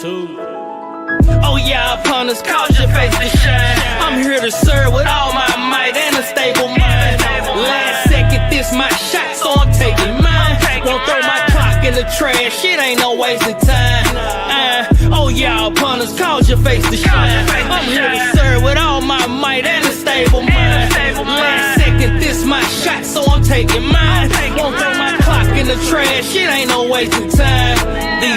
too. Oh yeah, upon us, cause your face to shine. I'm here to serve with all my might and a stable mind. Last second, this my shot, so I'm taking mine. Won't throw my clock in the trash, shit ain't no wasting time. Oh yeah, upon us, cause your face to shine. I'm here to serve with all my might and a stable mind. Last second, this my shot, so I'm taking mine. Won't throw my clock in the trash, shit ain't no wasting time. The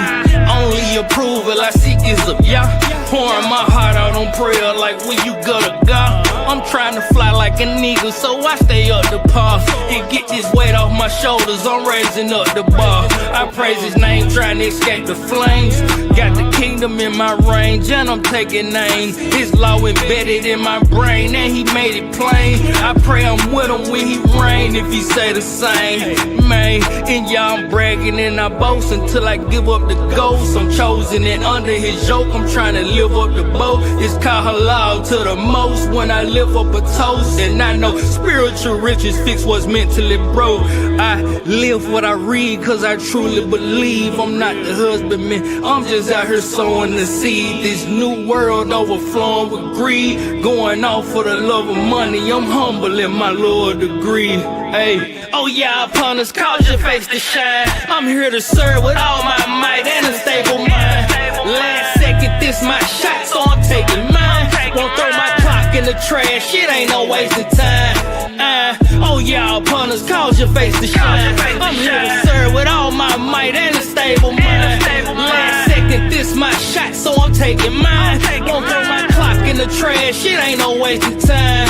only approval I seek is of y'all. Pouring my heart out on prayer like where you gotta go. I'm trying to fly like an eagle, so I stay up the par. And get this weight off my shoulders, I'm raising up the bar. I praise his name, trying to escape the flames. Got the kingdom in my range, and I'm taking aim. His law embedded in my brain, and he made it plain. I pray I'm with him when he reign, if he say the same. Man, and y'all I'm bragging and I boast until I give up the ghost. I'm chosen and under his yoke, I'm trying to live up the boat. It's called halal to the most when I live up a toast. And I know spiritual riches fix what's mentally broke. I live what I read cause I truly believe. I'm not the husbandman, I'm just out here sowing the seed. This new world overflowing with greed, going off for the love of money. I'm humble in my lower degree. Hey, oh yeah, upon us, cause your face to shine. I'm here to serve with all my might and a stable mind. Last second, this my shot, so I'm taking mine. Won't throw my clock in the trash, shit ain't no wasting time. Oh yeah, upon us, cause your face to shine. I'm here to serve with all my might and a stable mind. Last second, this my shot, so I'm taking mine. Won't throw my clock in the trash, shit ain't no wasting time.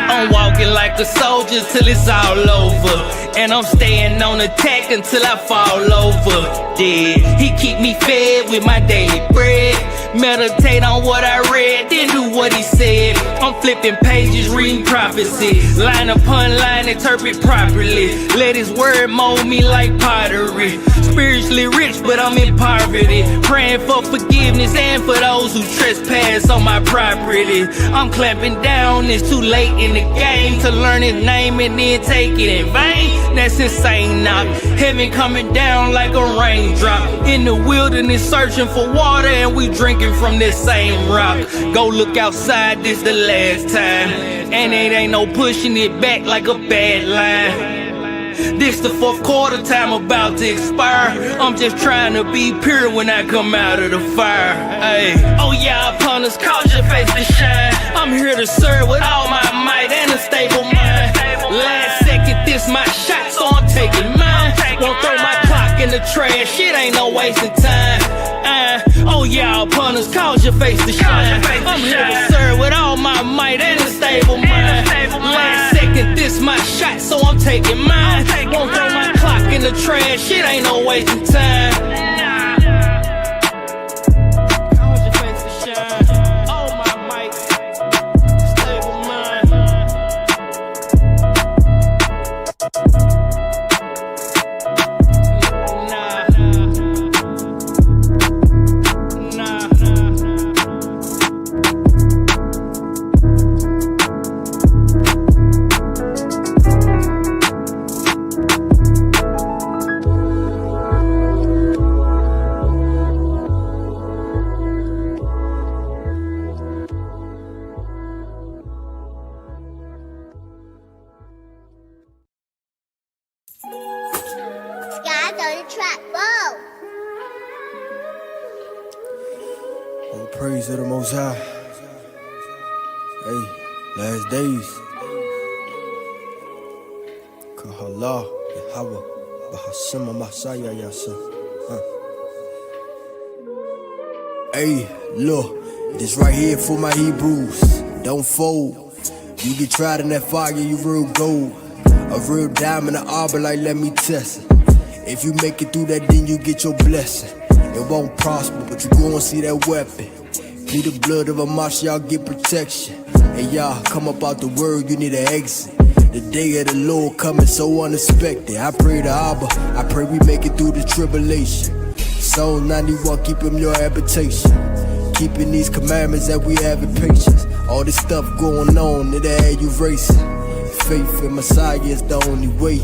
I'm walking like a soldier till it's all over. And I'm staying on attack until I fall over dead. He keep me fed with my daily bread. Meditate on what I read, then do what he said. I'm flipping pages, reading prophecy. Line upon line, interpret properly. Let his word mold me like pottery. Spiritually rich, but I'm in poverty. Praying for forgiveness and for those who trespass on my property. I'm clamping down, it's too late in the game to learn his name and then take it in vain. That's insane now. Heaven coming down like a raindrop. In the wilderness searching for water, and we drinking from this same rock. Go look outside, this the last time. And it ain't no pushing it back like a bad line. This the fourth quarter, time about to expire. I'm just trying to be pure when I come out of the fire. Ay. Oh yeah, upon us, cause your face to shine. I'm here to serve with all my might and a stable mind. Last second, this my shot, so I'm taking mine. Won't throw my clock in the trash, shit ain't no wasting time. Oh yeah, upon us, cause your face to shine. I'm here to serve with all my might and a stable mind. Last second, this my shot, so I'm taking mine. Won't throw my clock in the trash, shit ain't no wasting time. All praise to the Most High. Hey, last days. Kahala, Yahweh, Bahasema Masaya Yasa. Hey, look, this right here for my Hebrews. Don't fold. You get tried in that fire, you real gold. A real diamond, an arbor, like let me test it. If you make it through that, then you get your blessing. It won't prosper, but you gon' see that weapon. Need the blood of a marsh, y'all get protection. And y'all come up out the word, you need an exit. The day of the Lord coming so unexpected. I pray to Abba, I pray we make it through the tribulation. Psalm 91, keep him your habitation. Keeping these commandments that we have in patience. All this stuff going on, it'll have you racing. Faith in Messiah is the only way.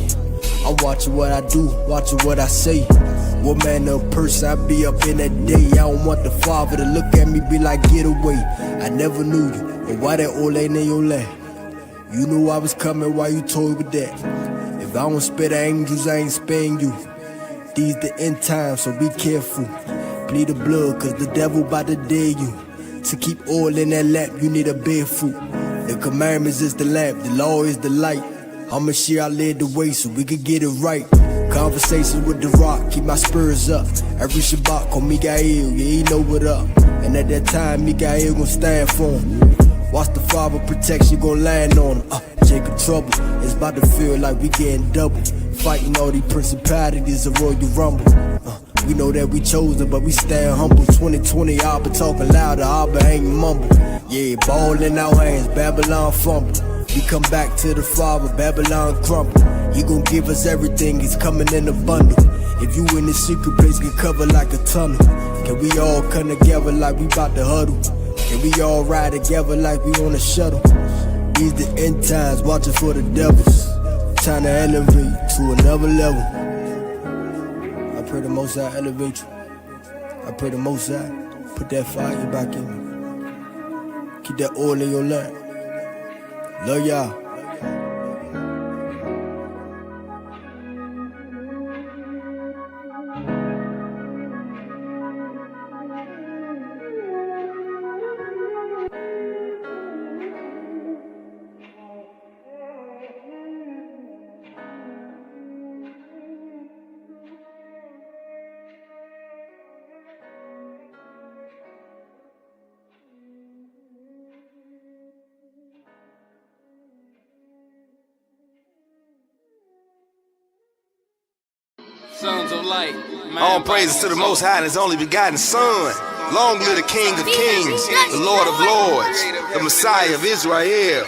I'm watching what I do, watching what I say. What manner of person I be up in that day? I don't want the father to look at me be like, get away. I never knew you, or why that old ain't in your lap. You knew I was coming, why you told with that? If I don't spare the angels, I ain't sparing you. These the end times, so be careful. Bleed the blood, cause the devil bout to dare you. To keep oil in that lap, you need a barefoot. The commandments is the lamp, the law is the light. I'ma share I led the way so we could get it right. Conversation with the rock, keep my spurs up. Every Shabbat call Mikael, yeah, he know what up. And at that time, Mikael gon' stand for him. Watch the father protection gon' land on him. Jacob trouble, it's about to feel like we getting double. Fighting all these principalities of Royal Rumble. We know that we chosen, but we stand humble. 2020, Abba talking louder, Abba ain't mumble. Yeah, ball in our hands, Babylon fumble. We come back to the Father, Babylon crumble. He gon' give us everything, he's coming in a bundle. If you in the secret place, get covered like a tunnel. Can we all come together like we bout to huddle? Can we all ride together like we on a shuttle? These the end times, watching for the devils. Time to elevate to another level. I pray the Most High elevate you. I pray the Most High put that fire back in you. Keep that oil in your lamp. Love y'all. Sons of light. All praises to the Most High and His only begotten Son. Long live the King of Kings, the Lord of Lords, the Messiah of Israel.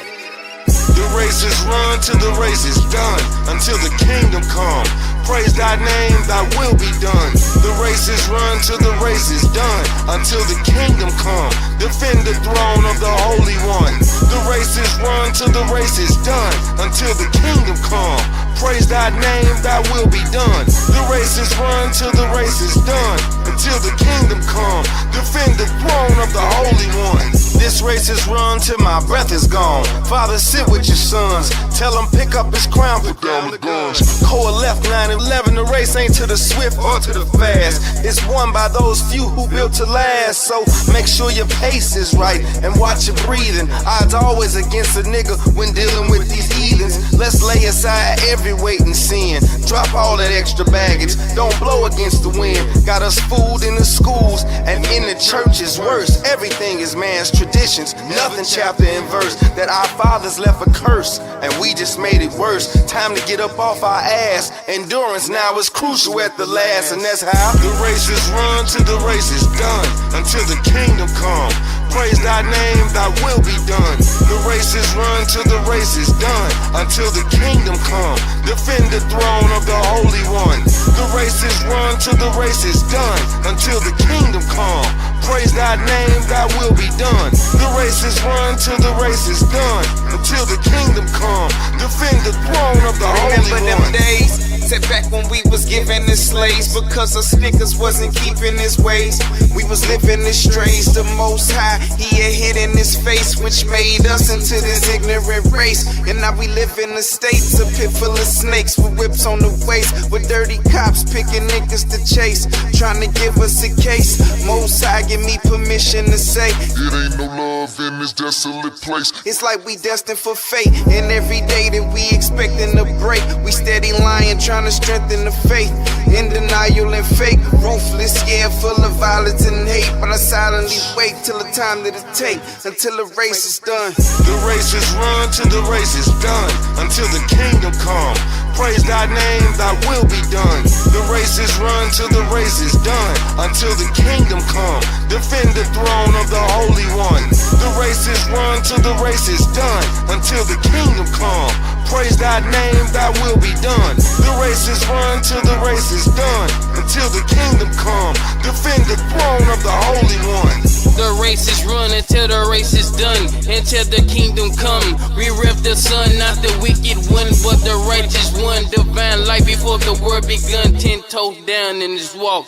The race is run till the race is done, until the kingdom come. Praise thy name, thy will be done. The race is run till the race is done, until the kingdom come. Defend the throne of the Holy One. The race is run till the race is done, until the kingdom come. Praise thy name, thy will be done. The race is run till the race is done, until the kingdom come. Defend the throne of the Holy One. This race is run till my breath is gone. Father, sit with your sons. Tell them pick up his crown, put down the guns. Core left 9-11, the race ain't to the swift or to the fast. It's won by those few who built to last. So make sure your pace is right and watch your breathing. Odds always against a nigga when dealing with these heathens. Let's lay aside every weight and sin. Drop all that extra baggage, don't blow against the wind. Got us fooled in the schools and in the churches. Worse, everything is man's traditions. Nothing chapter and verse. That our fathers left a curse and we just made it worse. Time to get up off our ass. Endurance now is crucial at the last, and that's how the race is run till the race is done, until the kingdom come. Praise thy name, thy will be done. The race is run till the race is done, until the kingdom come. Defend the throne of the Holy One. The race is run till the race is done, until the kingdom come. Praise thy name, thy will be done. The race is run till the race is done, until the kingdom come. Defend the throne of the Holy One. Remember them days? Set back when we was given as slaves, because us niggas wasn't keeping his ways. We was living as strays. The Most High, he had hit in his face, which made us into this ignorant race. And now we live in the states, a pit full of snakes with whips on the waist, with dirty cops picking niggas to chase, trying to give us a case. Most High, give me permission to say, it ain't no love in this desolate place. it's like we destined for fate, and every day that we expecting a break, we steady lying, trying to strengthen the faith. In denial and fake, ruthless, yeah, full of violence and hate. But I silently wait till the time that it takes, until the race is done. The race is run till the race is done, until the kingdom come. Praise thy name, thy will be done. The race is run till the race is done, until the kingdom come. Defend the throne of the Holy One. The race is run till the race is done, until the kingdom come. Praise thy name, thy will be done. The race is run till the race is done. Until the kingdom come, defend the throne of the Holy One. The race is run until the race is done, until the kingdom come. We rep the sun, not the wicked one, but the righteous one. Divine life before the world begun, 10 toes down in this walk.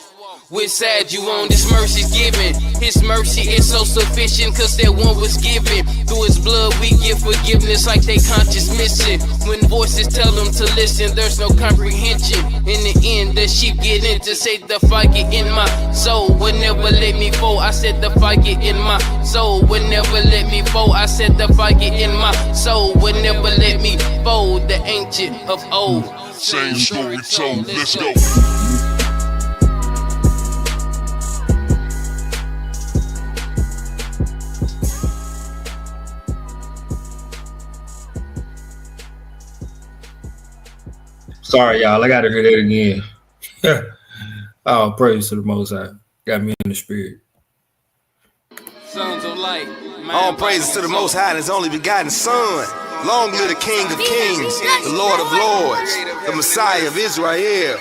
Which side you on? This mercy's given. His mercy is so sufficient, cause that one was given. Through his blood we give forgiveness like they conscience missing. When voices tell them to listen, there's no comprehension. In the end, the sheep get in to say the fire in my soul would never let me fall. I said the fire in my soul would never let me fall. I said the fire in my soul would never let me fall. The ancient of old. Same story told, let's go. Sorry, y'all. I got to hear that again. Oh, praise to the Most High. Got me in the spirit. Sons of light. All praises to the Most High and His only begotten Son. Long live the King of Kings, the Lord of Lords, the Messiah of Israel.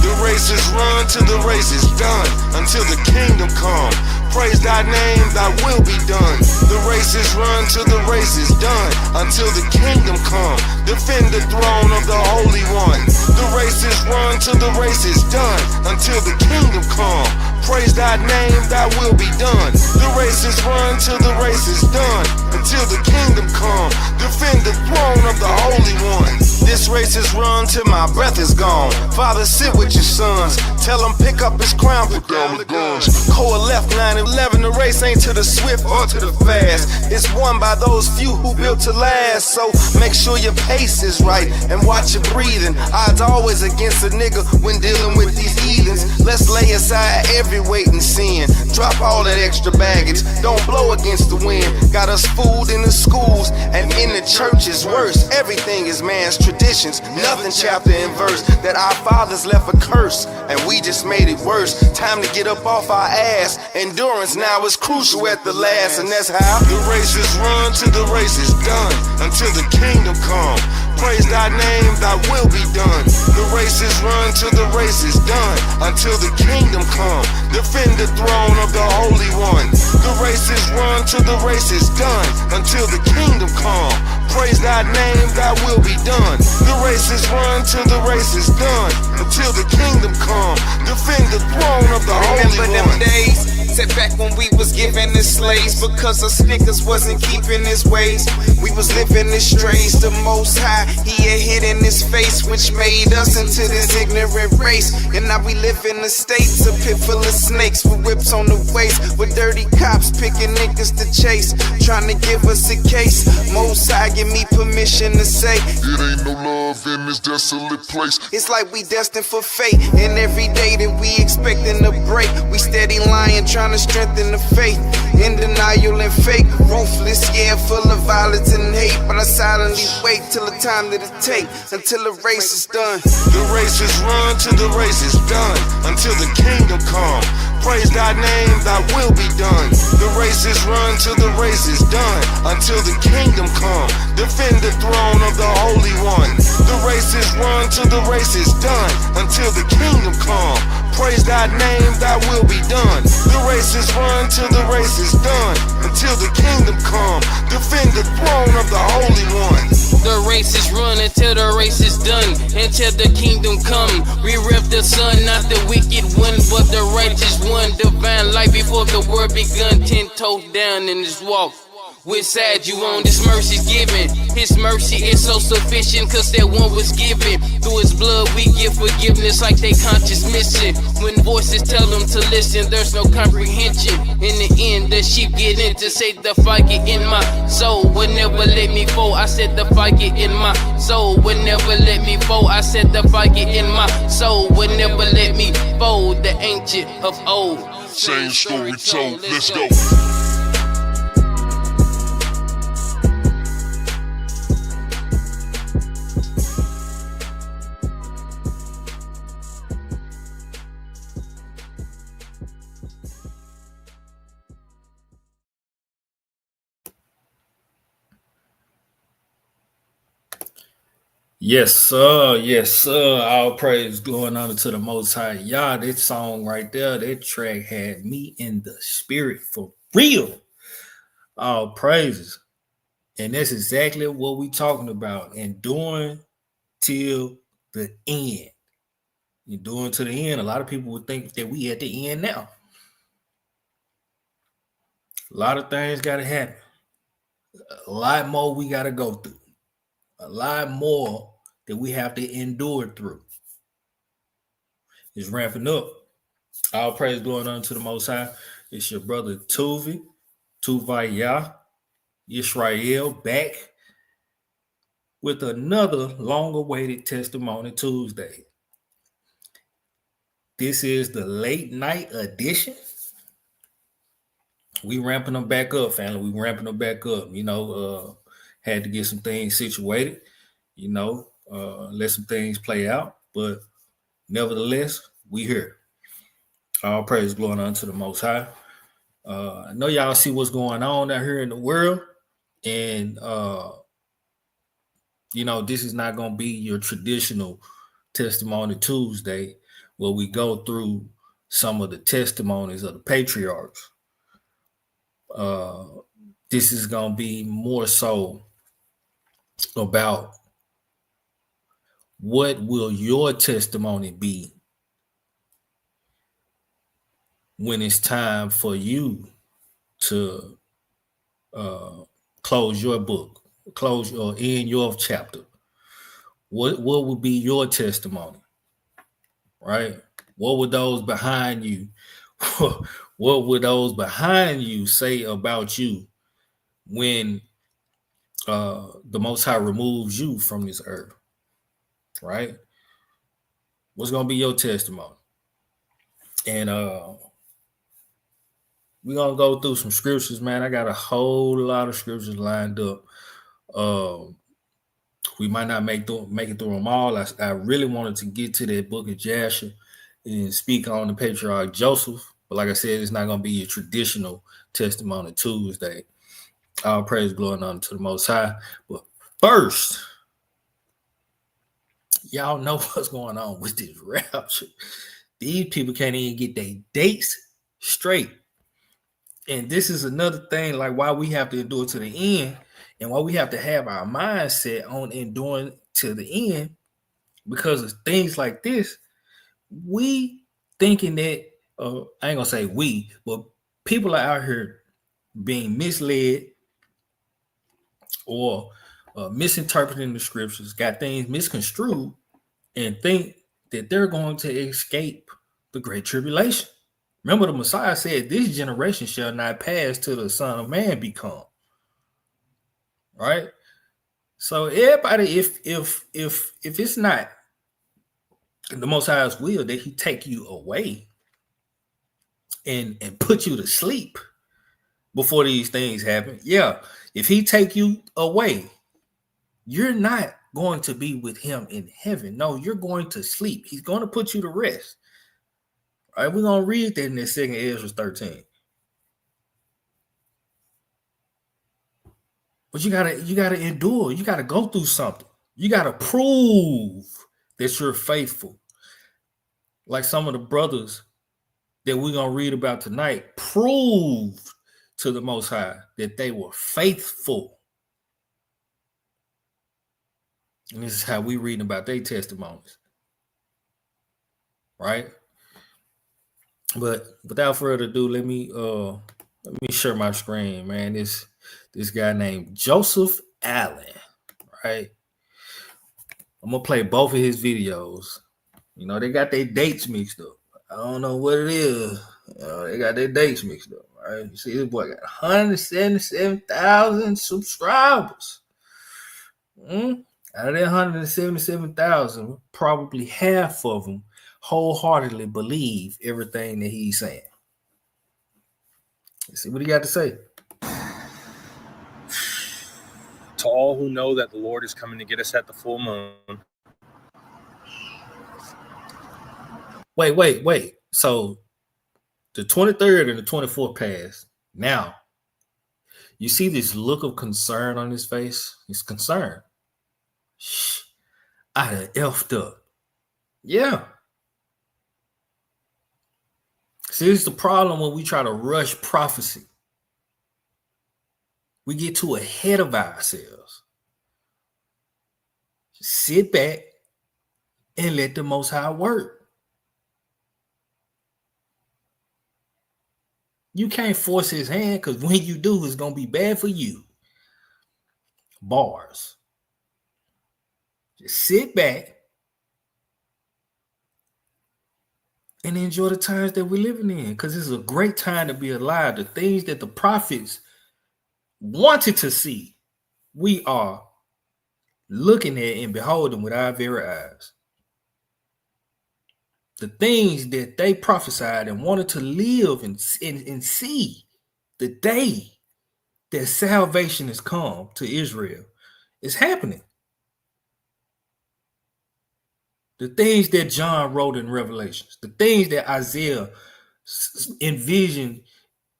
The race is run till the race is done, until the kingdom come. Praise thy name, thy will be done. The race is run till the race is done, until the kingdom come. Defend the throne of the Holy One. The race is run till the race is done, until the kingdom come. Praise thy name, thy will be done. The race is run till the race is done, until the kingdom come. Defend the throne of the Holy One. This race is run till my breath is gone. Father, sit with your sons. Tell him pick up his crown, put down the guns. Core left 9-11, the race ain't to the swift or to the fast. It's won by those few who built to last. So make sure your pace is right and watch your breathing. Odds always against a nigga when dealing with these heathens. Let's lay aside every weight and sin. Drop all that extra baggage, don't blow against the wind. Got us fooled in the schools and in the churches worse. Everything is man's traditions, nothing chapter and verse. That our fathers left a curse and we just made it worse. Time to get up off our ass. Endurance now is crucial at the last, and that's how the race is run till the race is done, until the kingdom come. Praise thy name, thy will be done. The race is run till the race is done, until the kingdom come. Defend the throne of the Holy One. The race is run till the race is done, until the kingdom come. Praise thy name, thy will be done. The race is run till the race is done, until the kingdom come. Defend the throne of the Holy One. Remember them days? Set back when we was given as slaves, because us niggas wasn't keeping his ways. We was living as strays. The Most High, he had hidden his face, which made us into this ignorant race. And now we live in the states, a pit full of snakes with whips on the waist, with dirty cops picking niggas to chase, trying to give us a case. Most High, give me permission to say, It ain't no love in this desolate place. it's like we destined for fate, and every day that we expecting a break, we steady lying, trying to strengthen the faith. In denial and fake, ruthless, yeah, full of violence and hate. But I silently wait till the time that it takes, until the race is done. The race is run till the race is done, until the kingdom come. Praise thy name, thy will be done. The race is run till the race is done, until the kingdom come. Defend the throne of the Holy One. The race is run till the race is done, until the kingdom come. Praise thy name, thy will be done. The race is run till the race is done, until the kingdom come. Defend the throne of the Holy One. The race is run until the race is done, until the kingdom come. We rep the sun, not the wicked one, but the righteous one. Divine life before the world begun, 10 toes down in this walk. Which side you on? This mercy's given. His mercy is so sufficient, cause that one was given. Through his blood we give forgiveness like they conscience missing. When voices tell them to listen, there's no comprehension. In the end, the sheep get in to say the fire in my soul would never let me fall. I said the fire in my soul would never let me fall. I said the fire in my soul would never let me fall. The ancient of old. Same story told, let's go. Yes, sir. Yes, sir. All praise going on to the Most High. Y'all, that song right there, that track had me in the spirit for real. All praises. And that's exactly what we talking about. Enduring till the end. Enduring to the end. A lot of people would think that we at the end now. A lot of things got to happen. A lot more we got to go through. A lot more that we have to endure through. It's ramping up. All praise going on to the Most High. It's your brother Tuvaya Israel, back with another long-awaited Testimony Tuesday. This is the late night edition. We ramping them back up, family. We ramping them back up. Had to get some things situated. Let some things play out. But nevertheless, we here. All praise going on to the Most High. I know y'all see what's going on out here in the world. And, this is not going to be your traditional Testimony Tuesday where we go through some of the testimonies of the patriarchs. This is going to be more so about what will your testimony be when it's time for you to close your book, close or end your chapter. What would be your testimony, right? What would those behind you, what would those behind you say about you when the Most High removes you from this earth, right? What's going to be your testimony? And we're going to go through some scriptures, man. I got a whole lot of scriptures lined up. We might not make it through them all. I really wanted to get to that book of Jasher and speak on the patriarch Joseph. But like I said, it's not going to be a traditional Testimony Tuesday. All praise, glory, and honor to the Most High. But first, y'all know what's going on with this rapture. These people can't even get their dates straight. And this is another thing, like why we have to endure to the end and why we have to have our mindset on enduring to the end, because of things like this. We thinking that, I ain't gonna say we, but people are out here being misled or misinterpreting the scriptures, got things misconstrued, and think that they're going to escape the Great Tribulation. Remember, the Messiah said, "This generation shall not pass till the Son of Man be come." Right? So everybody, if it's not the Most High's will that He take you away and put you to sleep before these things happen, yeah, if He take you away, you're not going to be with Him in heaven. No, you're going to sleep. He's going to put you to rest. All right, we're going to read that in this 2nd Ezra 13. But you gotta endure. You gotta go through something. You gotta prove that you're faithful. Like some of the brothers that we're gonna read about tonight proved to the Most High that they were faithful. And this is how we read about their testimonies. Right? But without further ado, let me share my screen, man. This guy named Joseph Allen, right? I'm gonna play both of his videos. They got their dates mixed up. I don't know what it is. They got their dates mixed up, right? You see, this boy got 177,000 subscribers. Out of that 177,000, probably half of them wholeheartedly believe everything that he's saying. Let's see what he got to say. To all who know that the Lord is coming to get us at the full moon. Wait. So the 23rd and the 24th passed. Now, you see this look of concern on his face? He's concerned. Shh. I done effed up. Yeah. See, it's the problem when we try to rush prophecy. We get too ahead of ourselves. Just sit back and let the Most High work. You can't force his hand, because when you do, it's going to be bad for you. Bars. Just sit back and enjoy the times that we're living in, because it's a great time to be alive. The things that the prophets wanted to see, we are looking at and beholding with our very eyes. The things that they prophesied and wanted to live and see, the day that salvation has come to Israel, is happening. The things that John wrote in Revelations, the things that Isaiah envisioned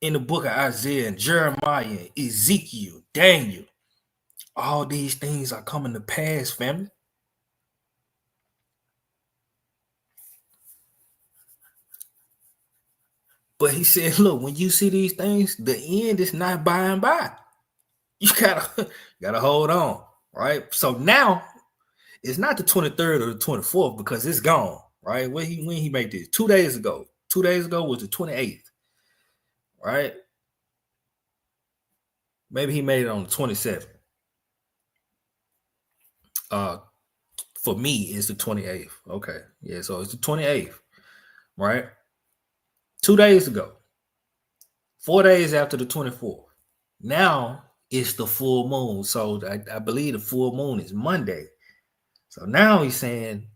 in the book of Isaiah and Jeremiah, Ezekiel, Daniel, all these things are coming to pass, family. But he said, look, when you see these things, the end is not by and by. You gotta hold on, right? So now it's not the 23rd or the 24th, because it's gone, right? When he made this 2 days ago. 2 days ago was the 28th, right? Maybe he made it on the 27th. For me, it's the 28th. Okay, yeah, so it's the 28th, right? 2 days ago, 4 days after the 24th. Now it's the full moon. So I believe the full moon is Monday. So now he's saying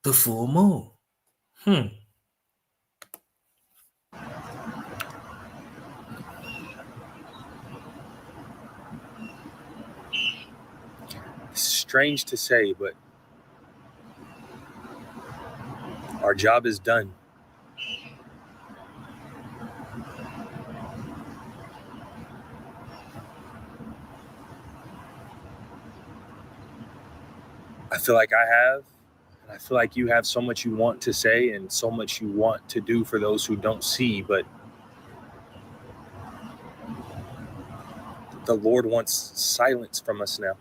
the full moon. It's strange to say, but our job is done. I feel like I have, and I feel like you have so much you want to say and so much you want to do for those who don't see, but the Lord wants silence from us now.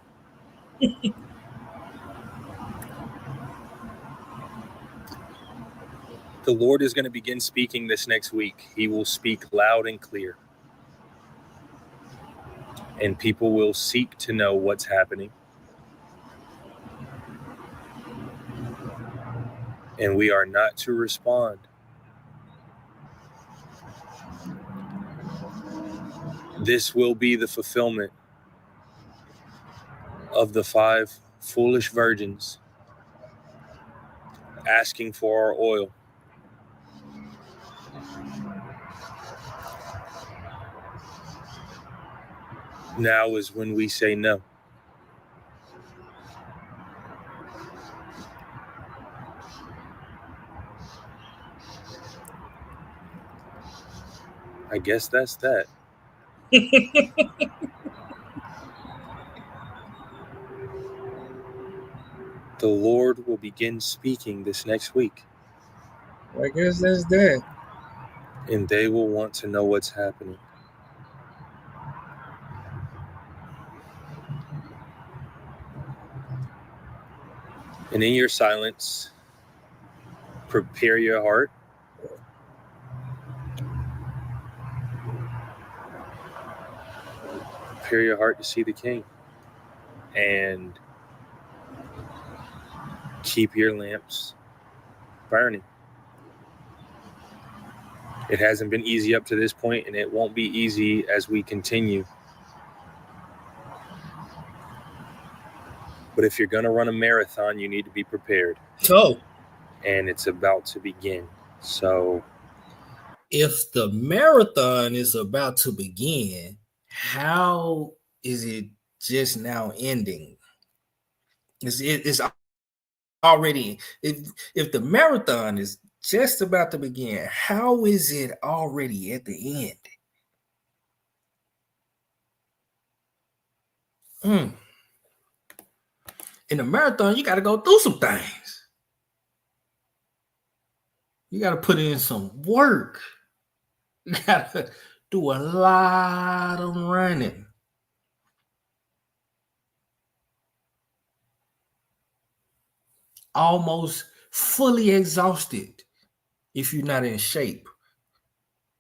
The Lord is going to begin speaking this next week. He will speak loud and clear. And people will seek to know what's happening. And we are not to respond. This will be the fulfillment of the 5 foolish virgins asking for our oil. Now is when we say no. I guess that's that. The Lord will begin speaking this next week. I guess that's that. And they will want to know what's happening. And in your silence, prepare your heart. Prepare your heart to see the King. And keep your lamps burning. It hasn't been easy up to this point, and it won't be easy as we continue. But if you're going to run a marathon, you need to be prepared. So, and it's about to begin. So, if the marathon is about to begin, how is it just now ending? It's already, if the marathon is just about to begin, how is it already at the end? In the marathon, you got to go through some things. You got to put in some work. You got to do a lot of running. Almost fully exhausted if you're not in shape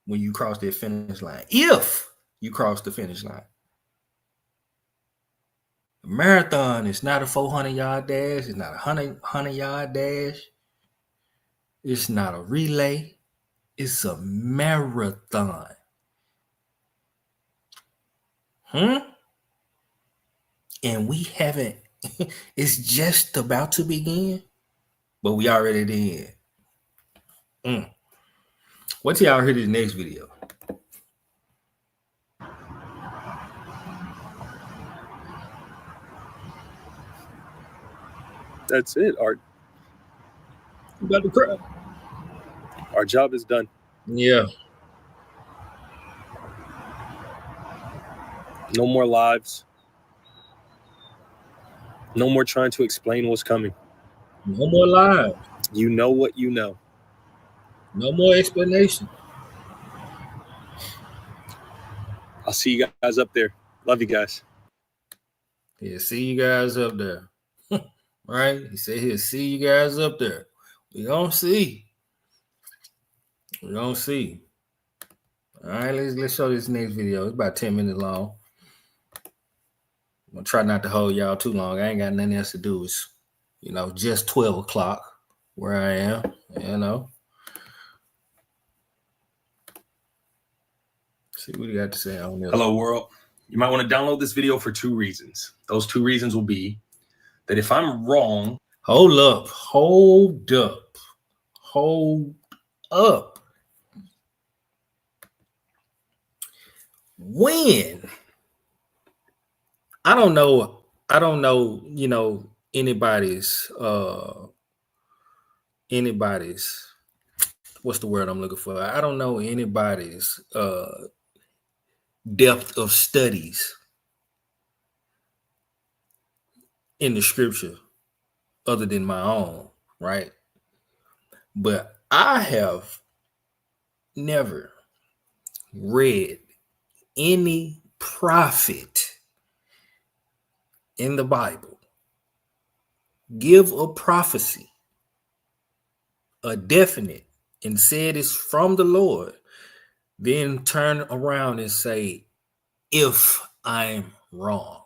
when you cross that finish line. If you cross the finish line. A marathon is not a 400-yard dash. It's not a 100-yard dash. It's not a relay. It's a marathon. And we haven't, it's just about to begin, but we already did. Wait till y'all hear this next video. That's it. About to cry. Our job is done. Yeah. No more lives. No more trying to explain what's coming. No more lies. You know what you know. No more explanation. I'll see you guys up there. Love you guys. Yeah, see you guys up there. Right? He said he'll see you guys up there. We gonna see. We gonna see. All right, let's show this next video. It's about 10 minutes long. I'm gonna try not to hold y'all too long. I ain't got nothing else to do. It's, just 12 o'clock where I am, See what you got to say on this. Hello, world. You might want to download this video for 2 reasons. Those 2 reasons will be that if I'm wrong. Hold up. When? I don't know, anybody's what's the word I'm looking for? I don't know anybody's depth of studies in the scripture other than my own, right? But I have never read any prophet in the Bible give a prophecy, a definite, and said it's from the Lord, then turn around and say, if I'm wrong.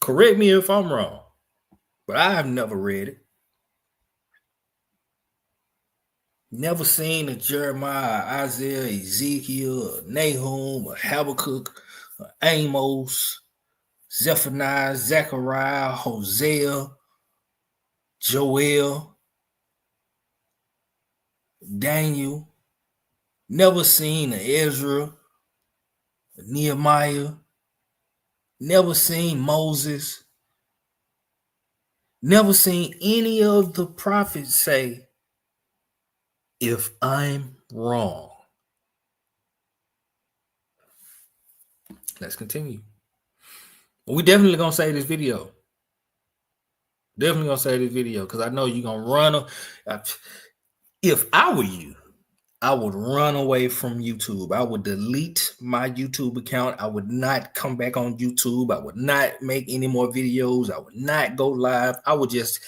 Correct me if I'm wrong, but I have never read it. Never seen a Jeremiah, Isaiah, Ezekiel, Nahum, a Habakkuk, a Amos, Zephaniah, Zechariah, Hosea, Joel, Daniel. Never seen an Ezra, a Nehemiah. Never seen Moses. Never seen any of the prophets say, if I'm wrong. Let's continue. We definitely gonna say this video. Definitely gonna say this video because I know you're gonna run. If I were you, I would run away from YouTube. I would delete my YouTube account. I would not come back on YouTube. I would not make any more videos. I would not go live. I would just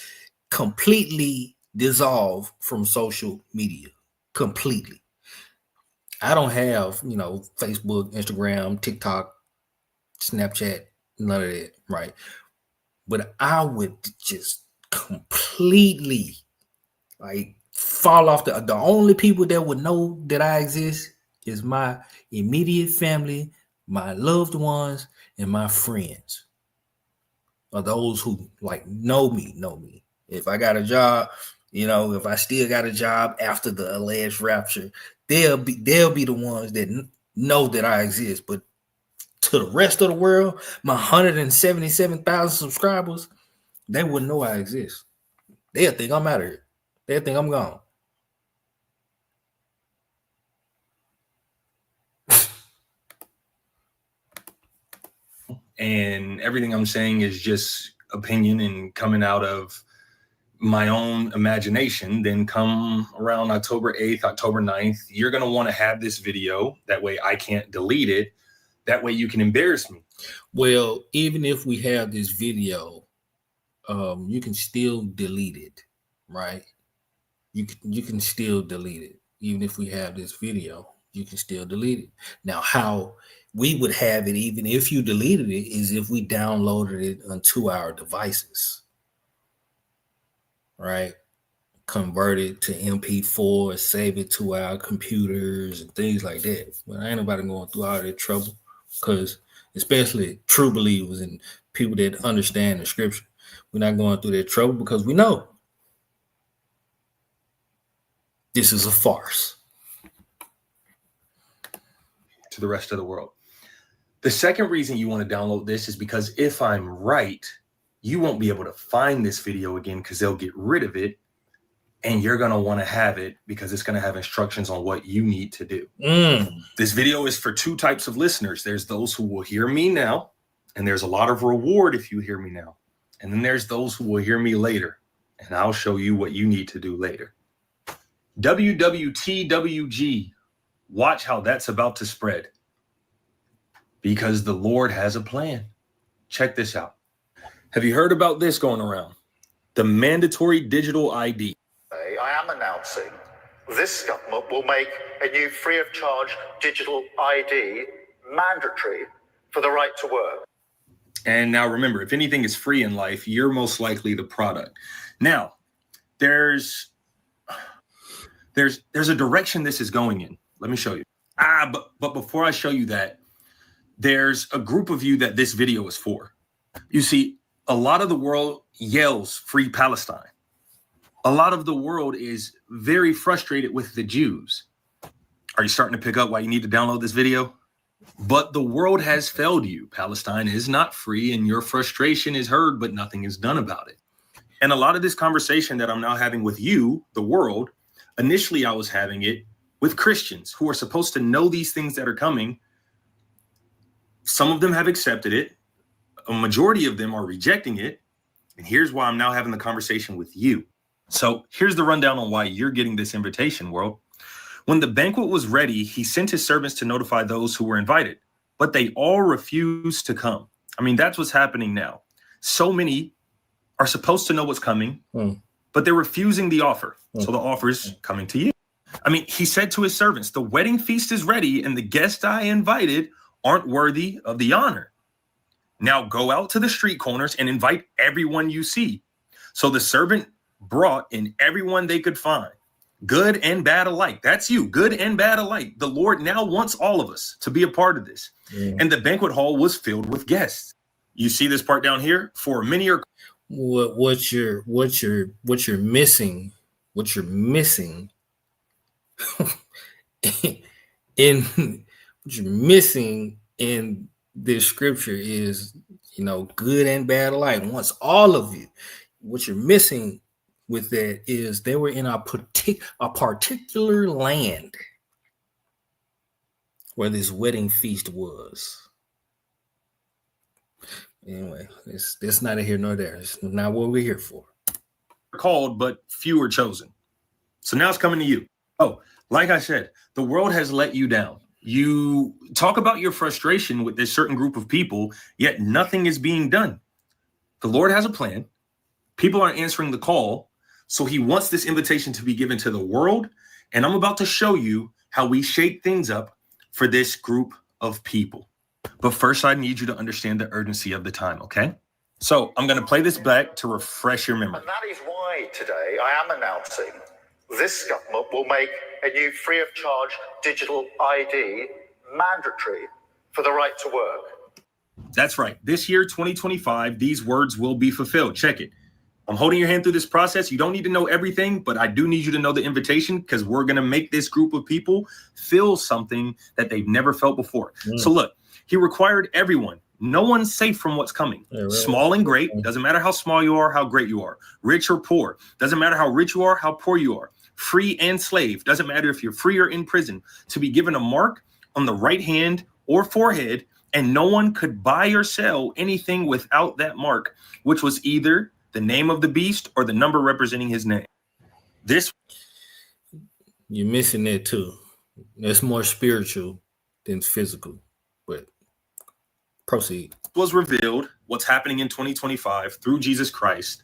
completely dissolve from social media. Completely. I don't have, Facebook, Instagram, TikTok, Snapchat, none of that, right? But I would just completely fall off. The only people that would know that I exist is my immediate family, my loved ones, and my friends. Or those who know me. If I got a job, if I still got a job after the alleged rapture, they'll be the ones that know that I exist. But to the rest of the world, my 177,000 subscribers, they wouldn't know I exist. They'll think I'm out of here. They'll think I'm gone. and everything I'm saying is just opinion and coming out of my own imagination, then come around October 8th, October 9th, you're going to want to have this video. That way I can't delete it. That way you can embarrass me. Well, even if we have this video, you can still delete it, right? You can still delete it. Even if we have this video, you can still delete it. Now, how we would have it, even if you deleted it, is if we downloaded it onto our devices, right? Convert it to MP4, save it to our computers and things like that. But ain't nobody going through all that trouble, because especially true believers and people that understand the scripture, we're not going through that trouble because we know this is a farce. To the rest of the world. The second reason you want to download this is because if I'm right, you won't be able to find this video again because they'll get rid of it, and you're going to want to have it because it's going to have instructions on what you need to do. This video is for two types of listeners. There's those who will hear me now, and there's a lot of reward if you hear me now. And then there's those who will hear me later, and I'll show you what you need to do later. WWTWG. Watch how that's about to spread, because the Lord has a plan. Check this out. Have you heard about this going around? The mandatory digital ID. I am announcing this government will make a new free of charge digital ID mandatory for the right to work. And now remember, if anything is free in life, you're most likely the product. Now, there's a direction this is going in. Let me show you. But before I show you that, there's a group of you that this video is for. You see, a lot of the world yells free Palestine. A lot of the world is very frustrated with the Jews. Are you starting to pick up why you need to download this video? But the world has failed you. Palestine is not free, and your frustration is heard, but nothing is done about it. And a lot of this conversation that I'm now having with you, the world, initially I was having it with Christians who are supposed to know these things that are coming. Some of them have accepted it. A majority of them are rejecting it. And here's why I'm now having the conversation with you. So here's the rundown on why you're getting this invitation, world. When the banquet was ready, he sent his servants to notify those who were invited, but they all refused to come. I mean, that's what's happening now. So many are supposed to know what's coming, but they're refusing the offer. So the offer is coming to you. I mean, he said to his servants, the wedding feast is ready, and the guests I invited aren't worthy of the honor. Now go out to the street corners and invite everyone you see. So the servant brought in everyone they could find, good and bad alike. That's you, good and bad alike. The Lord now wants all of us to be a part of this. And the banquet hall was filled with guests. You see this part down here? For many are... What you're missing in this scripture is, good and bad alike. Once all of you, what you're missing with that is they were in a particular land where this wedding feast was. Anyway, it's neither here nor there. It's not what we're here for. Called, but few are chosen. So now it's coming to you. Oh, like I said, the world has let you down. You talk about your frustration with this certain group of people, yet nothing is being done. The Lord has a plan. People aren't answering the call. So he wants this invitation to be given to the world. And I'm about to show you how we shake things up for this group of people. But first, I need you to understand the urgency of the time, okay? So I'm going to play this back to refresh your memory. And that is why today I am announcing this government will make a new free of charge digital ID mandatory for the right to work. That's right. This year, 2025, these words will be fulfilled. Check it. I'm holding your hand through this process. You don't need to know everything, but I do need you to know the invitation, because we're going to make this group of people feel something that they've never felt before. So look, he required everyone. No one's safe from what's coming. Yeah, really. Small and great. Doesn't matter how small you are, how great you are. Rich or poor. Doesn't matter how rich you are, how poor you are. Free and slave. Doesn't matter if you're free or in prison. To be given a mark on the right hand or forehead and no one could buy or sell anything without that mark, which was either the name of the beast or the number representing his name. This You're missing that too. That's more spiritual than physical. But proceed. was revealed, what's happening in 2025 through Jesus Christ,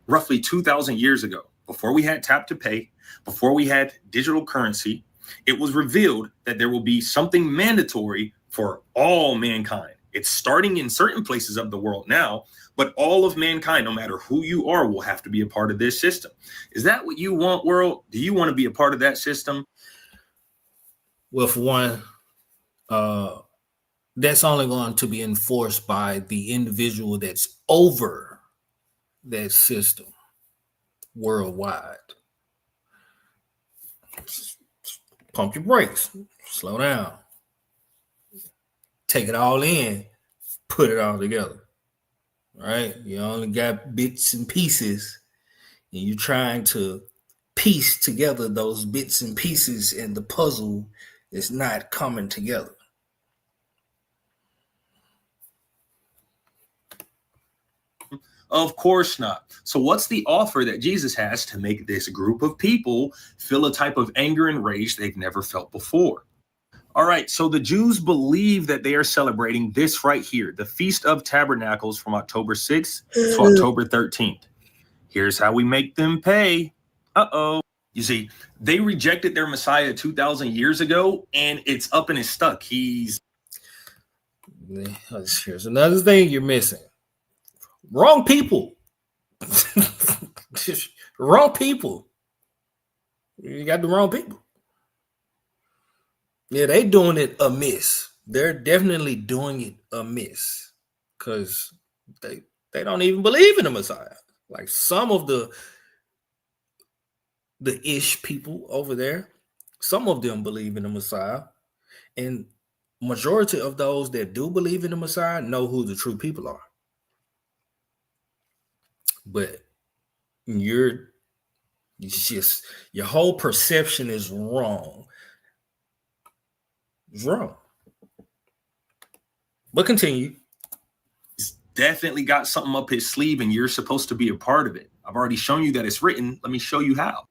roughly 2,000 years ago, before we had tap to pay, before we had digital currency. It was revealed that there will be something mandatory for all mankind. It's starting in certain places of the world now, but all of mankind, no matter who you are, will have to be a part of this system. Is that what you want, world? Do you want to be a part of that system? Well, for one, that's only going to be enforced by the individual that's over that system worldwide. Pump your brakes, slow down, take it all in, put it all together. Right? You only got bits and pieces, and you're trying to piece together those bits and pieces, and the puzzle is not coming together. Of course not. So what's the offer that Jesus has to make this group of people feel a type of anger and rage they've never felt before? All right, so the Jews believe that they are celebrating this right here, the Feast of Tabernacles from October 6th to October 13th. Here's how we make them pay. Uh-oh. You see, they rejected their Messiah 2,000 years ago, and it's up and it's stuck. Here's another thing you're missing. Wrong people. Wrong people. You got the wrong people. Yeah, they doing it amiss. They're definitely doing it amiss because they don't even believe in the Messiah. Like some of the ish people over there, some of them believe in the Messiah, and majority of those that do believe in the Messiah know who the true people are. But your whole perception is wrong. It's wrong. But continue. He's definitely got something up his sleeve, and you're supposed to be a part of it. I've already shown you that it's written. Let me show you how.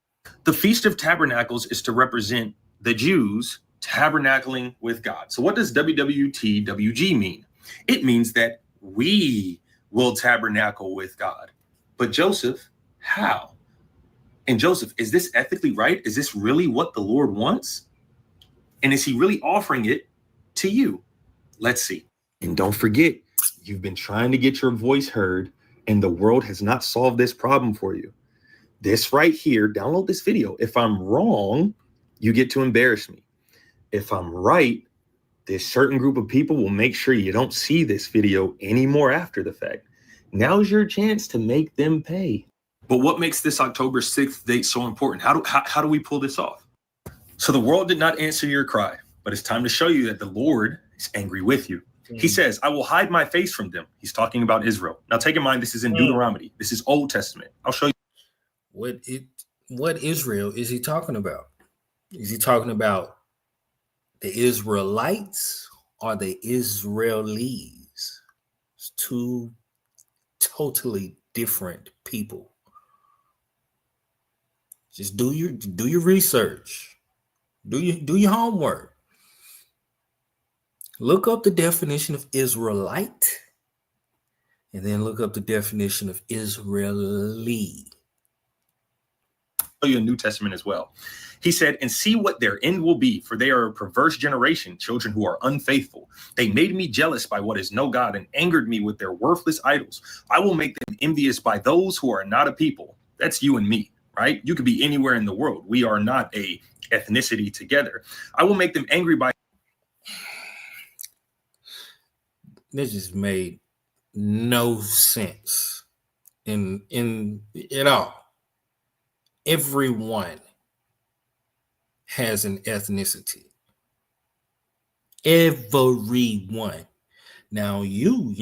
The Feast of Tabernacles is to represent the Jews tabernacling with God. So what does WWTWG mean? It means that we will tabernacle with God. But Joseph, how? And Joseph, is this ethically right? Is this really what the Lord wants? And is he really offering it to you? Let's see. And don't forget, you've been trying to get your voice heard, and the world has not solved this problem for you. This right here, download this video. If I'm wrong, you get to embarrass me. If I'm right, this certain group of people will make sure you don't see this video anymore after the fact. Now's your chance to make them pay. But what makes this October 6th date so important? How do we pull this off? So the world did not answer your cry, but it's time to show you that the Lord is angry with you. He says, I will hide my face from them. He's talking about Israel. Now take in mind, this is in Deuteronomy. This is Old Testament. I'll show you. What Israel is he talking about? Is he talking about the Israelites or the Israelis? It's two totally different people. Just do your research. Do your homework. Look up the definition of Israelite and then look up the definition of Israeli. Show you a New Testament as well. He said, and see what their end will be, for they are a perverse generation, children who are unfaithful. They made me jealous by what is no God and angered me with their worthless idols. I will make them envious by those who are not a people. That's you and me, right? You could be anywhere in the world. We are not a ethnicity together. I will make them angry by. This just made no sense in at all. Everyone has an ethnicity. Everyone. Now you,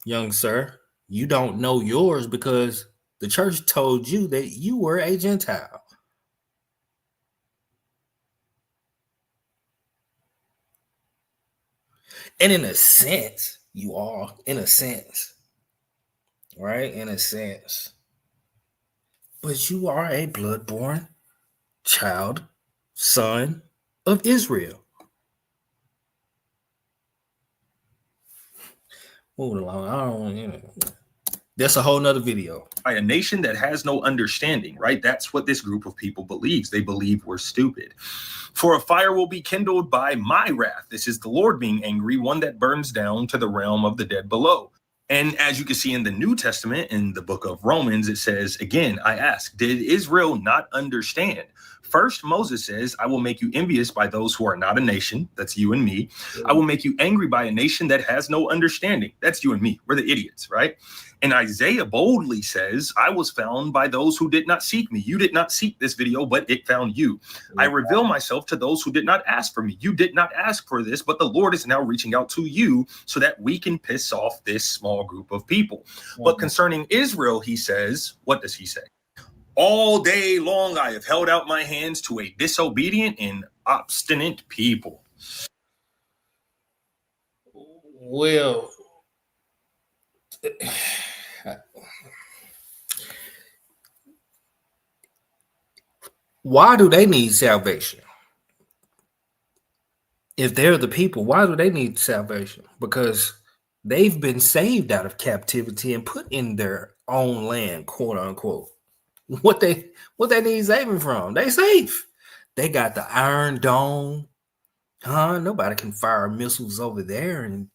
young sir, you don't know yours because the church told you that you were a Gentile. And in a sense, you are, in a sense, right? In a sense. But you are a blood-born child, son of Israel. Moving along. I don't want that's a whole nother video. By a nation that has no understanding, right? That's what this group of people believes. They believe we're stupid. For a fire will be kindled by my wrath. This is the Lord being angry, one that burns down to the realm of the dead below. And as you can see in the New Testament, in the book of Romans, it says, again, I ask, did Israel not understand? First, Moses says, I will make you envious by those who are not a nation. That's you and me. I will make you angry by a nation that has no understanding. That's you and me. We're the idiots, right? And Isaiah boldly says, I was found by those who did not seek me. You did not seek this video, but it found you. I reveal myself to those who did not ask for me. You did not ask for this, but the Lord is now reaching out to you so that we can piss off this small group of people. But concerning Israel, he says, what does he say? All day long, I have held out my hands to a disobedient and obstinate people. Well, why do they need salvation? If they're the people, why do they need salvation? Because they've been saved out of captivity and put in their own land, quote unquote. What they need saving from? They safe. They got the Iron Dome. Nobody can fire missiles over there and,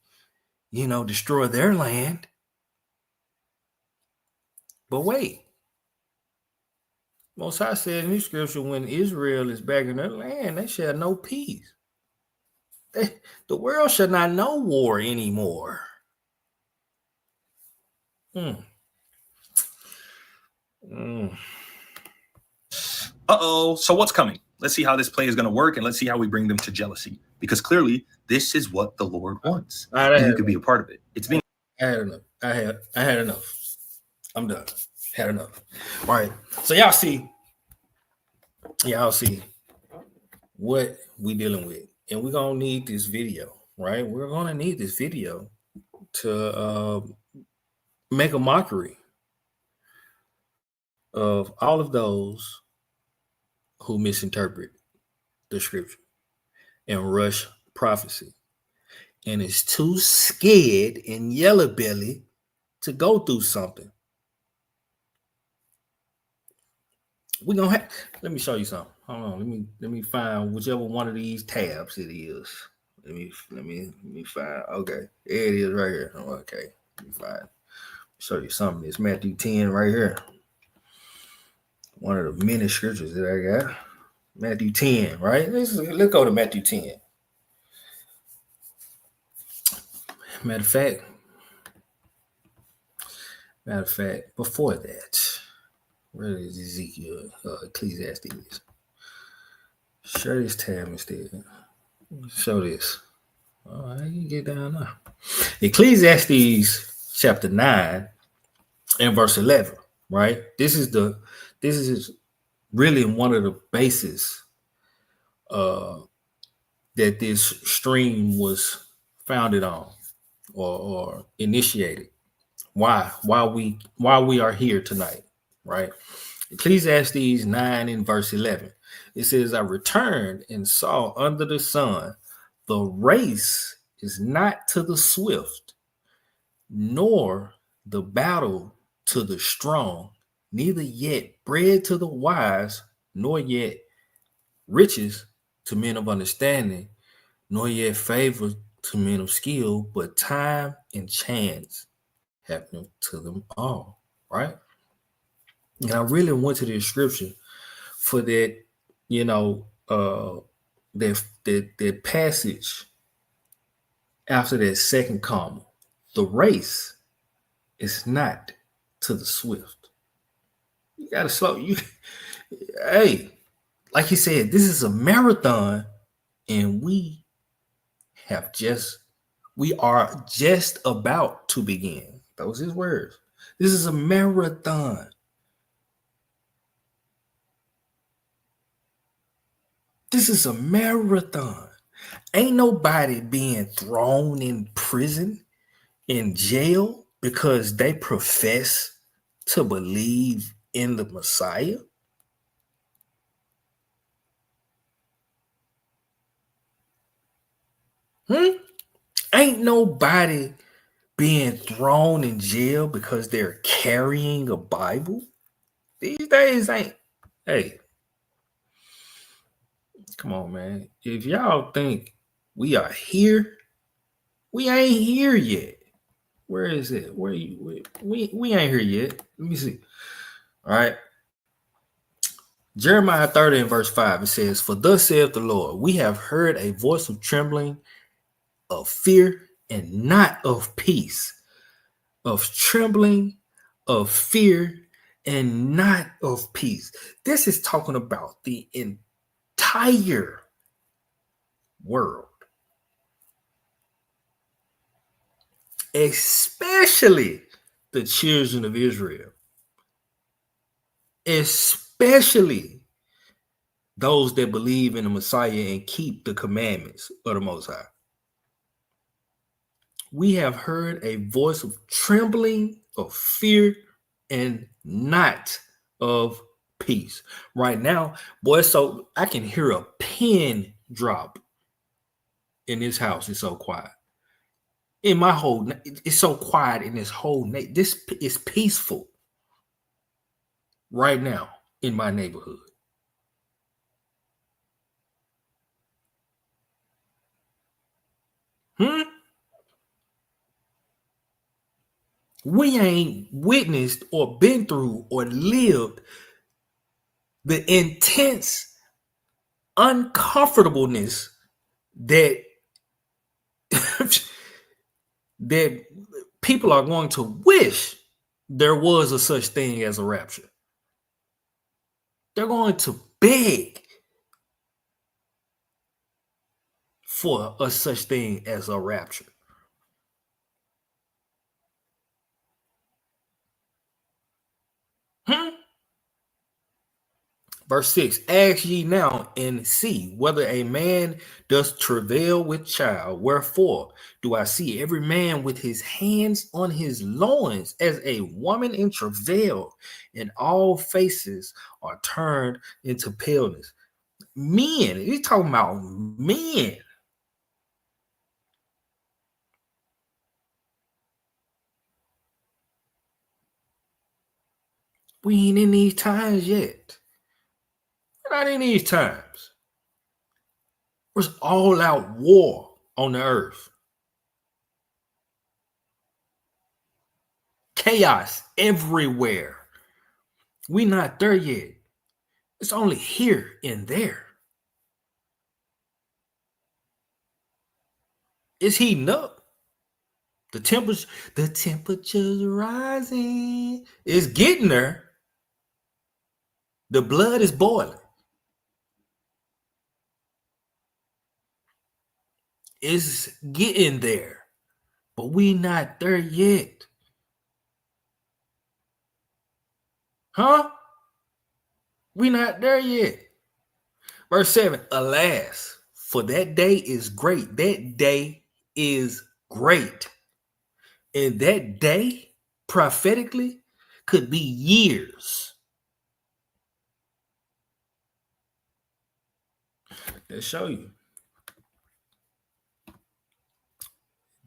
destroy their land. But wait. Most High said in the scripture, when Israel is back in their land, they shall know peace. The world shall not know war anymore. So what's coming? Let's see how this play is going to work, and let's see how we bring them to jealousy. Because clearly, this is what the Lord wants. And you could be a part of it. It's being. I had enough. I had enough. I'm done. Had enough. All right. So y'all see what we dealing with, and we're gonna need this video, right? We're gonna need this video to make a mockery of all of those who misinterpret the scripture and rush prophecy and is too scared and yellow belly to go through something. We're gonna have, let me show you something. Hold on, let me find whichever one of these tabs it is. Let me find. Okay, there it is right here. Okay, let me find. Show you something. It's Matthew 10 right here. One of the many scriptures that I got. Matthew 10, right? Let's go to Matthew 10. Matter of fact, before that, where is Ezekiel? Ecclesiastes. Share this tab instead. Show this. All right, you get down now. Ecclesiastes chapter 9 and verse 11, right? This is really one of the bases that this stream was founded on or initiated. Why we are here tonight, right? Ecclesiastes 9 and verse 11. It says, I returned and saw under the sun, the race is not to the swift, nor the battle to the strong, neither yet bread to the wise, nor yet riches to men of understanding, nor yet favor to men of skill, but time and chance happening to them all, right? And I really went to the scripture for that, that passage after that second comma. The race is not to the swift. You gotta slow you. Hey, like he said, this is a marathon, and we are just about to begin. Those are his words. This is a marathon. This is a marathon. Ain't nobody being thrown in prison, in jail, because they profess to believe in the Messiah. Ain't nobody being thrown in jail because they're carrying a Bible. These days ain't. Hey, come on, man. If y'all think we are here, we ain't here yet. Where is it? Where you? We ain't here yet. Let me see. All right. Jeremiah 30 and verse 5, it says, "For thus saith the Lord, we have heard a voice of trembling, of fear, and not of peace. Of trembling, of fear, and not of peace." This is talking about the entire world, especially the children of Israel, especially those that believe in the Messiah and keep the commandments of the Most High. We have heard a voice of trembling, of fear, and not of peace. Right now, boy, so I can hear a pin drop in this house. It's so quiet. In my whole, it's so quiet in this whole, this is peaceful right now in my neighborhood. We ain't witnessed or been through or lived the intense uncomfortableness that that people are going to wish there was a such thing as a rapture. They're going to beg for a such thing as a rapture. Verse 6, "Ask ye now and see whether a man does travail with child. Wherefore do I see every man with his hands on his loins as a woman in travail, and all faces are turned into paleness." Men, he's talking about men. We ain't in these times yet. We're not in these times. There's all out war on the earth. Chaos everywhere. We're not there yet. It's only here and there. It's heating up. The temperature's rising. It's getting there. The blood is boiling. It's getting there, but we not there yet. We not there yet. Verse 7, "Alas, for that day is great." That day is great. And that day, prophetically, could be years. Let's show you.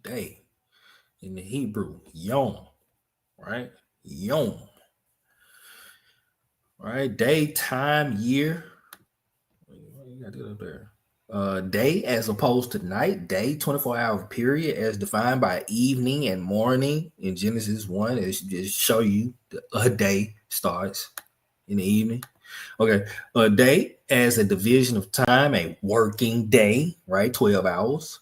Day in the Hebrew, yom, right? Yom. Right? Day, time, year. You got it up there. Day as opposed to night. Day, 24-hour period as defined by evening and morning in Genesis 1. It just show you a day starts in the evening. Okay. A day as a division of time, a working day, right? 12 hours.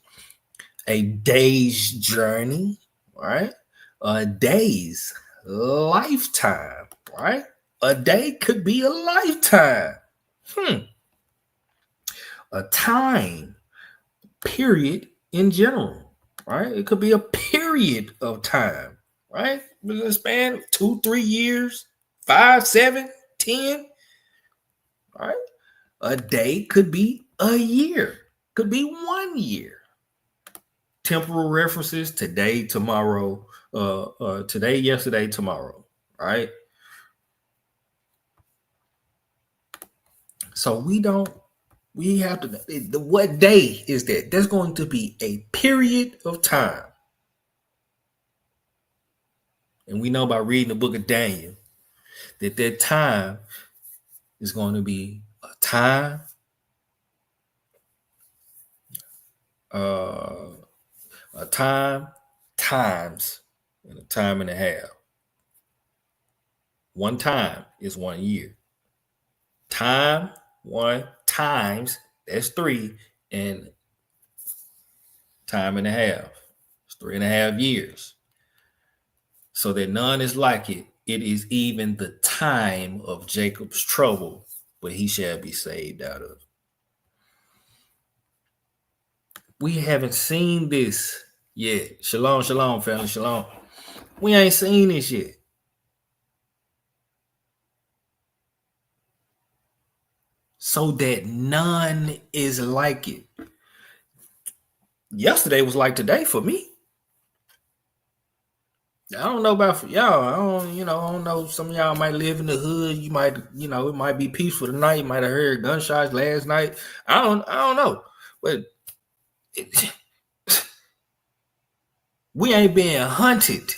A day's journey, right? A day's lifetime, right? A day could be a lifetime. A time period in general, right? It could be a period of time, right? Within a span of 2-3 years, 5, 7, 10, right? A day could be a year, could be 1 year. Temporal references: today, tomorrow, today, yesterday, tomorrow, right? So we have to, what day is that? There's going to be a period of time. And we know by reading the book of Daniel that time is going to be a time, times, and a time and a half. One time is 1 year. Time, 1 times, that's 3, and time and a half. It's 3.5 years. So that none is like it. It is even the time of Jacob's trouble, but he shall be saved out of. We haven't seen this yet. Shalom, shalom, family, shalom. We ain't seen this yet. So that none is like it. Yesterday was like today for me. I don't know about for y'all. I don't know. Some of y'all might live in the hood. You might, it might be peaceful tonight. You might have heard gunshots last night. I don't know. But we ain't being hunted.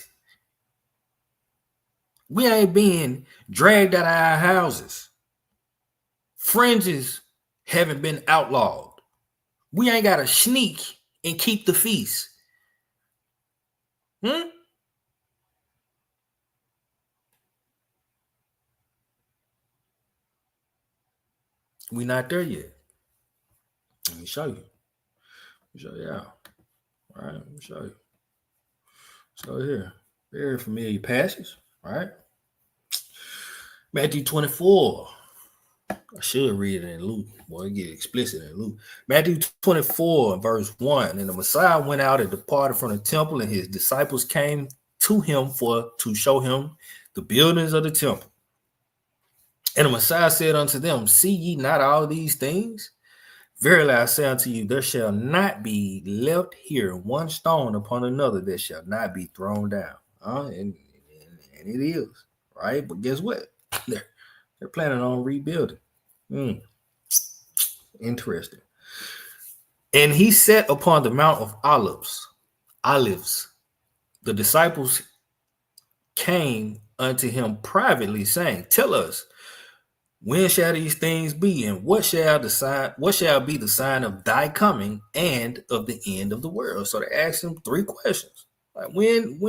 We ain't being dragged out of our houses. Fringes haven't been outlawed. We ain't got to sneak and keep the feast. We not there yet. Let me show you. Let me show you out. All right, let me show you. So here, very familiar passage, right? Matthew 24. I should read it in Luke. Boy, get explicit in Luke. Matthew 24, verse 1. And the Messiah went out and departed from the temple, and his disciples came to him to show him the buildings of the temple. And the Messiah said unto them, see ye not all these things? Verily I say unto you, there shall not be left here one stone upon another that shall not be thrown down. And it is, right? But guess what? They're planning on rebuilding. Interesting. And he sat upon the Mount of Olives. The disciples came unto him privately, saying, tell us, when shall these things be, and what shall be the sign of thy coming and of the end of the world? So they asked him 3 questions. Like when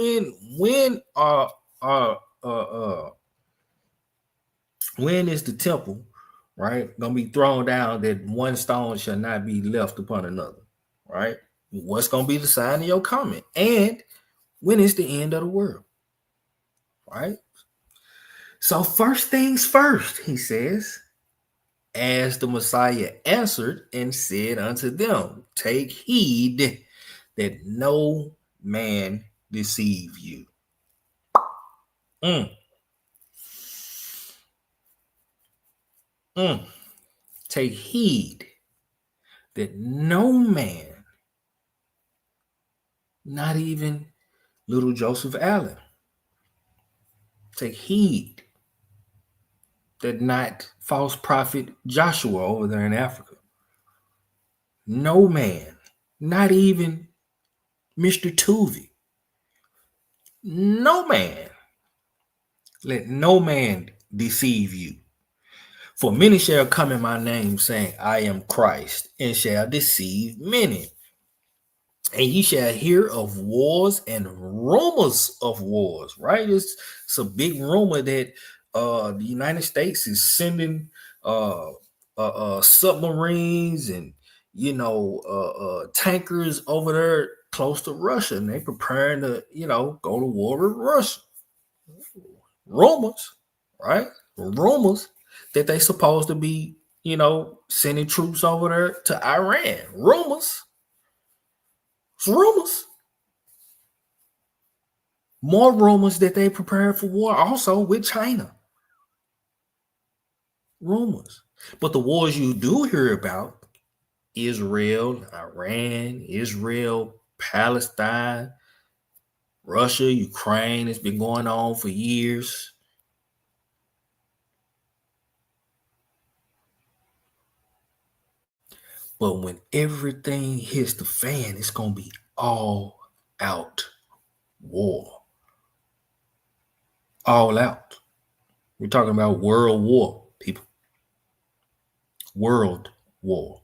is the temple, right, gonna be thrown down that one stone shall not be left upon another? Right? What's gonna be the sign of your coming? And when is the end of the world? Right? So first things first, he says, as the Messiah answered and said unto them, take heed that no man deceive you. Take heed that no man, not even little Joseph Allen, take heed that not false prophet Joshua over there in Africa. No man, not even Mr. Tuvey. No man, let no man deceive you. For many shall come in my name, saying, I am Christ, and shall deceive many. And ye shall hear of wars and rumors of wars, right? It's a big rumor that the United States is sending submarines and tankers over there close to Russia, and they're preparing to go to war with Russia. Rumors, right? Rumors that they supposed to be sending troops over there to Iran. Rumors. It's rumors. More rumors that they prepared for war also with China. Rumors. But the wars you do hear about Israel, Iran, Israel, Palestine, Russia, Ukraine. It's been going on for years. But when everything hits the fan, it's going to be all out war. All out. We're talking about world war, people. World war.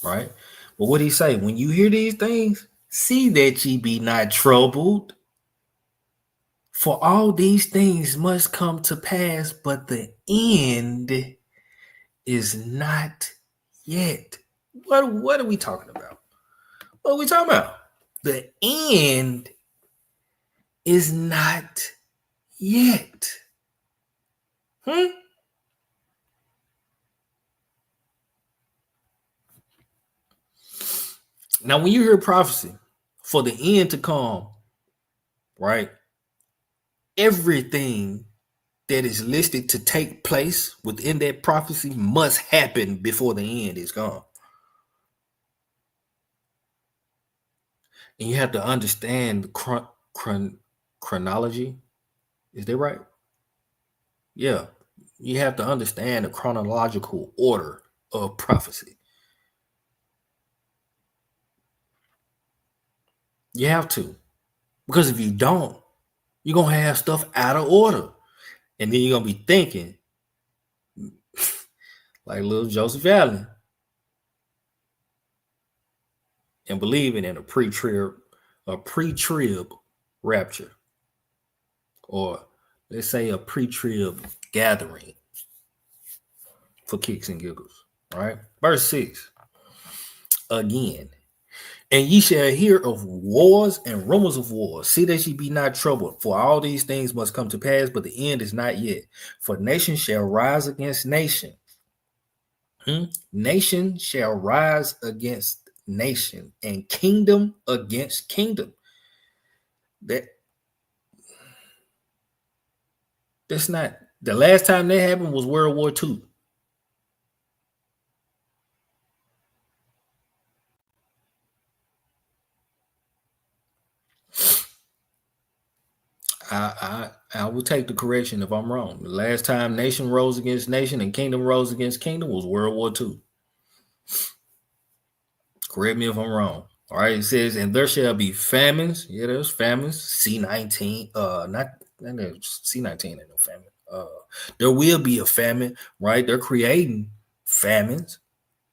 Right? But what did he say? When you hear these things, see that ye be not troubled. For all these things must come to pass, but the end is not yet. What are we talking about? What are we talking about? The end is not yet. Now, when you hear prophecy for the end to come, right? Everything that is listed to take place within that prophecy must happen before the end is gone. And you have to understand the chronology. Is that right? Yeah. You have to understand the chronological order of prophecy. You have to. Because if you don't, you're going to have stuff out of order. And then you're going to be thinking like little Joseph Allen and believing in a pre-trib rapture, or let's say a pre-trib gathering for kicks and giggles. All right. Verse 6. Again, and ye shall hear of wars and rumors of wars. See that ye be not troubled, for all these things must come to pass, but the end is not yet. For nation shall rise against nation. Nation shall rise against nation, and kingdom against kingdom. That's not, the last time that happened was World War II. I will take the correction if I'm wrong. The last time nation rose against nation and kingdom rose against kingdom was World War II. Correct me if I'm wrong. All right, it says, and there shall be famines. Yeah, there's famines. C-19. Not C-19 ain't no famine. There will be a famine, right? They're creating famines.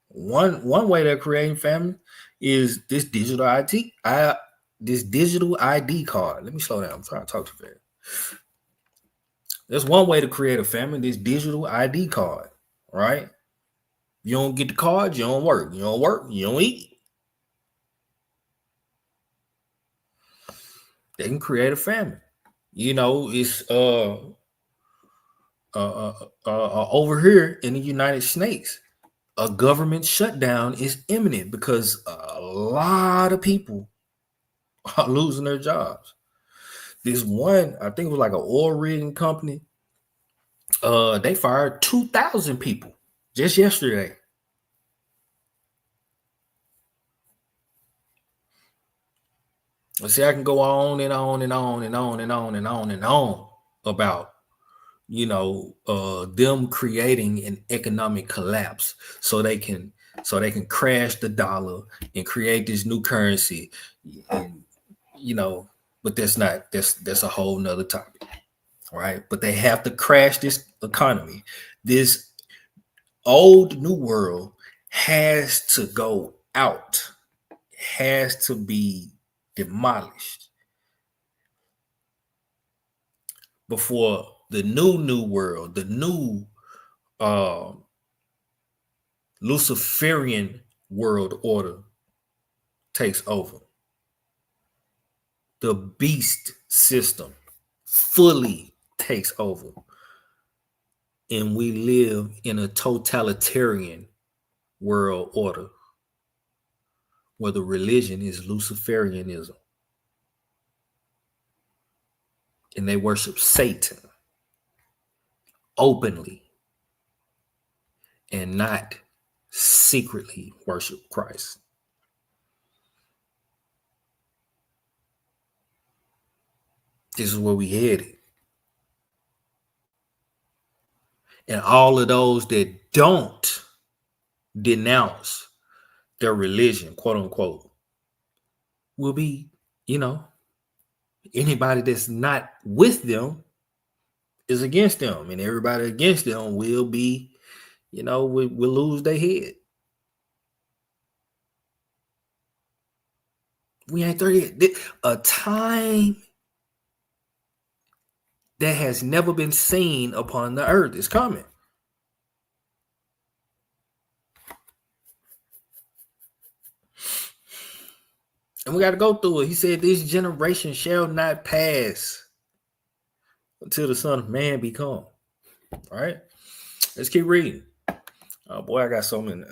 One way they're creating famine is this digital ID card. Let me slow down. I'm trying to talk too fast. There's one way to create a famine, this digital ID card, right? You don't get the card, you don't work. You don't work, you don't eat. They can create a famine. You know, it's over here in the United States, a government shutdown is imminent because a lot of people are losing their jobs. This one, I think it was like an oil rigging company. They fired 2,000 people just yesterday. See, I can go on and on and on and on and on and on and on about, you know, them creating an economic collapse so they can crash the dollar and create this new currency, and, you know. But that's a whole nother topic, right? But they have to crash this economy. This old new world has to go out, has to be demolished before the new world, the new Luciferian world order takes over. The beast system fully takes over. And we live in a totalitarian world order where the religion is Luciferianism. And they worship Satan openly and not secretly worship Christ. This is where we headed. And all of those that don't denounce their religion, quote unquote, will be, anybody that's not with them is against them. And everybody against them will be, will lose their head. We ain't there yet. A time that has never been seen upon the earth is coming. And we got to go through it. He said, this generation shall not pass until the Son of Man be come. All right. Let's keep reading. Oh, boy, I got so many.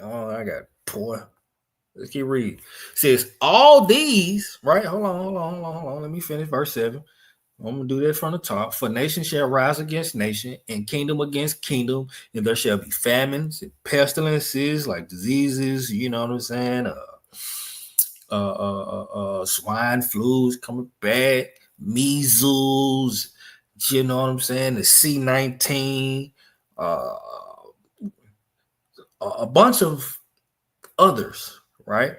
Let's keep reading. It says, all these, right? Hold on. Let me finish verse 7. I'm going to do that from the top. For nation shall rise against nation, and kingdom against kingdom, and there shall be famines and pestilences, like diseases, you know what I'm saying? Swine flus coming back, measles, you know what I'm saying? The C-19, a bunch of others, right?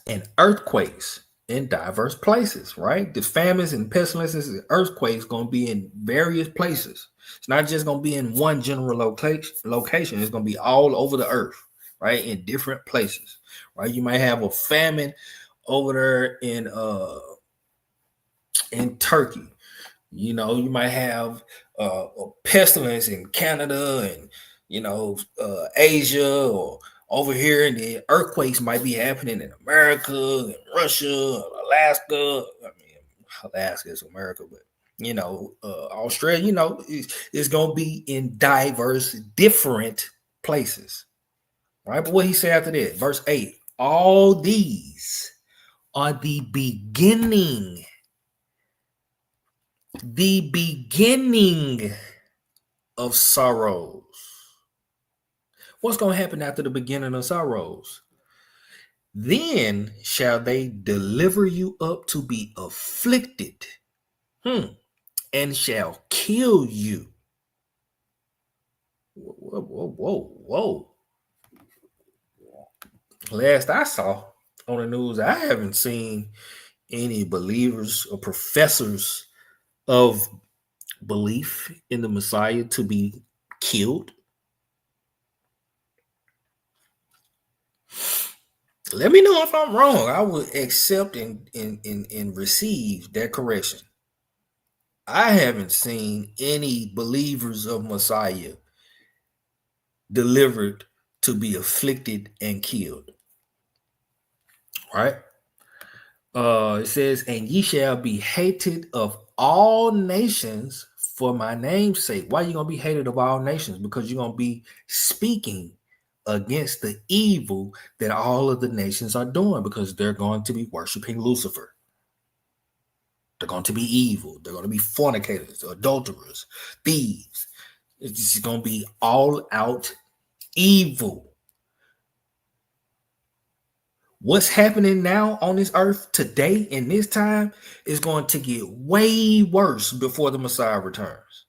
And earthquakes in diverse places, right? The famines and pestilences and earthquakes going to be in various places. It's not just going to be in one general location. It's going to be all over the earth, right? In different places, right? You might have a famine over there in Turkey. You might have a pestilence in Canada and, Asia, or over here, and the earthquakes might be happening in America and Russia, Alaska. I mean, Alaska is America, but Australia, is going to be in diverse, different places, right? But what he said after that, verse 8, all these are the beginning of sorrows. What's going to happen after the beginning of sorrows? Then shall they deliver you up to be afflicted, and shall kill you. Whoa. Last I saw on the news, I haven't seen any believers or professors of belief in the Messiah to be killed. Let me know if I'm wrong. I would accept and receive that correction. I haven't seen any believers of Messiah delivered to be afflicted and killed. Right? It says, and ye shall be hated of all nations for my name's sake. Why are you going to be hated of all nations? Because you're going to be speaking against the evil that all of the nations are doing, because they're going to be worshiping Lucifer. They're going to be evil. They're going to be fornicators, adulterers, thieves. It's just going to be all out evil. What's happening now on this earth today in this time is going to get way worse before the Messiah returns.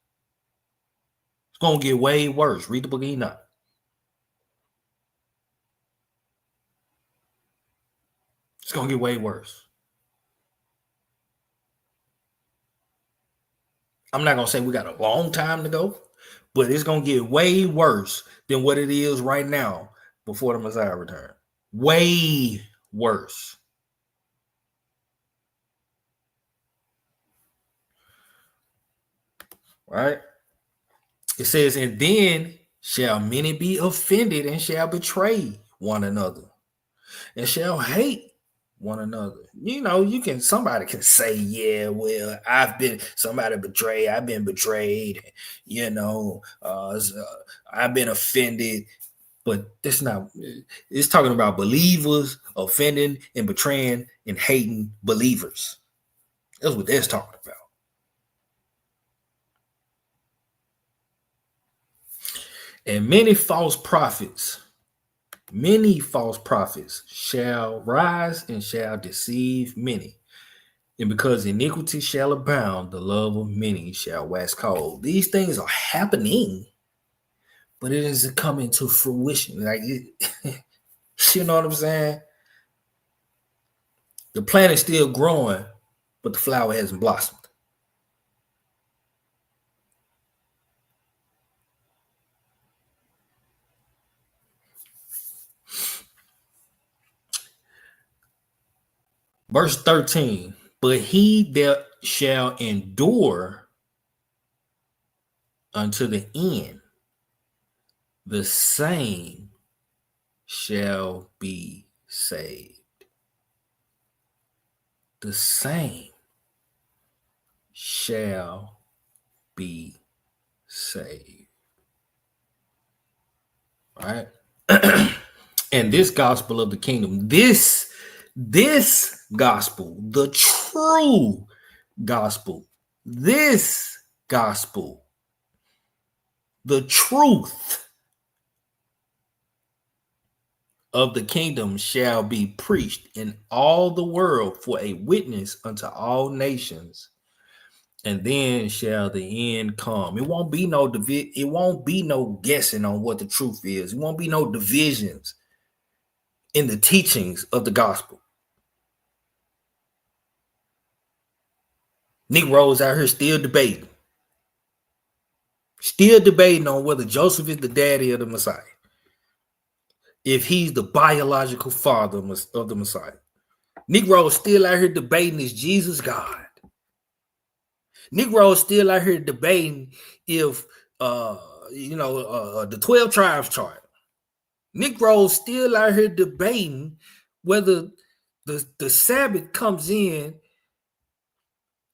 It's going to get way worse. Read the book of Enoch. It's going to get way worse. I'm not going to say we got a long time to go, but it's going to get way worse than what it is right now before the Messiah return. Way worse. Right? It says, and then shall many be offended and shall betray one another and shall hate one another. Somebody can say, yeah, well, I've been betrayed, I've been offended, but that's not, it's talking about believers offending and betraying and hating believers. That's what that's talking about. And many false prophets Many false prophets shall rise and shall deceive many. And because iniquity shall abound, the love of many shall wax cold. These things are happening, but it isn't coming to fruition. Like, you know what I'm saying? The plant is still growing, but the flower hasn't blossomed. Verse 13, but he that shall endure unto the end, the same shall be saved. The same shall be saved. All right. And this gospel of the kingdom, this gospel, the true gospel, this gospel, the truth of the kingdom shall be preached in all the world for a witness unto all nations, and then shall the end come. It won't be no it won't be no guessing on what the truth is. It won't be no divisions in the teachings of the gospel. Negroes out here still debating on whether Joseph is the daddy of the Messiah, if he's the biological father of the Messiah. Negroes still out here debating, is Jesus God? Negroes still out here debating if the 12 tribes chart. Negroes still out here debating whether the Sabbath comes in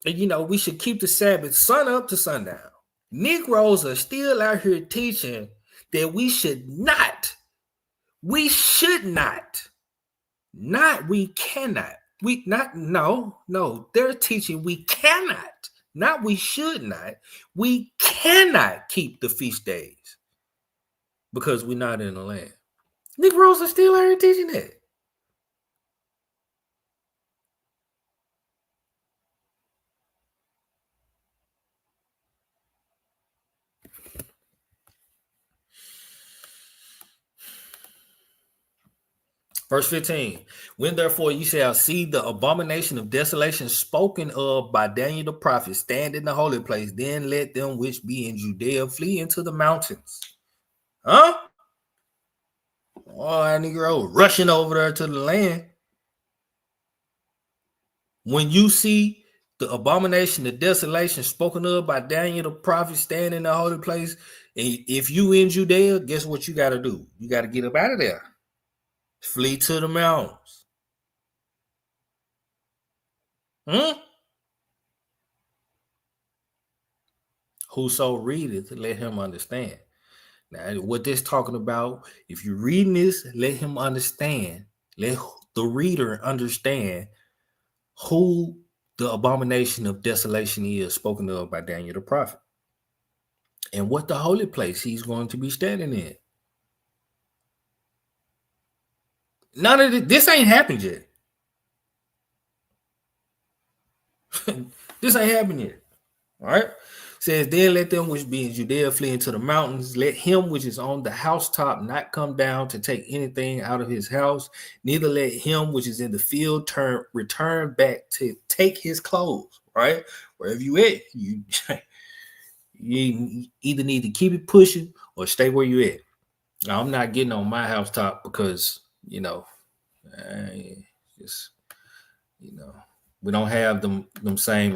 and we should keep the Sabbath sun up to sundown. Negroes are still out here teaching that we cannot, they're teaching we cannot, not we should not, we cannot keep the feast days because we're not in the land. Negroes are still out here teaching that. Verse 15, when therefore you shall see the abomination of desolation spoken of by Daniel the prophet stand in the holy place, then let them which be in Judea flee into the mountains. Huh? Oh, that Negro rushing over there to the land. When you see the abomination of desolation spoken of by Daniel the prophet stand in the holy place, and if you in Judea, guess what you got to do? You got to get up out of there. Flee to the mountains. Whoso readeth, let him understand. Now, what this talking about, if you're reading this, let him understand. Let the reader understand who the abomination of desolation is spoken of by Daniel the prophet, and what the holy place he's going to be standing in. None of this ain't happened yet. This ain't happened yet. All right. Says, then let them which be in Judea flee into the mountains. Let him which is on the housetop not come down to take anything out of his house. Neither let him which is in the field return back to take his clothes. Right. Wherever you at, you either need to keep it pushing or stay where you at. Now, I'm not getting on my housetop because we don't have them same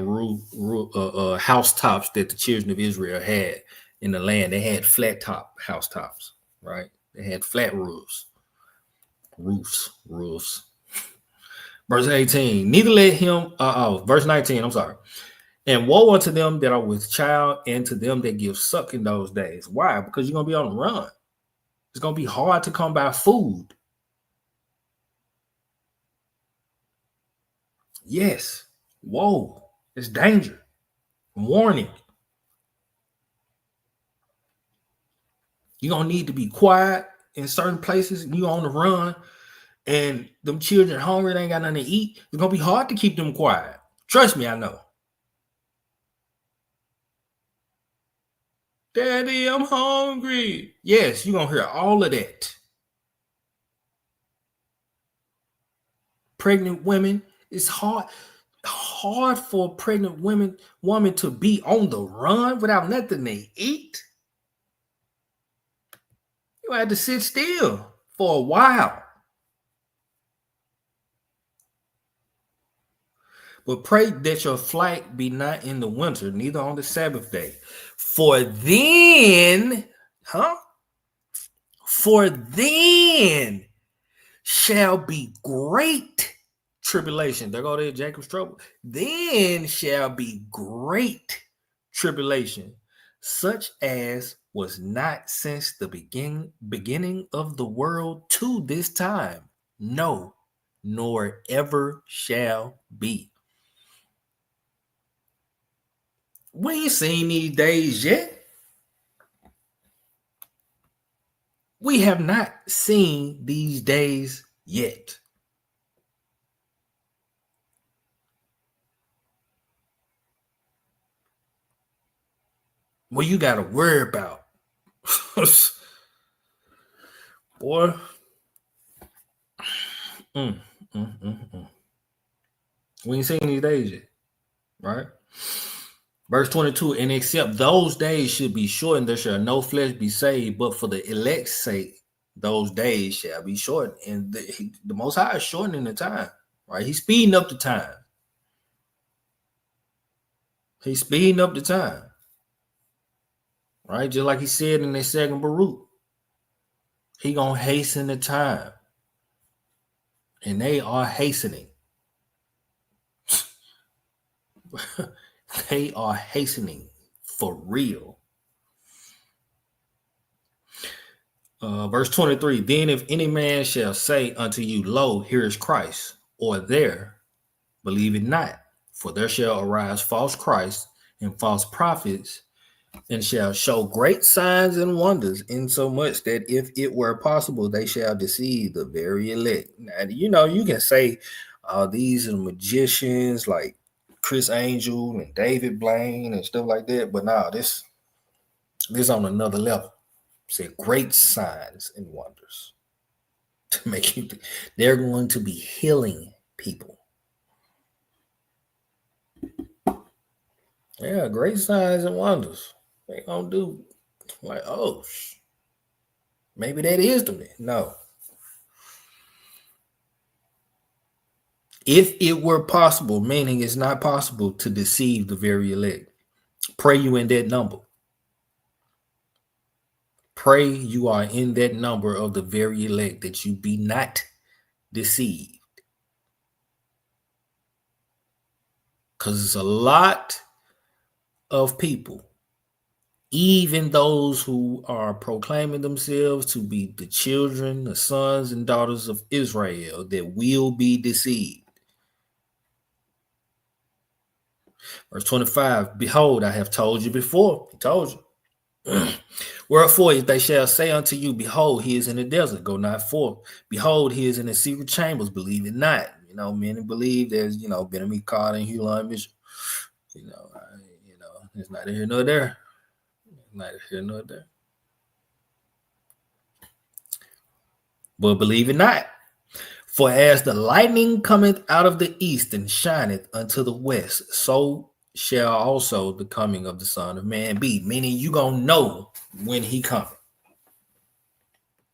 housetops that the children of Israel had in the land. They had flat top housetops, right? They had flat roofs. Verse 18, neither let him, verse 19, I'm sorry. And woe unto them that are with child and to them that give suck in those days. Why? Because you're going to be on the run. It's going to be hard to come by food. Yes. Whoa. It's danger. Warning. You're going to need to be quiet in certain places, you on the run, and them children hungry, they ain't got nothing to eat, it's gonna be hard to keep them quiet. Trust me, I know. Daddy, I'm hungry. Yes, you're gonna hear all of that. Pregnant women, it's hard for a pregnant woman to be on the run without nothing to eat. You had to sit still for a while. But pray that your flight be not in the winter, neither on the Sabbath day. For then shall be great tribulation. There go there, Jacob's trouble. Then shall be great tribulation, such as was not since the beginning of the world to this time. No, nor ever shall be. We ain't seen these days yet. We have not seen these days yet. What you got to worry about? Boy. We ain't seen these days yet, right? Verse 22, and except those days should be shortened, there shall no flesh be saved, but for the elect's sake, those days shall be shortened. And the Most High is shortening the time, right? He's speeding up the time. He's speeding up the time, right? Just like he said in the second Baruch. He gonna hasten the time. And they are hastening. They are hastening for real. Verse 23, then if any man shall say unto you, lo, here is Christ, or there, believe it not. For there shall arise false Christs and false prophets, and shall show great signs and wonders, insomuch that if it were possible, they shall deceive the very elect. Now, you can say these are magicians like Chris Angel and David Blaine and stuff like that, but nah, this on another level. Say great signs and wonders to make you. They're going to be healing people. Yeah, great signs and wonders. They gonna do like, oh, maybe that is the man. No. If it were possible, meaning it's not possible to deceive the very elect, pray you in that number. Pray you are in that number of the very elect, that you be not deceived. Because it's a lot of people, even those who are proclaiming themselves to be the children, the sons and daughters of Israel, that will be deceived. Verse 25, behold, I have told you before. He told you. Wherefore, if they shall say unto you, behold, he is in the desert, go not forth. Behold, he is in the secret chambers, believe it not. Many believe there's, Benjamin Carter and Hulan Bishop. It's neither here nor there. Neither here nor there. But believe it not. For as the lightning cometh out of the east and shineth unto the west, so shall also the coming of the Son of Man be. Meaning you gonna know when he coming.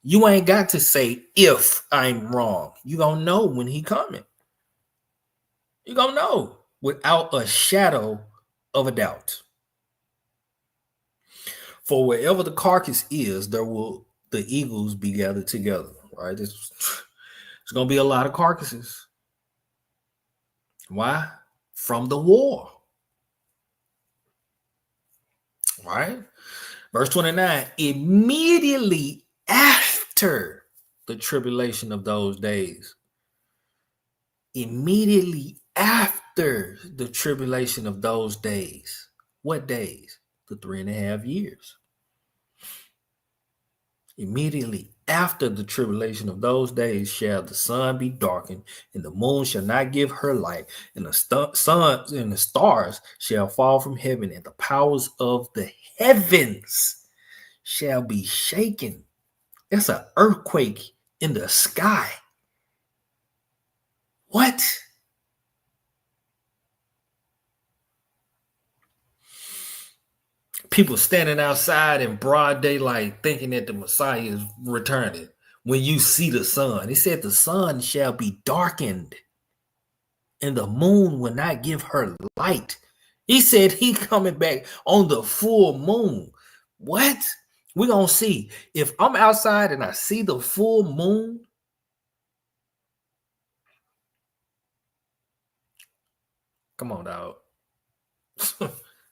You ain't got to say if I'm wrong. You gonna know when he coming. You gonna know without a shadow of a doubt. For wherever the carcass is, there will the eagles be gathered together. Right? It's going to be a lot of carcasses. Why? From the war. Right? Verse 29, immediately after the tribulation of those days. Immediately after the tribulation of those days. What days? The 3.5 years. Immediately After the tribulation of those days shall the sun be darkened, and the moon shall not give her light, and the sun and the stars shall fall from heaven, and the powers of the heavens shall be shaken. It's an earthquake in the sky. What? People standing outside in broad daylight thinking that the Messiah is returning. When you see the sun, he said the sun shall be darkened and the moon will not give her light. He said he coming back on the full moon. What? We're going to see. If I'm outside and I see the full moon, come on, dog.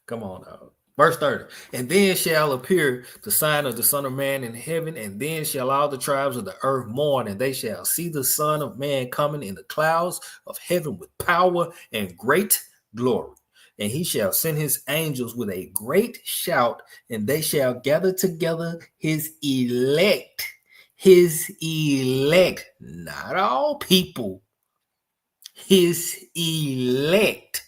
Come on, dog. Verse 30, and then shall appear the sign of the Son of Man in heaven, and then shall all the tribes of the earth mourn, and they shall see the Son of Man coming in the clouds of heaven with power and great glory. And he shall send his angels with a great shout, and they shall gather together his elect, not all people, his elect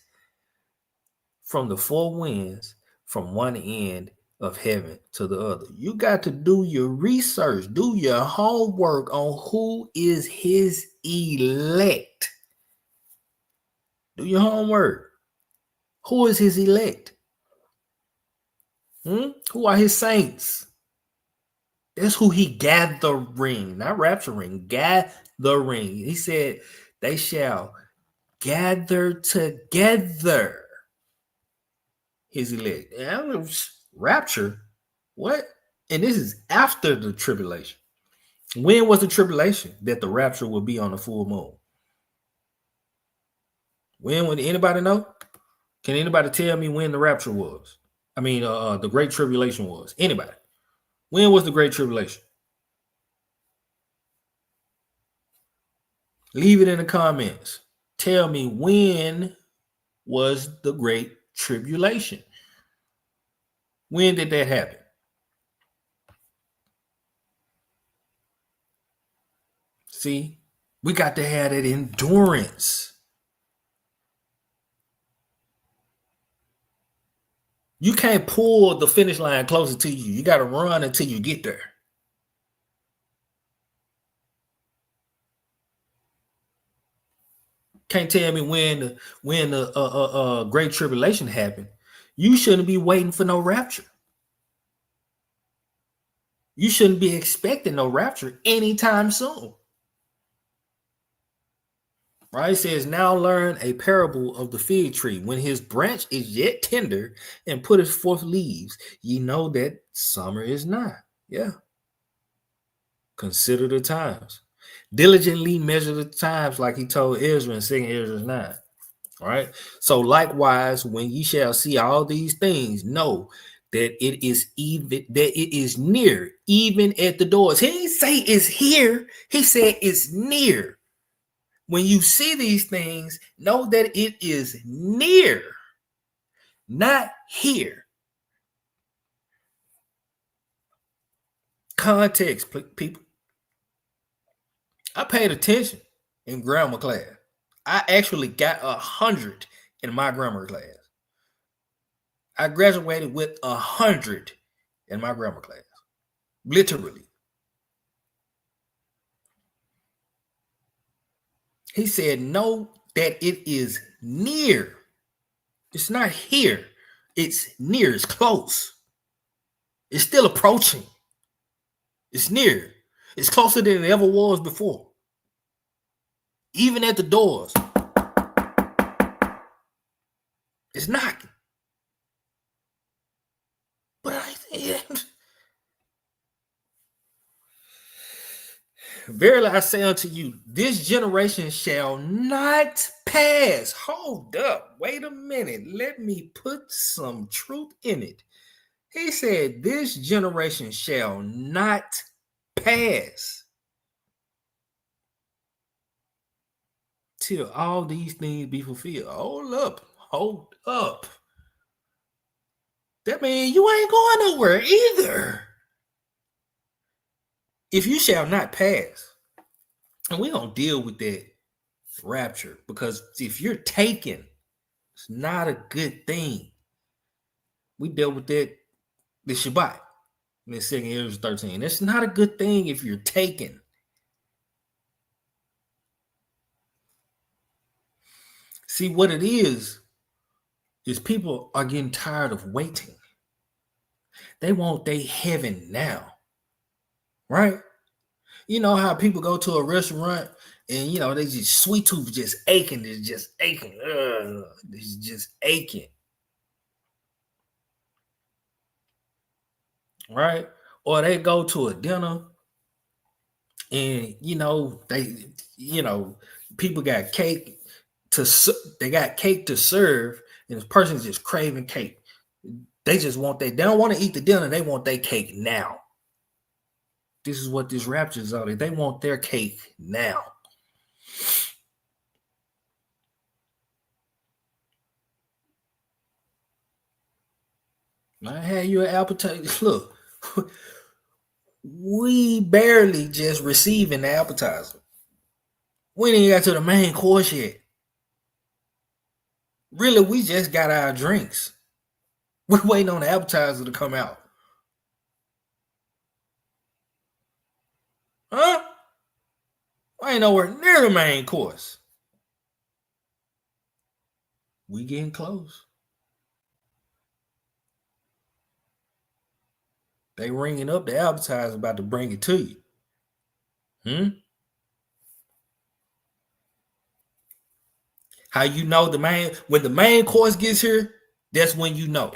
from the four winds, from one end of heaven to the other. You got to do your research, do your homework on who is his elect. Do your homework. Who is his elect? Who are his saints? That's who he gathering, not rapturing, gathering. He said they shall gather together. His elect. Rapture? What? And this is after the tribulation. When was the tribulation? That the rapture will be on the full moon. When would anybody know? Can anybody tell me when the rapture was? I mean, the Great Tribulation was. Anybody? When was the Great Tribulation? Leave it in the comments. Tell me when was the Great Tribulation. When did that happen? See, we got to have that endurance. You can't pull the finish line closer to you. You got to run until you get there. Can't tell me when the Great Tribulation happened. You shouldn't be waiting for no rapture. You shouldn't be expecting no rapture anytime soon. Right? It says, now learn a parable of the fig tree. When his branch is yet tender and putteth forth leaves, ye know that summer is nigh. Yeah. Consider the times. Diligently measure the times, like he told Ezra in 2 Ezra 9. All right. So likewise, when ye shall see all these things, know that it is near, even at the doors. He didn't say it's here. He said it's near. When you see these things, know that it is near, not here. Context, people. I paid attention in grammar class. I actually got 100 in my grammar class. I graduated with 100 in my grammar class. Literally. He said, know that it is near. It's not here. It's near. It's close. It's still approaching. It's near. It's closer than it ever was before. Even at the doors. It's knocking. But verily I say unto you, this generation shall not pass. Hold up. Wait a minute. Let me put some truth in it. He said, this generation shall not pass till all these things be fulfilled. Hold up. That means you ain't going nowhere either. if you shall not pass, and we don't deal with that rapture, because if you're taken, it's not a good thing. We dealt with that the Shabbat in the 2nd Ezra 13. It's not a good thing if you're taken. See, what it is people are getting tired of waiting. They want their heaven now, right? You know how people go to a restaurant and, you know, they just sweet tooth just aching. It's just aching. It's just aching. Right? Or they go to a dinner and, you know, people got cake to serve, and this person's just craving cake. They just want they don't want to eat the dinner. They want their cake now. This is what this rapture is all. They want their cake now. I had you an appetizer. Look, we barely just receiving the appetizer. We ain't got to the main course yet. Really, we just got our drinks. We're waiting on the appetizer to come out. Huh? I ain't nowhere near the main course. We getting close. They ringing up the appetizer, about to bring it to you. How you know when the main course gets here, that's when you know,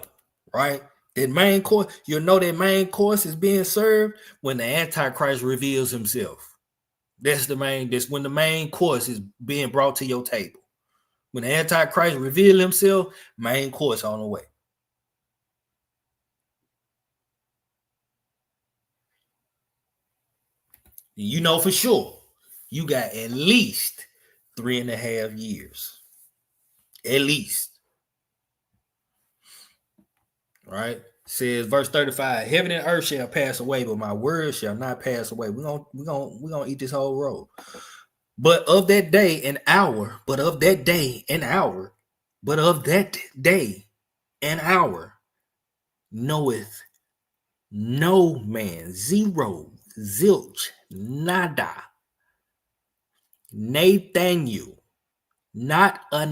right? That main course, you'll know that main course is being served when the Antichrist reveals himself. That's when the main course is being brought to your table. When the Antichrist reveals himself, main course on the way. You know for sure, you got at least 3.5 years. At least. Right? Says verse 35, heaven and earth shall pass away, but my words shall not pass away. We're gonna eat this whole road. But of that day and hour, knoweth no man, zero, zilch, nada, Nathaniel, not a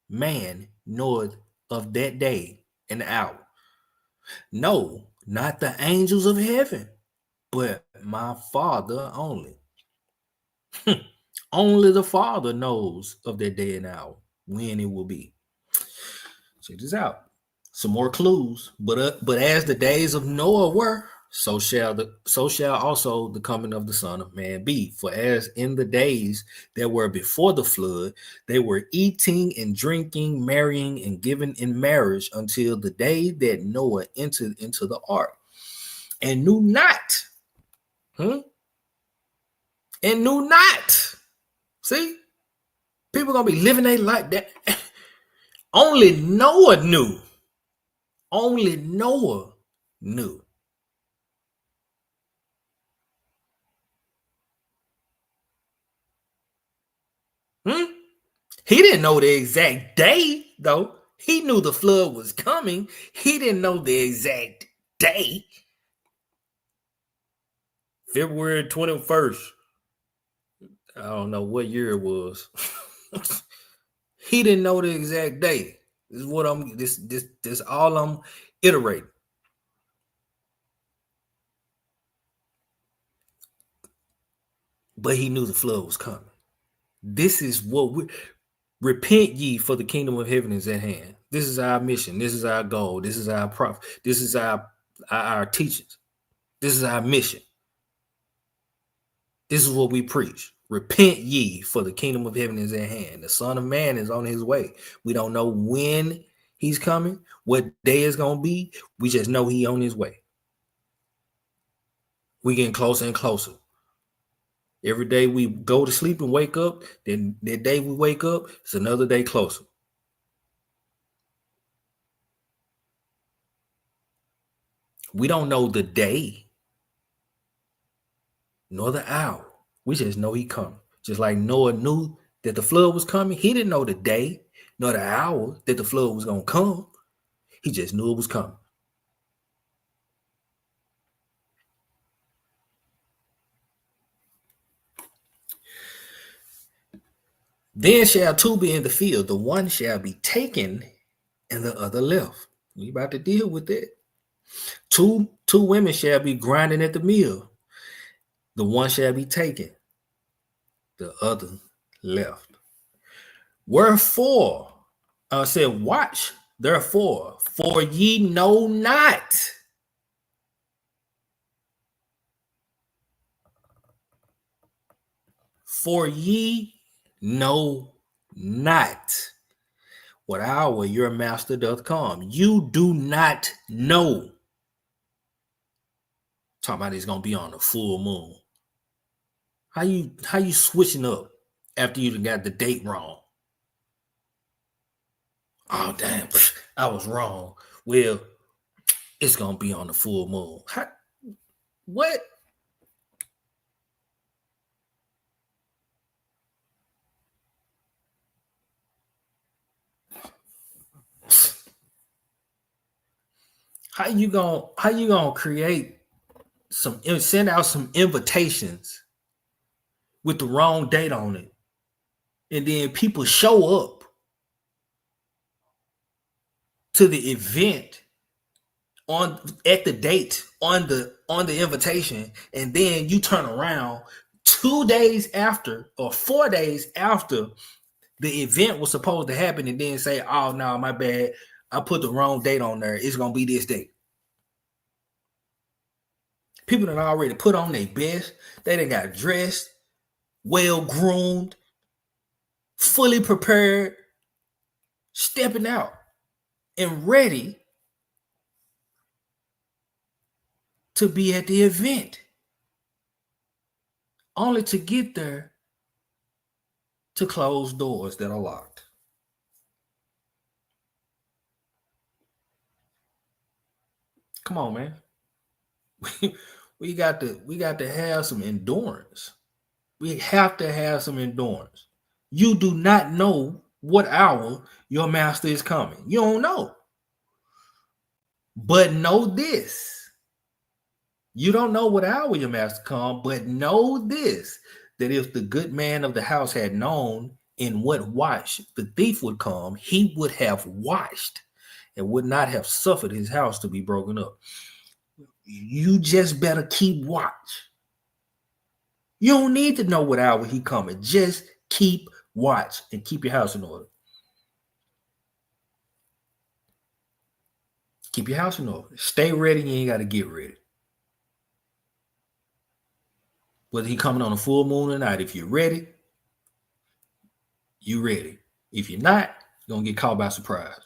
man knoweth of that day and hour. No, not the angels of heaven, but my Father only. Only the Father knows of that day and hour, when it will be. Check this out. Some more clues. But as the days of Noah were, so shall also the coming of the Son of Man be. For as in the days that were before the flood, they were eating and drinking, marrying and giving in marriage until the day that Noah entered into the ark, and knew not. And knew not. See? People gonna be living their life that only Noah knew. Only Noah knew. He didn't know the exact day, though. He knew the flood was coming. He didn't know the exact day. February 21st. I don't know what year it was. He didn't know the exact day. This is what this all I'm iterating. But he knew the flood was coming. This is what we repent ye, for the kingdom of heaven is at hand. This is our mission. This is our goal. This is our prophet. This is our teachings. This is our mission. This is what we preach. Repent ye, for the kingdom of heaven is at hand. The Son of Man is on his way. We don't know when he's coming, what day it's going to be. We just know he on his way. We getting closer and closer. Every day we go to sleep and wake up, then the day we wake up, it's another day closer. We don't know the day. nor the hour. We just know he coming. Just like Noah knew that the flood was coming. He didn't know the day nor the hour that the flood was going to come. He just knew it was coming. Then shall two be in the field. The one shall be taken and the other left. We about to deal with that. Two women shall be grinding at the mill. The one shall be taken, the other left. Wherefore, I said, watch, therefore, for ye know not. For ye know not what hour your master doth come. You do not know. Talking about it's gonna be on the full moon. How you switching up after you got the date wrong? Oh damn, I was wrong. Well, it's gonna be on the full moon. What? How you gonna create send out some invitations with the wrong date on it, and then people show up to the event at the date on the invitation, and then you turn around 2 days after or 4 days after the event was supposed to happen, and then say, "Oh no, my bad, I put the wrong date on there. It's gonna be this date." People that already put on their best, they done got dressed, well groomed, fully prepared, stepping out and ready to be at the event, only to get there to close doors that are locked. Come on, man. We got to have some endurance. We have to have some endurance. You do not know what hour your master is coming. You don't know. But know this. You don't know what hour your master come, but know this, that if the good man of the house had known in what watch the thief would come, he would have watched and would not have suffered his house to be broken up. You just better keep watch. You don't need to know what hour he coming. Just keep watch and keep your house in order. Keep your house in order. Stay ready. You ain't got to get ready. Whether he coming on a full moon or not, if you're ready, you ready. If you're not, you're going to get caught by surprise.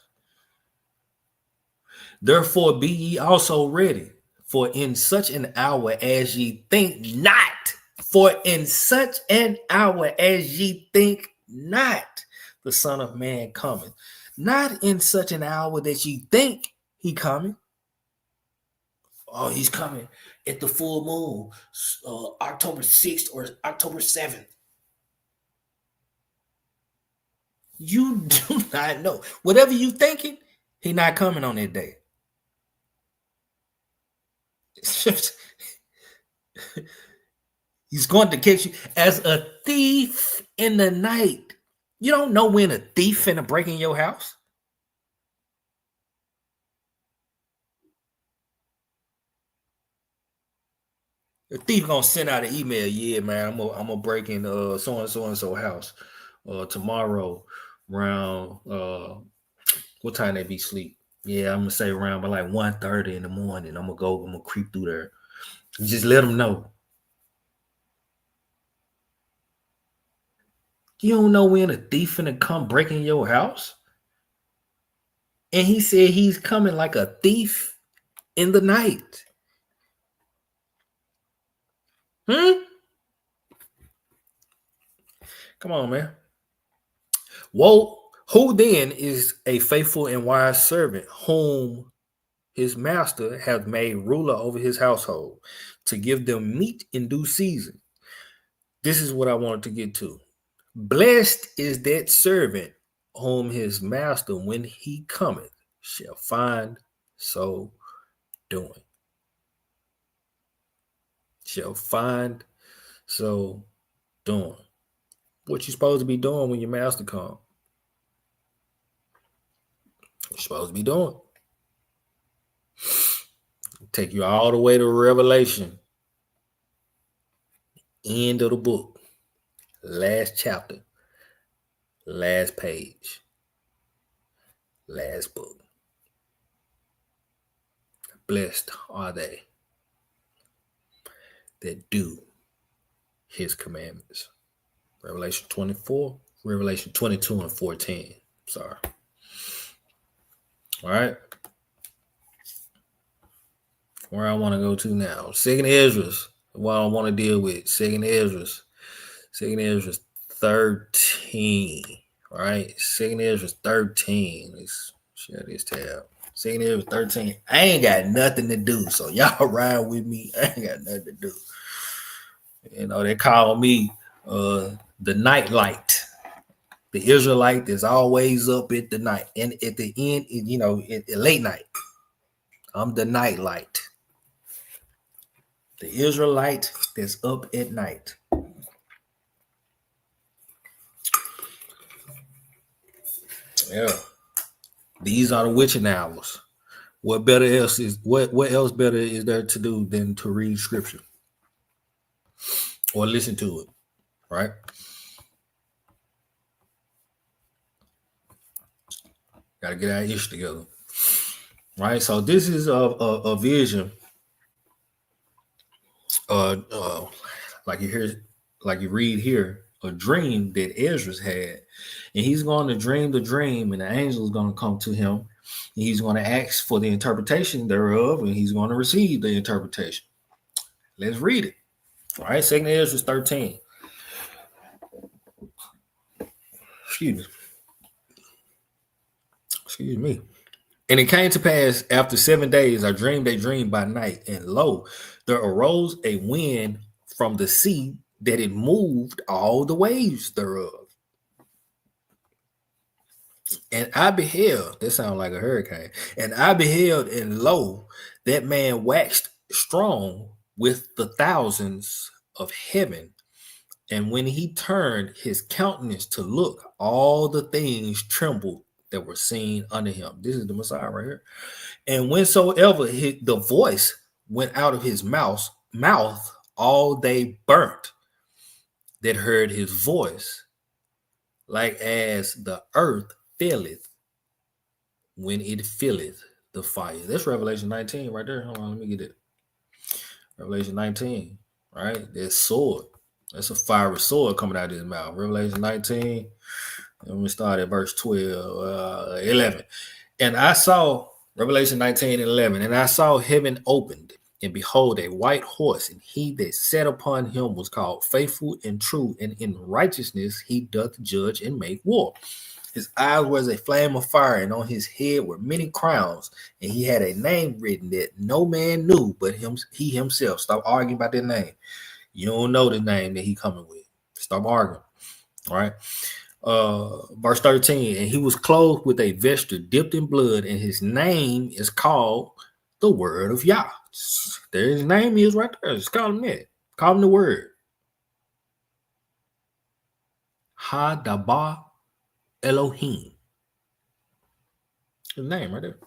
Therefore, be ye also ready. For in such an hour as ye think not, for in such an hour as ye think not, the Son of Man cometh. Not in such an hour that ye think he coming. Oh, he's coming at the full moon, October 6th or October 7th. You do not know. Whatever you thinking, he not coming on that day. He's going to catch you as a thief in the night. You don't know when a thief finna break in your house. The thief gonna send out an email. Yeah, man, I'm gonna break in so and so house tomorrow around what time they be sleep. Yeah, I'm gonna say around by like 1:30 in the morning. I'm gonna creep through there. Just let them know. You don't know when a thief finna come breaking your house. And he said he's coming like a thief in the night. Come on, man. Woe, who then is a faithful and wise servant whom his master hath made ruler over his household, to give them meat in due season. This is what I wanted to get to. Blessed is that servant whom his master, when he cometh, shall find so doing. Shall find so doing. What you supposed to be doing when your master comes? You're supposed to be doing. Take you all the way to Revelation. End of the book. Last chapter. Last page. Last book. Blessed are they that do his commandments. Revelation 24, Revelation 22 and 14. Sorry. All right. Where I want to go to now. Second Ezra. What I want to deal with. Second Ezra 13. All right. Second Ezra 13. Let's share this tab. Second Ezra 13. I ain't got nothing to do. So y'all ride with me. I ain't got nothing to do. You know, they call me the night light. The Israelite that's always up at the night. And at the end, you know, at late night. I'm the night light. The Israelite that's up at night. Yeah. These are the witching hours. What else better is there to do than to read scripture? Or listen to it. Right? Gotta get our ish together. Right? So this is a vision. Like you read here, a dream that Ezra had, and he's going to dream the dream, and the angel is going to come to him, and he's going to ask for the interpretation thereof, and he's going to receive the interpretation. Let's read it. All right, 2 Ezra 13. Excuse me. And it came to pass after 7 days, I dreamed a dream by night, and lo, there arose a wind from the sea that it moved all the waves thereof. And I beheld, that sounds like a hurricane, and I beheld, and lo, that man waxed strong with the thousands of heaven. And when he turned his countenance to look, all the things trembled that were seen under him. This is the Messiah right here. And whensoever the voice went out of his mouth, all they burnt that heard his voice, like as the earth faileth when it filleth the fire. That's Revelation 19 right there. Hold on, let me get it. Revelation 19, right? That sword. That's a fiery sword coming out of his mouth. Revelation 19. Let me start at verse 11. And I saw, Revelation 19 and 11, and I saw heaven opened, and behold, a white horse, and he that sat upon him was called Faithful and True, and in righteousness he doth judge and make war. His eyes was a flame of fire, and on his head were many crowns, and he had a name written that no man knew but he himself. Stop arguing about that name. You don't know the name that he coming with. Stop arguing. All right. Verse 13, and he was clothed with a vesture dipped in blood, and his name is called the Word of Yah. There his name is right there. Just call him that. Call him the Word. Hadaba Elohim. His name right there.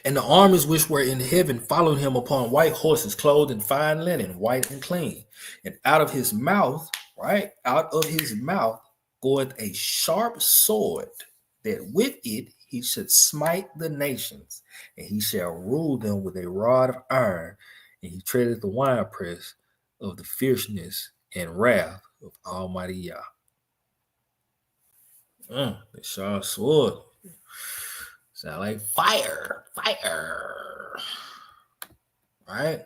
And the armies which were in heaven followed him upon white horses, clothed in fine linen, white and clean. And out of his mouth, goeth a sharp sword, that with it he should smite the nations, and he shall rule them with a rod of iron, and he treadeth the winepress of the fierceness and wrath of Almighty Yah. The sharp sword. Sound like fire. Right?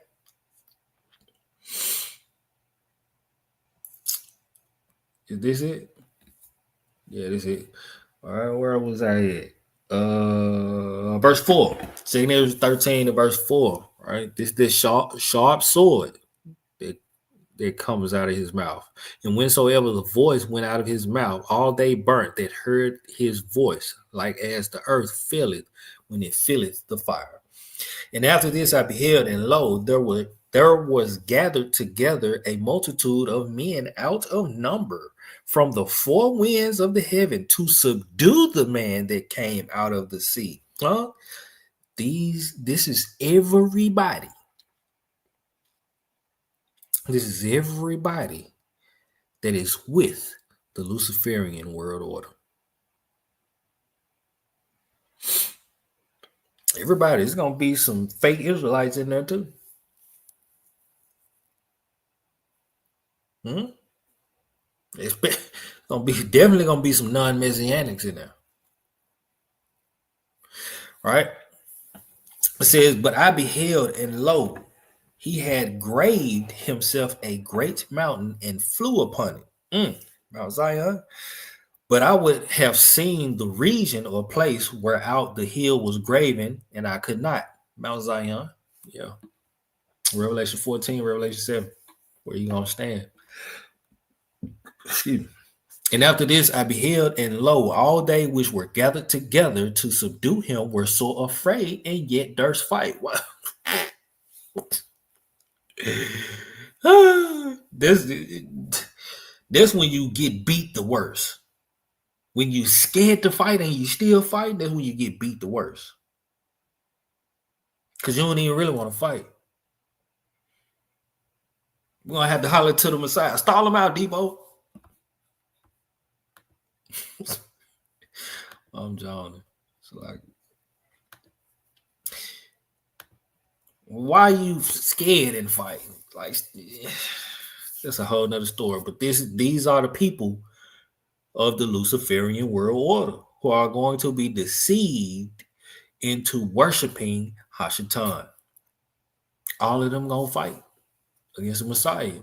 Is this it? Yeah, this is it. All right, where was I at? Verse 4. 2 Ezra 13 to verse 4. Right? This sharp sword that comes out of his mouth. And whensoever the voice went out of his mouth, all they burnt that heard his voice, like as the earth filleth when it filleth the fire. And after this I beheld, and lo, there was gathered together a multitude of men out of number from the four winds of the heaven to subdue the man that came out of the sea. This is everybody. This is everybody that is with the Luciferian world order. Everybody, there's going to be some fake Israelites in there too. It's definitely going to be some non-messianics in there. Right? It says, but I beheld, and lo, he had graved himself a great mountain and flew upon it. Mount Zion. But I would have seen the region or place where out the hill was graven, and I could not. Mount Zion. Yeah. Revelation 14, Revelation 7. Where you going to stand? Excuse me. And after this I beheld, and lo, all they which were gathered together to subdue him were so afraid, and yet durst fight. Wow. That's when you get beat the worst. When you scared to fight and you still fight, that's when you get beat the worst. Because you don't even really want to fight. We're going to have to holler to the Messiah. Stall him out, Debo. I'm John. It's like, why are you scared and fighting? Like, that's a whole nother story. But these are the people of the Luciferian world order who are going to be deceived into worshiping Hashatan. All of them gonna fight against the Messiah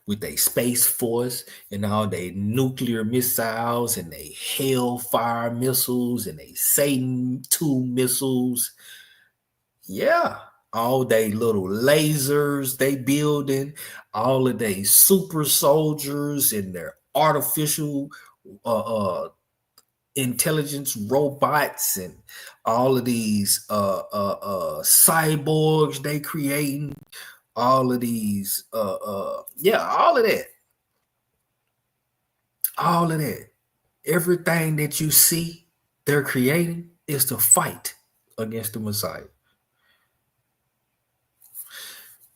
with their space force and all their nuclear missiles and their Hellfire missiles and their Satan II missiles. Yeah, all they little lasers they building, all of their super soldiers and their artificial intelligence robots and all of these cyborgs they creating, all of these all of that, everything that you see they're creating is to fight against the Messiah.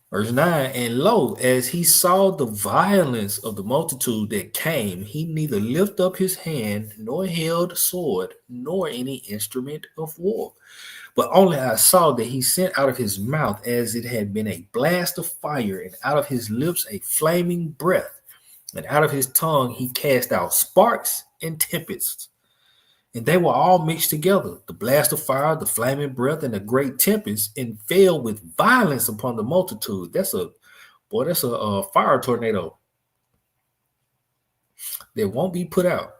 Verse 9, and lo, as he saw the violence of the multitude that came, he neither lifted up his hand, nor held a sword, nor any instrument of war. But only I saw that he sent out of his mouth as it had been a blast of fire, and out of his lips a flaming breath, and out of his tongue he cast out sparks and tempests. And they were all mixed together, the blast of fire, the flaming breath, and the great tempest, and fell with violence upon the multitude. That's a fire tornado that won't be put out.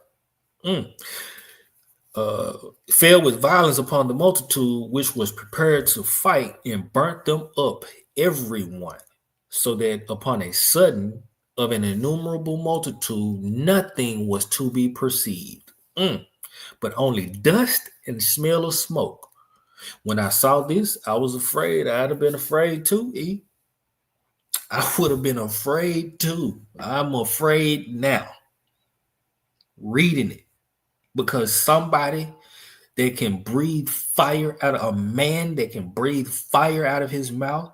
Fell with violence upon the multitude, which was prepared to fight, and burnt them up, everyone, so that upon a sudden of an innumerable multitude, nothing was to be perceived. But only dust and smell of smoke. When I saw this, I was afraid. I'd have been afraid too, E. I would have been afraid too. I'm afraid now. Reading it. Because somebody that can breathe fire out of a man that can breathe fire out of his mouth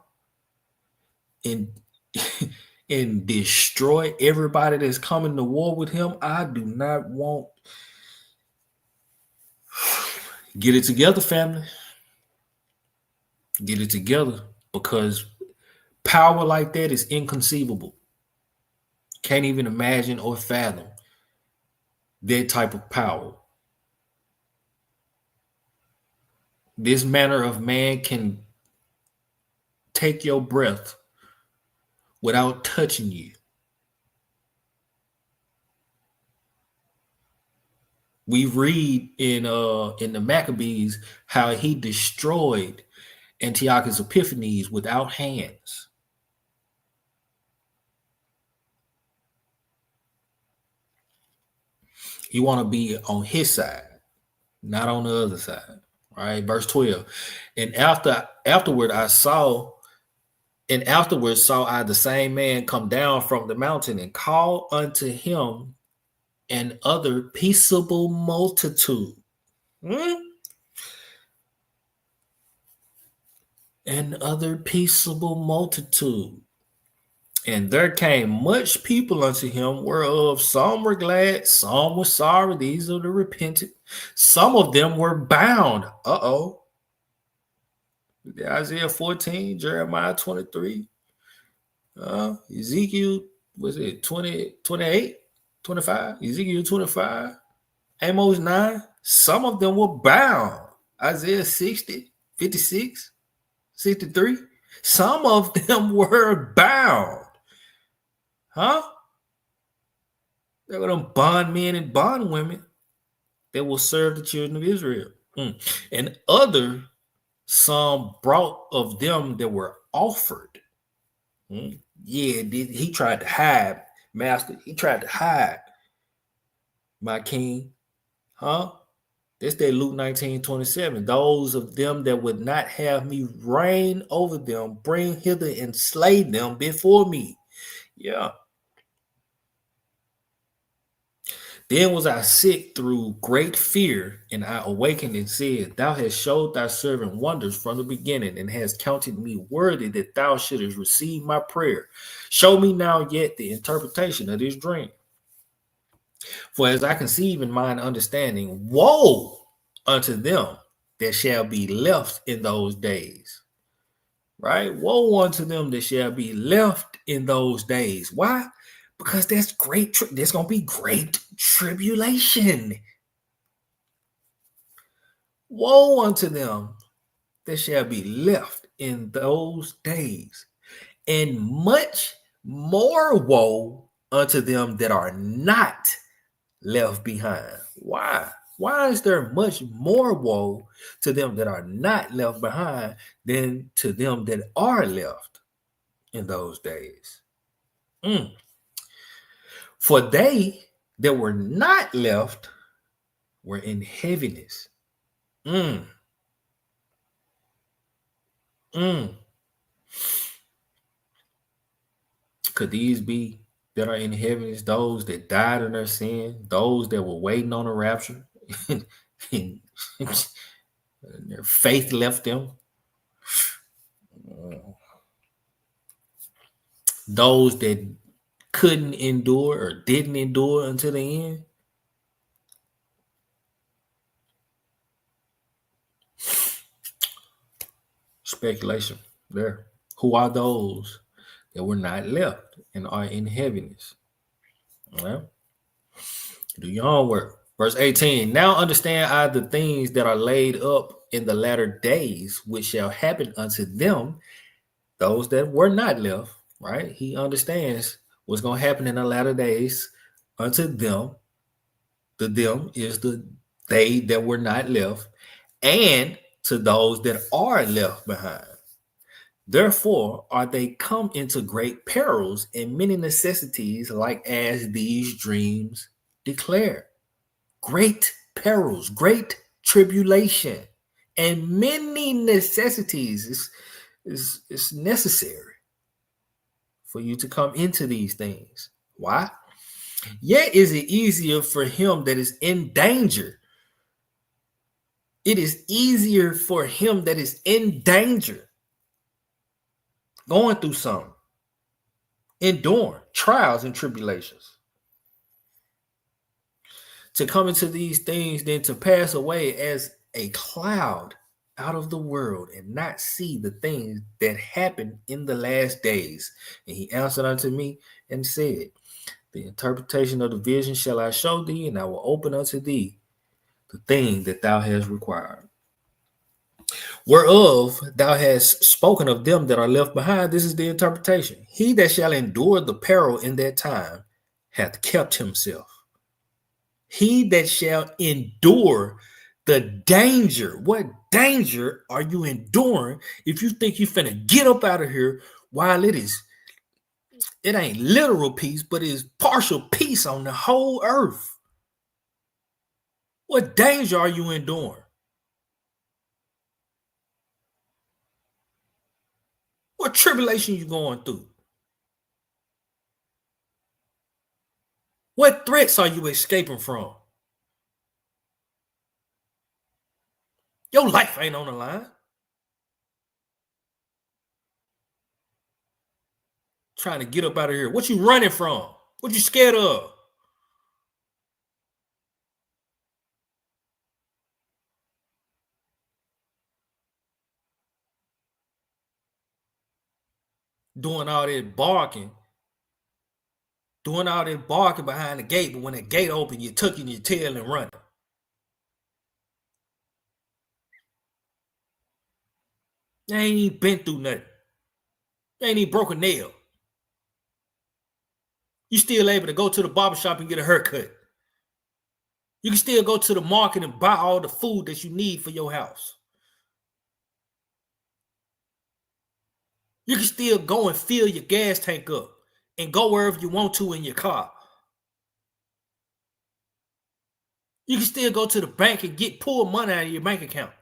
and destroy everybody that's coming to war with him, I do not want. Get it together, family. Get it together, because power like that is inconceivable. Can't even imagine or fathom that type of power. This manner of man can take your breath without touching you. We read in the Maccabees how he destroyed Antiochus Epiphanes without hands. You want to be on his side, not on the other side. Right? Verse 12. And afterwards saw I the same man come down from the mountain and call unto him an other peaceable multitude. An other peaceable multitude. And there came much people unto him, whereof some were glad, some were sorry. These are the repentant. Some of them were bound. Isaiah 14, Jeremiah 23, Ezekiel, was it 20, 28, 25, Ezekiel 25, Amos 9. Some of them were bound. Isaiah 60, 56, 63. Some of them were bound. There were them bondmen and bondwomen that will serve the children of Israel. And some brought of them that were offered. Yeah, he tried to hide, master. He tried to hide, my king. That's that Luke 19:27. Those of them that would not have me reign over them, bring hither and slay them before me. Yeah. Then was I sick through great fear, and I awakened and said, Thou hast showed thy servant wonders from the beginning, and hast counted me worthy that thou shouldest receive my prayer. Show me now yet the interpretation of this dream. For as I conceive in mine understanding, woe unto them that shall be left in those days. Right? Woe unto them that shall be left in those days. Why? Because that's great. There's going to be great tribulation. Woe unto them that shall be left in those days, and much more woe unto them that are not left behind. Why? Why is there much more woe to them that are not left behind than to them that are left in those days? For they that were not left were in heaviness. Could these be that are in heaviness, those that died in their sin, those that were waiting on a rapture, and their faith left them? Those that couldn't endure or didn't endure until the end? Speculation there. Who are those that were not left and are in heaviness? Well, do your own work. Verse 18. Now understand I the things that are laid up in the latter days, which shall happen unto them, those that were not left. Right? He understands what's going to happen in the latter days unto them. The them is the they that were not left, and to those that are left behind. Therefore are they come into great perils and many necessities, like as these dreams declare. Great perils, great tribulation, and many necessities is necessary for you to come into these things. Why? Yet is it easier for him that is in danger. It is easier for him that is in danger, going through something, enduring trials and tribulations, to come into these things than to pass away as a cloud out of the world and not see the things that happen in the last days. And he answered unto me and said, The interpretation of the vision shall I show thee, and I will open unto thee the thing that thou hast required. Whereof thou hast spoken of them that are left behind, this is the interpretation. He that shall endure the peril in that time hath kept himself. He that shall endure the danger. What danger are you enduring if you think you're finna get up out of here while it ain't literal peace, but it's partial peace on the whole earth? What danger are you enduring? What tribulation you going through? What threats are you escaping from? Your life ain't on the line. Trying to get up out of here. What you running from? What you scared of? Doing all that barking behind the gate, but when the gate opened, you're tucking your tail and running. You ain't even been through nothing. You ain't even broke a nail. You still able to go to the barbershop and get a haircut. You can still go to the market and buy all the food that you need for your house. You can still go and fill your gas tank up and go wherever you want to in your car. You can still go to the bank and pull money out of your bank account.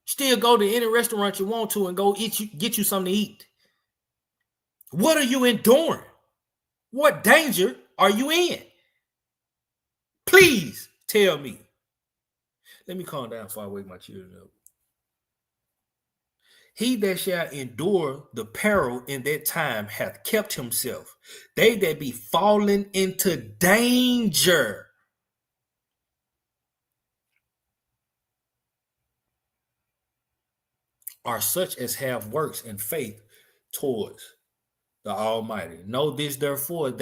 Still go to any restaurant you want to and go get you something to eat. What are you enduring? What danger are you in? Please tell me. Let me calm down before I wake my children up. He that shall endure the peril in that time hath kept himself. They that be fallen into danger are such as have works and faith towards the Almighty. Know this therefore that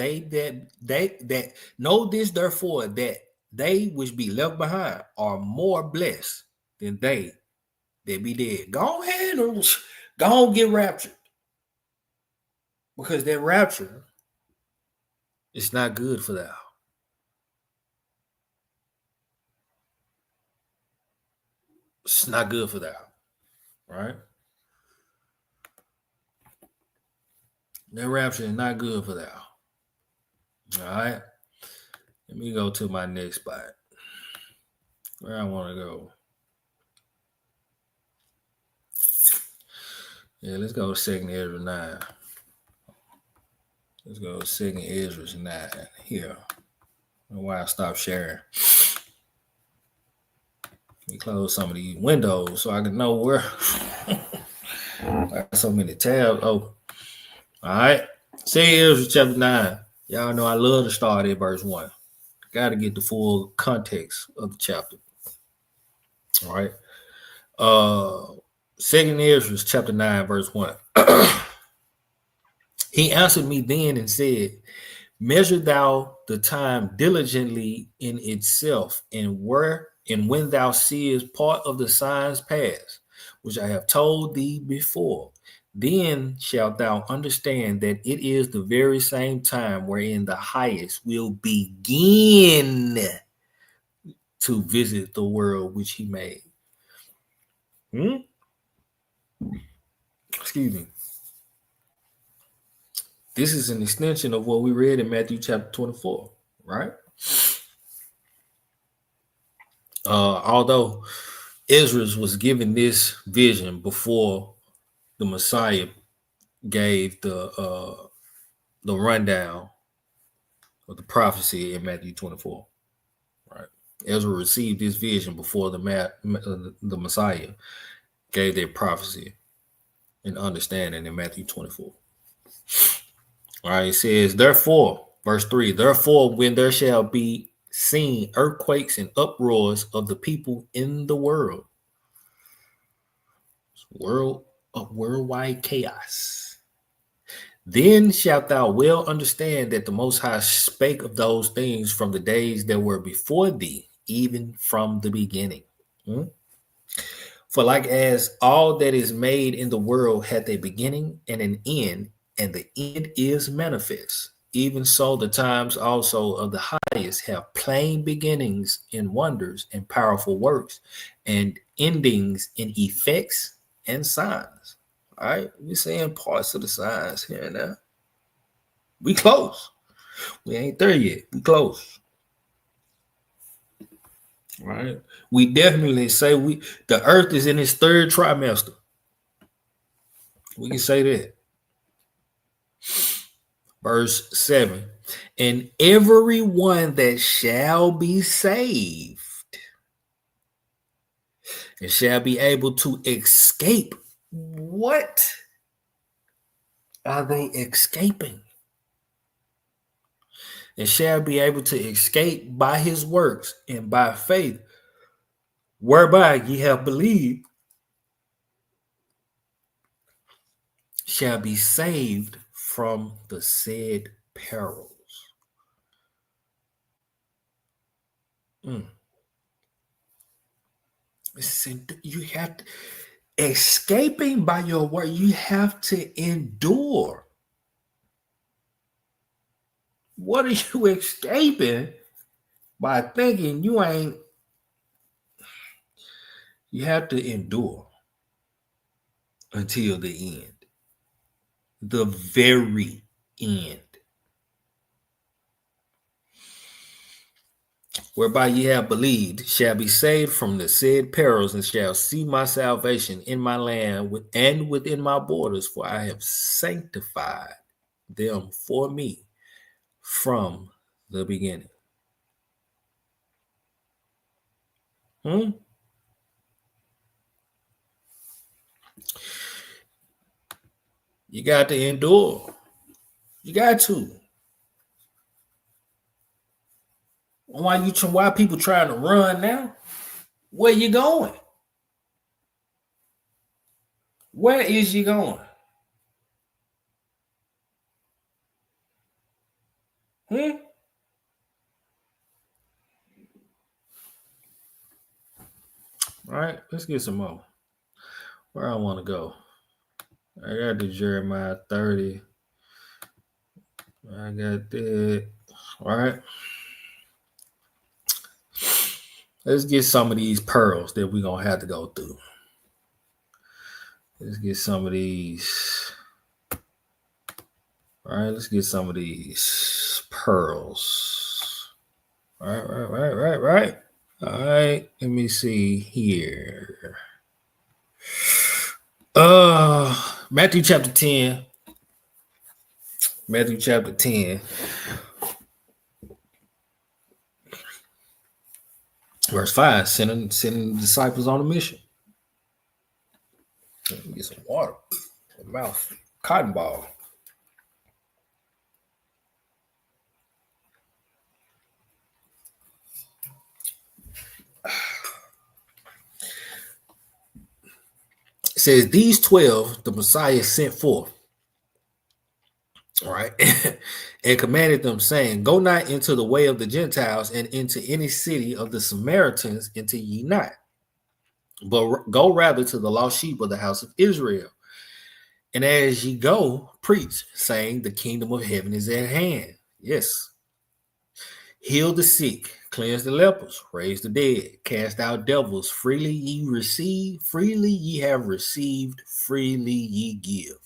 they which be left behind are more blessed than they that be dead. Go ahead and go on, get raptured. Because that rapture is not good for thou. It's not good for thou. Right? That rapture is not good for thou. All right? Let me go to my next spot. Where I want to go. Yeah, let's go to 2nd Ezra 9. Let's go to 2nd Ezra 9 here. I don't know why I stopped sharing. Let me close some of these windows so I can know where. I got so many tabs open. All right. 2nd Ezra chapter 9. Y'all know I love to start at verse 1. Got to get the full context of the chapter. All right. 2nd Ezra chapter 9, verse 1. He answered me then and said, measure thou the time diligently in itself, and when thou seest part of the signs pass, which I have told thee before, then shalt thou understand that it is the very same time wherein the highest will begin to visit the world which he made. Excuse me. This is an extension of what we read in Matthew chapter 24, right? Although Ezra was given this vision before the Messiah gave the rundown of the prophecy in Matthew 24, right? Ezra received this vision before the Messiah gave their prophecy and understanding in Matthew 24. All right, it says, therefore, verse 3, therefore, when there shall be seen earthquakes and uproars of the people in the world, worldwide chaos, then shalt thou well understand that the Most High spake of those things from the days that were before thee, even from the beginning. For like as all that is made in the world hath a beginning and an end, and the end is manifest, Even so, the times also of the highest have plain beginnings in wonders and powerful works, and endings in effects and signs. All right, we're saying parts of the signs here and there. We close. We ain't there yet. We close. All right. We definitely say the earth is in its third trimester. We can say that. Verse 7. And everyone that shall be saved and shall be able to escape. What are they escaping? And shall be able to escape by his works and by faith, whereby ye have believed, shall be saved from the said perils. You have to, escaping by your word, you have to endure. What are you escaping by thinking you ain't? You have to endure until the end. The very end. Whereby ye have believed, shall be saved from the said perils, and shall see my salvation in my land and within my borders, for I have sanctified them for me from the beginning. You got to endure. You got to. Why people trying to run now? Where you going? Where is you going? All right, let's get some more. Where I want to go. I got the Jeremiah 30. I got that. All right. Let's get some of these pearls that we're going to have to go through. Let's get some of these. All right, let's get some of these pearls. All right. All right, let me see here. Matthew chapter 10. Matthew chapter 10. Verse 5, sending disciples on a mission. Let me get some water. Mouth. Cotton ball. It says, these 12 the Messiah sent forth. All right. And commanded them, saying, go not into the way of the Gentiles, and into any city of the Samaritans enter ye not, but go rather to the lost sheep of the house of Israel. And as ye go, preach, saying, the kingdom of heaven is at hand. Yes. Heal the sick, cleanse the lepers, raise the dead, cast out devils. Freely ye receive, freely ye have received, freely ye give.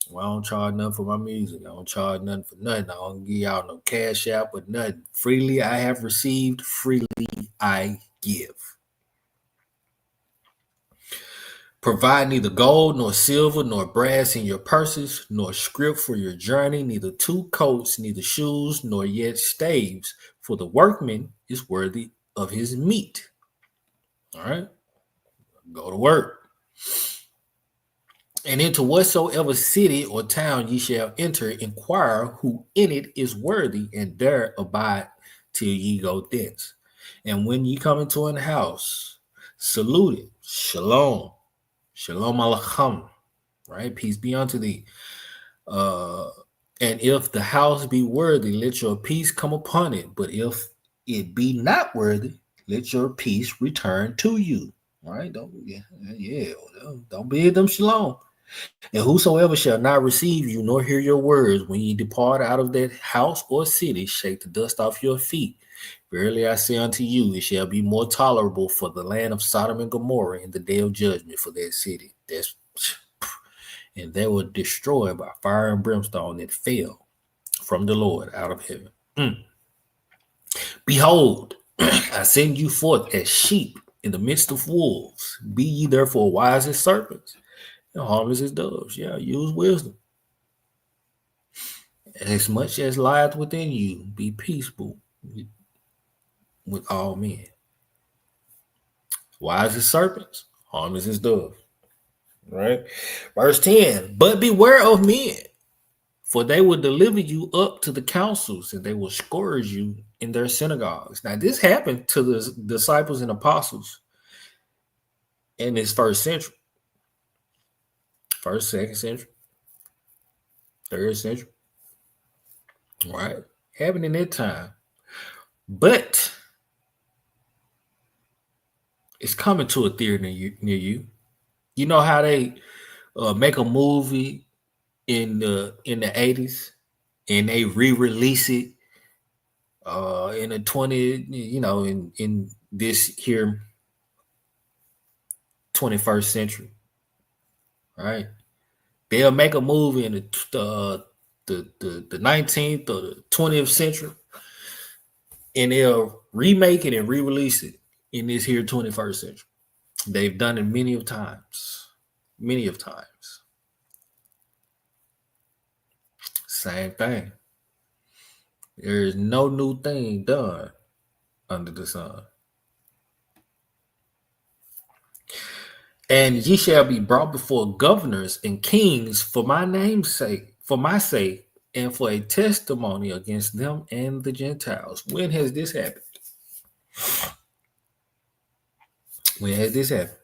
Well, I don't charge nothing for my music. I don't charge nothing for nothing. I don't give y'all no cash out, but nothing. Freely I have received, freely I give. Provide neither gold, nor silver, nor brass in your purses, nor scrip for your journey, neither 2 coats, neither shoes, nor yet staves, for the workman is worthy of his meat. All right? Go to work. And into whatsoever city or town ye shall enter, inquire who in it is worthy, and there abide till ye go thence. And when ye come into an house, salute it. Shalom. Shalom alaikum. Right? Peace be unto thee. And if the house be worthy, let your peace come upon it. But if it be not worthy, let your peace return to you. All right? Don't bid them shalom. And whosoever shall not receive you nor hear your words when ye depart out of that house or city, shake the dust off your feet. Verily I say unto you, it shall be more tolerable for the land of Sodom and Gomorrah in the day of judgment for that city. And they were destroyed by fire and brimstone that fell from the Lord out of heaven. Behold, I send you forth as sheep in the midst of wolves. Be ye therefore wise as serpents and harmless as doves. Yeah, use wisdom. As much as lieth within you, be peaceable with all men. Wise as serpents, harmless as doves. Right? Verse 10, but beware of men, for they will deliver you up to the councils, and they will scourge you in their synagogues. Now, this happened to the disciples and apostles in this first century. First, second century, third century. Right? Happened in that time. But it's coming to a theater near you. You know how they make a movie in the 80s and they re-release it in the 20, in this here 21st century, right? They'll make a movie in the 19th or the 20th century, and they'll remake it and re-release it in this here 21st century. They've done it many of times. Same thing. There is no new thing done under the sun. And ye shall be brought before governors and kings for my name's sake, for my sake, and for a testimony against them and the Gentiles. When has this happened? When has this happened?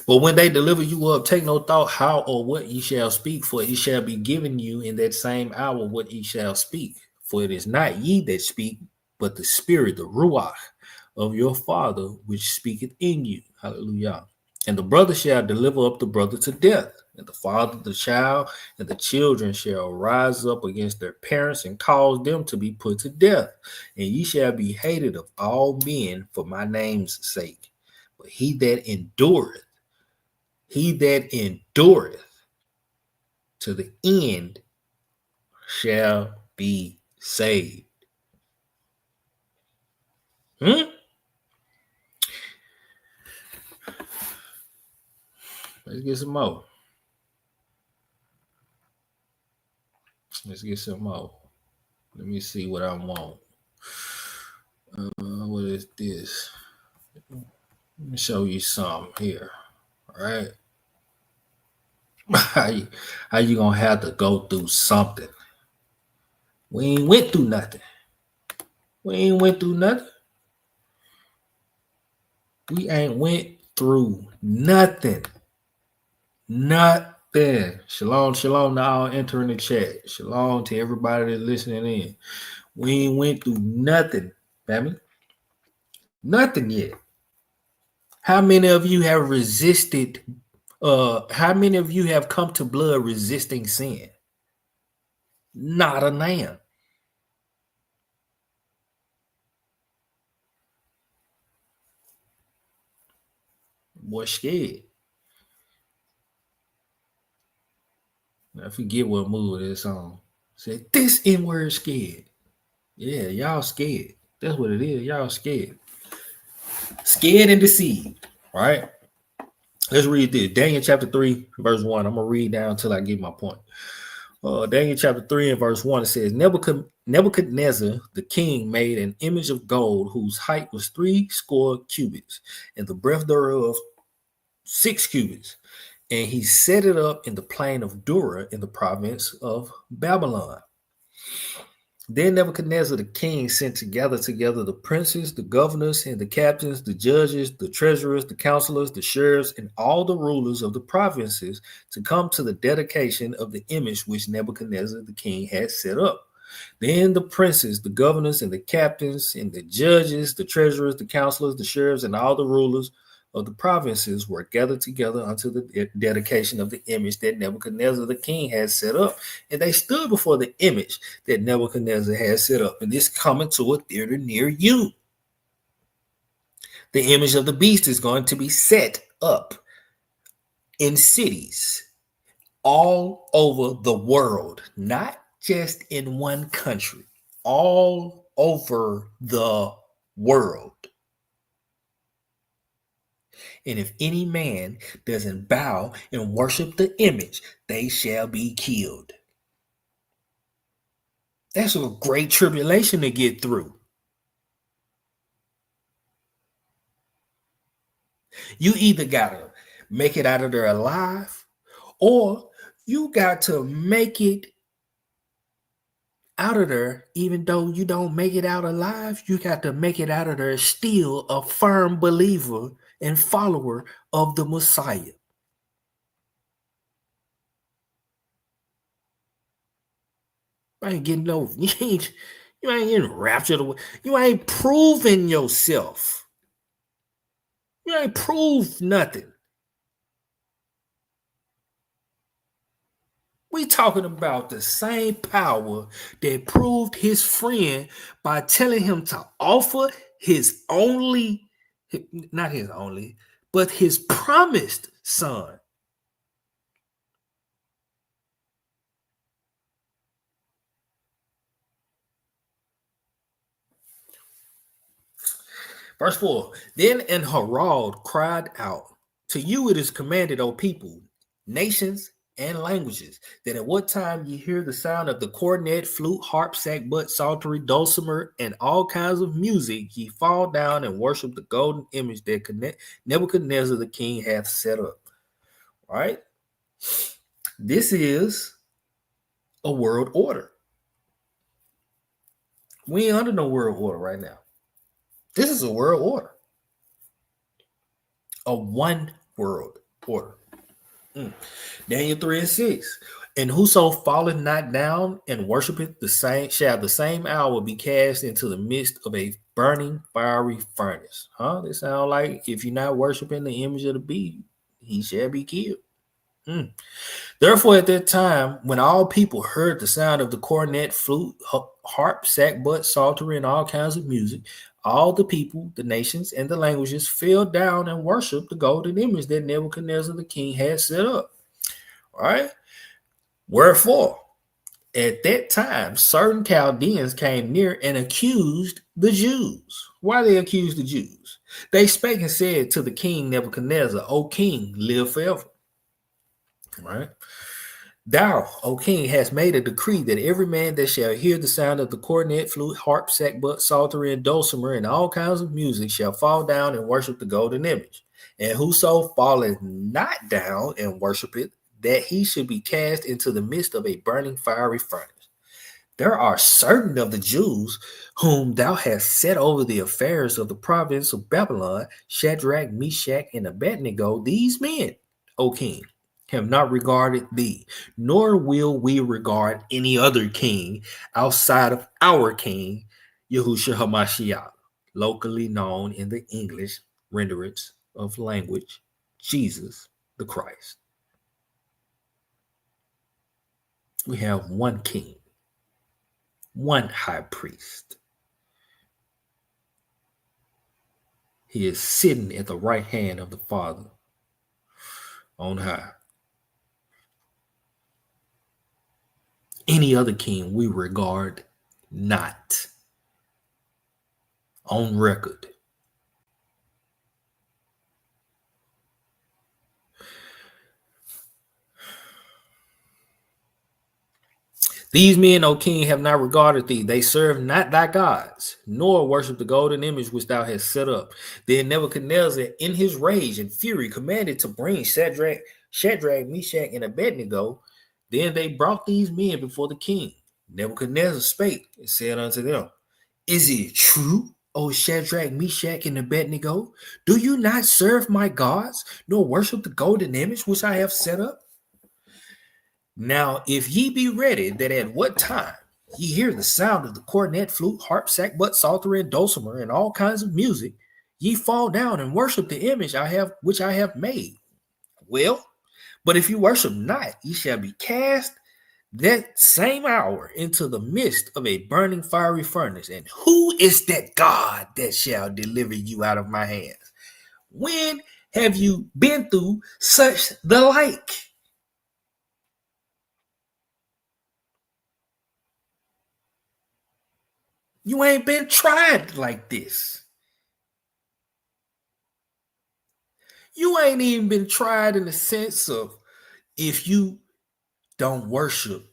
But when they deliver you up, take no thought how or what ye shall speak, for it shall be given you in that same hour what ye shall speak. For it is not ye that speak, but the Spirit, the Ruach of your Father, which speaketh in you. Hallelujah. And the brother shall deliver up the brother to death, and the father the child, and the children shall rise up against their parents and cause them to be put to death. And ye shall be hated of all men for my name's sake. But he that endureth to the end shall be saved. Let's get some more. Let's get some more. Let me see what I want. What is this? Let me show you some here. All right. How you gonna have to go through something? We ain't went through nothing. We ain't went through nothing. Nothing. Shalom to all entering the chat. Shalom to everybody that's listening in. We ain't went through nothing, family. Nothing yet. How many of you have resisted? How many of you have come to blood resisting sin? Not a man. Boy, scared. I forget what movie this on. Said this N-word scared. Yeah, y'all scared. That's what it is. Y'all scared. Scared and deceived. All right. Let's read this. Daniel chapter 3, verse 1. I'm going to read down until I get my point. Daniel chapter 3 and verse 1, it says, Nebuchadnezzar, the king, made an image of gold whose height was 80 cubits, and the breadth thereof 6 cubits. And he set it up in the plain of Dura in the province of Babylon. Then Nebuchadnezzar the king sent together the princes, the governors, and the captains, the judges, the treasurers, the counselors, the sheriffs, and all the rulers of the provinces to come to the dedication of the image which Nebuchadnezzar the king had set up. Then the princes, the governors, and the captains, and the judges, the treasurers, the counselors, the sheriffs, and all the rulers of the provinces were gathered together unto the dedication of the image that Nebuchadnezzar the king had set up. And they stood before the image that Nebuchadnezzar had set up. And this coming to a theater near you. The image of the beast is going to be set up in cities all over the world, not just in one country, all over the world. And if any man doesn't bow and worship the image, they shall be killed. That's a great tribulation to get through. You either got to make it out of there alive, or you got to make it out of there. Even though you don't make it out alive, you got to make it out of there still a firm believer and follower of the Messiah. You ain't getting over. You ain't getting raptured away. You ain't proving yourself. You ain't proved nothing. We talking about the same power that proved his friend by telling him to offer his only, not his only, but his promised son. Verse 4, then an herald cried out, to you it is commanded, O people, nations, and languages, that at what time ye hear the sound of the cornet, flute, harp, sackbut, psaltery, dulcimer, and all kinds of music, ye fall down and worship the golden image that Nebuchadnezzar the king hath set up. All right? This is a world order. We ain't under no world order right now. This is a world order. A one world order. Daniel 3:6. And whoso falleth not down and worshipeth the same shall the same hour be cast into the midst of a burning fiery furnace. They sound like if you're not worshiping the image of the beast, he shall be killed. Therefore, at that time, when all people heard the sound of the cornet, flute, harp, sackbut, psaltery, and all kinds of music, all the people, the nations, and the languages fell down and worshiped the golden image that Nebuchadnezzar the king had set up. All right. Wherefore, at that time, certain Chaldeans came near and accused the Jews. Why they accused the Jews? They spake and said to the king Nebuchadnezzar, O king, live forever. All right. Thou, O king, hast made a decree that every man that shall hear the sound of the cornet, flute, harp, sackbut, psaltery, and dulcimer, and all kinds of music shall fall down and worship the golden image. And whoso falleth not down and worship it, that he should be cast into the midst of a burning fiery furnace. There are certain of the Jews whom thou hast set over the affairs of the province of Babylon, Shadrach, Meshach, and Abednego. These men, O king, have not regarded thee, nor will we regard any other king outside of our king, Yahushua HaMashiach, locally known in the English renderings of language, Jesus the Christ. We have one king, one high priest. He is sitting at the right hand of the Father on high. Any other king we regard not. On record. These men, O king, have not regarded thee. They serve not thy gods, nor worship the golden image which thou hast set up. Then Nebuchadnezzar, in his rage and fury, commanded to bring Shadrach, Meshach, and Abednego. Then they brought these men before the king. Nebuchadnezzar spake and said unto them, Is it true, O Shadrach, Meshach, and Abednego? Do you not serve my gods, nor worship the golden image which I have set up? Now, if ye be ready, that at what time ye hear the sound of the cornet, flute, harp, sackbut, psaltery, and dulcimer, and all kinds of music, ye fall down and worship the image which I have made. Well, but if you worship not, ye shall be cast that same hour into the midst of a burning fiery furnace. And who is that God that shall deliver you out of my hands? When have you been through such the like? You ain't been tried like this. You ain't even been tried in the sense of if you don't worship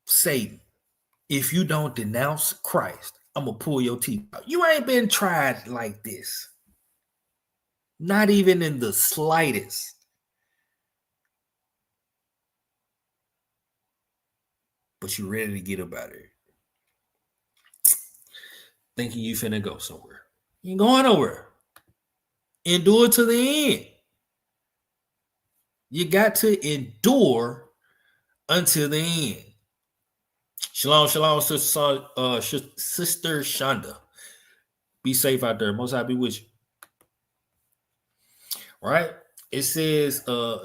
Satan, if you don't denounce Christ, I'm going to pull your teeth out. You ain't been tried like this. Not even in the slightest. But you ready to get up out of here. Thinking you finna go somewhere. You ain't going nowhere. Endure to the end. You got to endure until the end. Shalom, shalom, Sister Shonda. Be safe out there. Most High be with you. All right. It says,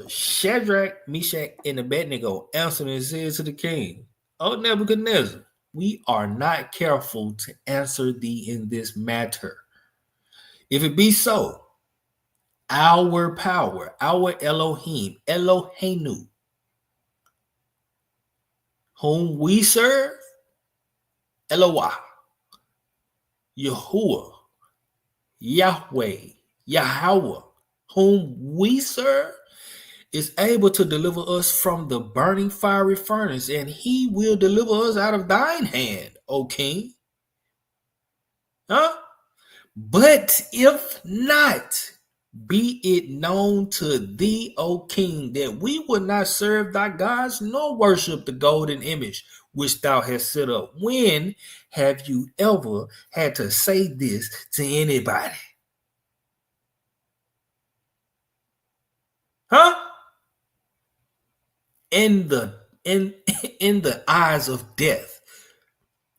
Shadrach, Meshach, and Abednego answered and said to the king, O Nebuchadnezzar, we are not careful to answer thee in this matter. If it be so, our power, our Elohim, Eloheinu, whom we serve, Eloah, Yahuwah, Yahweh, Yahweh, whom we serve, is able to deliver us from the burning fiery furnace, and he will deliver us out of thine hand, O king. Huh? But if not, be it known to thee, O king, that we will not serve thy gods, nor worship the golden image which thou hast set up. When have you ever had to say this to anybody? Huh? In the eyes of death.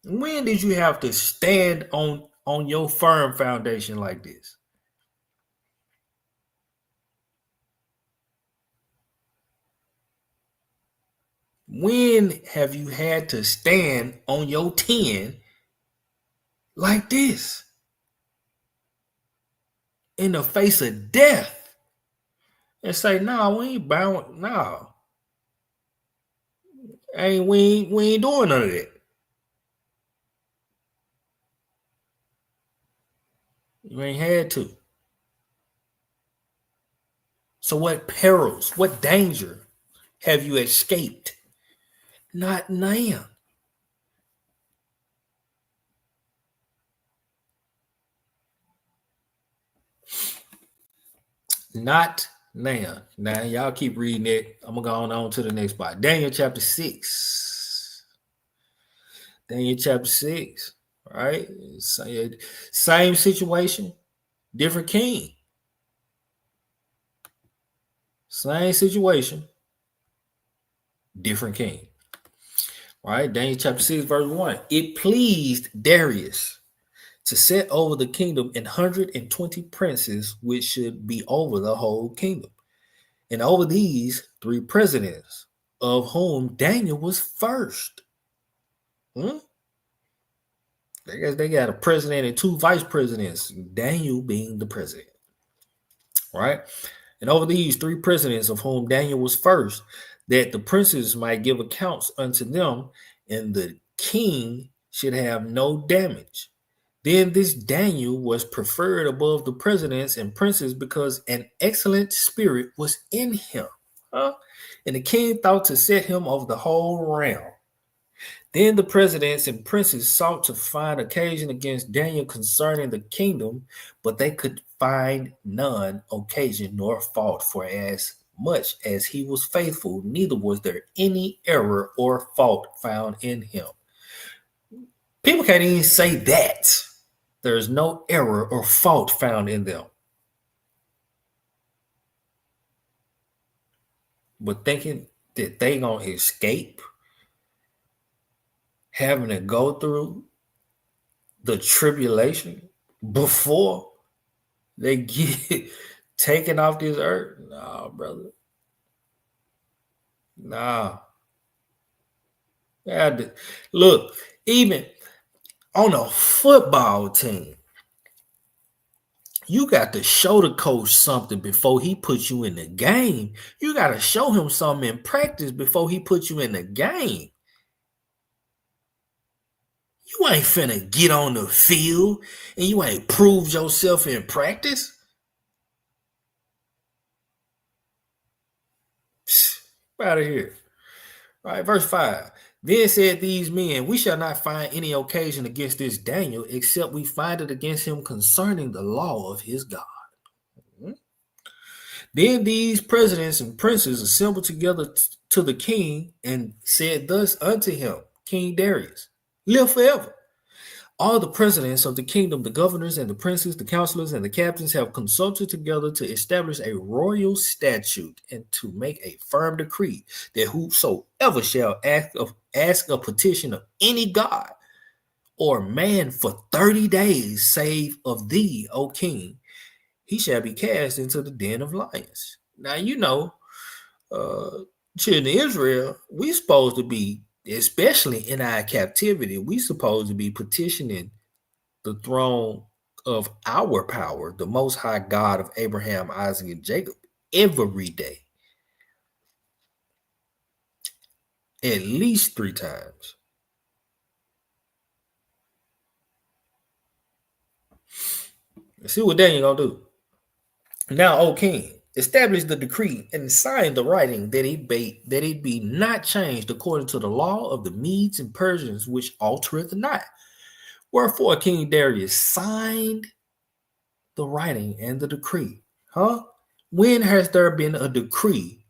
When did you have to stand on your firm foundation like this? When have you had to stand on your 10 like this? In the face of death. And say, no, we ain't bound. No. We ain't doing none of that. You ain't had to. So what perils, what danger have you escaped? Not now. Not now. Now, y'all keep reading it. I'm going to go on to the next part. Daniel chapter 6. Daniel chapter 6. All right. Same situation, different king. Same situation, different king. All right. Daniel chapter 6, verse 1. It pleased Darius to set over the kingdom 120 princes, which should be over the whole kingdom. And over these 3 presidents, of whom Daniel was first. I guess they got a president and 2 vice presidents, Daniel being the president. Right? And over these 3 presidents, of whom Daniel was first, that the princes might give accounts unto them, and the king should have no damage. Then this Daniel was preferred above the presidents and princes because an excellent spirit was in him. And the king thought to set him over the whole realm. Then the presidents and princes sought to find occasion against Daniel concerning the kingdom, but they could find none occasion nor fault, for as much as he was faithful, neither was there any error or fault found in him. People can't even say that. There's no error or fault found in them. But thinking that they gonna escape having to go through the tribulation before they get taken off this earth. Nah, brother. Nah. Look, even on a football team, you got to show the coach something before he puts you in the game. You got to show him something in practice before he puts you in the game. You ain't finna get on the field and you ain't proved yourself in practice. Out of here. All right, verse 5. Then said these men, we shall not find any occasion against this Daniel, except we find it against him concerning the law of his God. Then these presidents and princes assembled together to the king and said thus unto him, King Darius, live forever. All the presidents of the kingdom, the governors and the princes, the counselors and the captains have consulted together to establish a royal statute and to make a firm decree that whosoever shall ask a petition of any god or man for 30 days, save of thee, O king, he shall be cast into the den of lions. Now, you know, children of Israel, we supposed to be, especially in our captivity, we supposed to be petitioning the throne of our power, the Most High God of Abraham, Isaac, and Jacob, every day. At least 3 times. Let's see what Daniel gonna do. Now, O king, establish the decree and sign the writing that it be not changed according to the law of the Medes and Persians, which altereth not. Wherefore King Darius signed the writing and the decree. When has there been a decree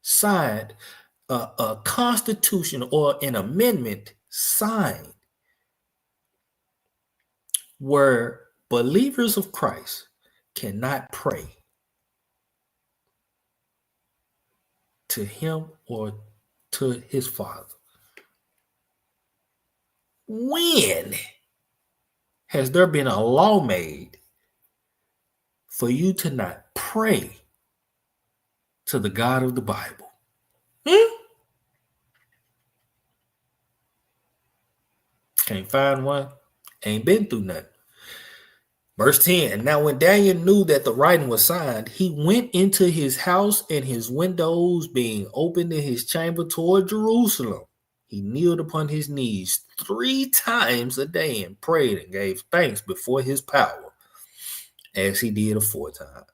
signed, a constitution or an amendment signed where believers of Christ cannot pray to him or to his Father? When has there been a law made for you to not pray to the God of the Bible? Can't find one. Ain't been through nothing. Verse 10, now when Daniel knew that the writing was signed, he went into his house, and his windows being opened in his chamber toward Jerusalem, he kneeled upon his knees 3 times a day and prayed and gave thanks before his power, as he did aforetime.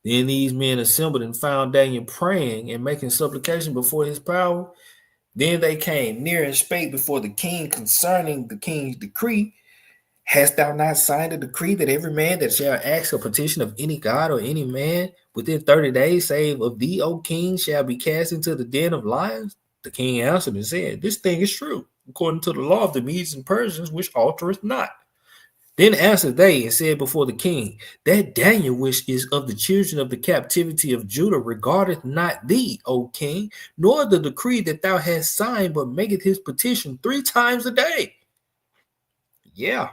Then these men assembled and found Daniel praying and making supplication before his power. Then they came near and spake before the king concerning the king's decree. Hast thou not signed a decree that every man that shall ask a petition of any god or any man within 30 days, save of thee, O king, shall be cast into the den of lions? The king answered and said, this thing is true, according to the law of the Medes and Persians, which altereth not. Then answered they and said before the king, that Daniel, which is of the children of the captivity of Judah, regardeth not thee, O king, nor the decree that thou hast signed, but maketh his petition 3 times a day. Yeah.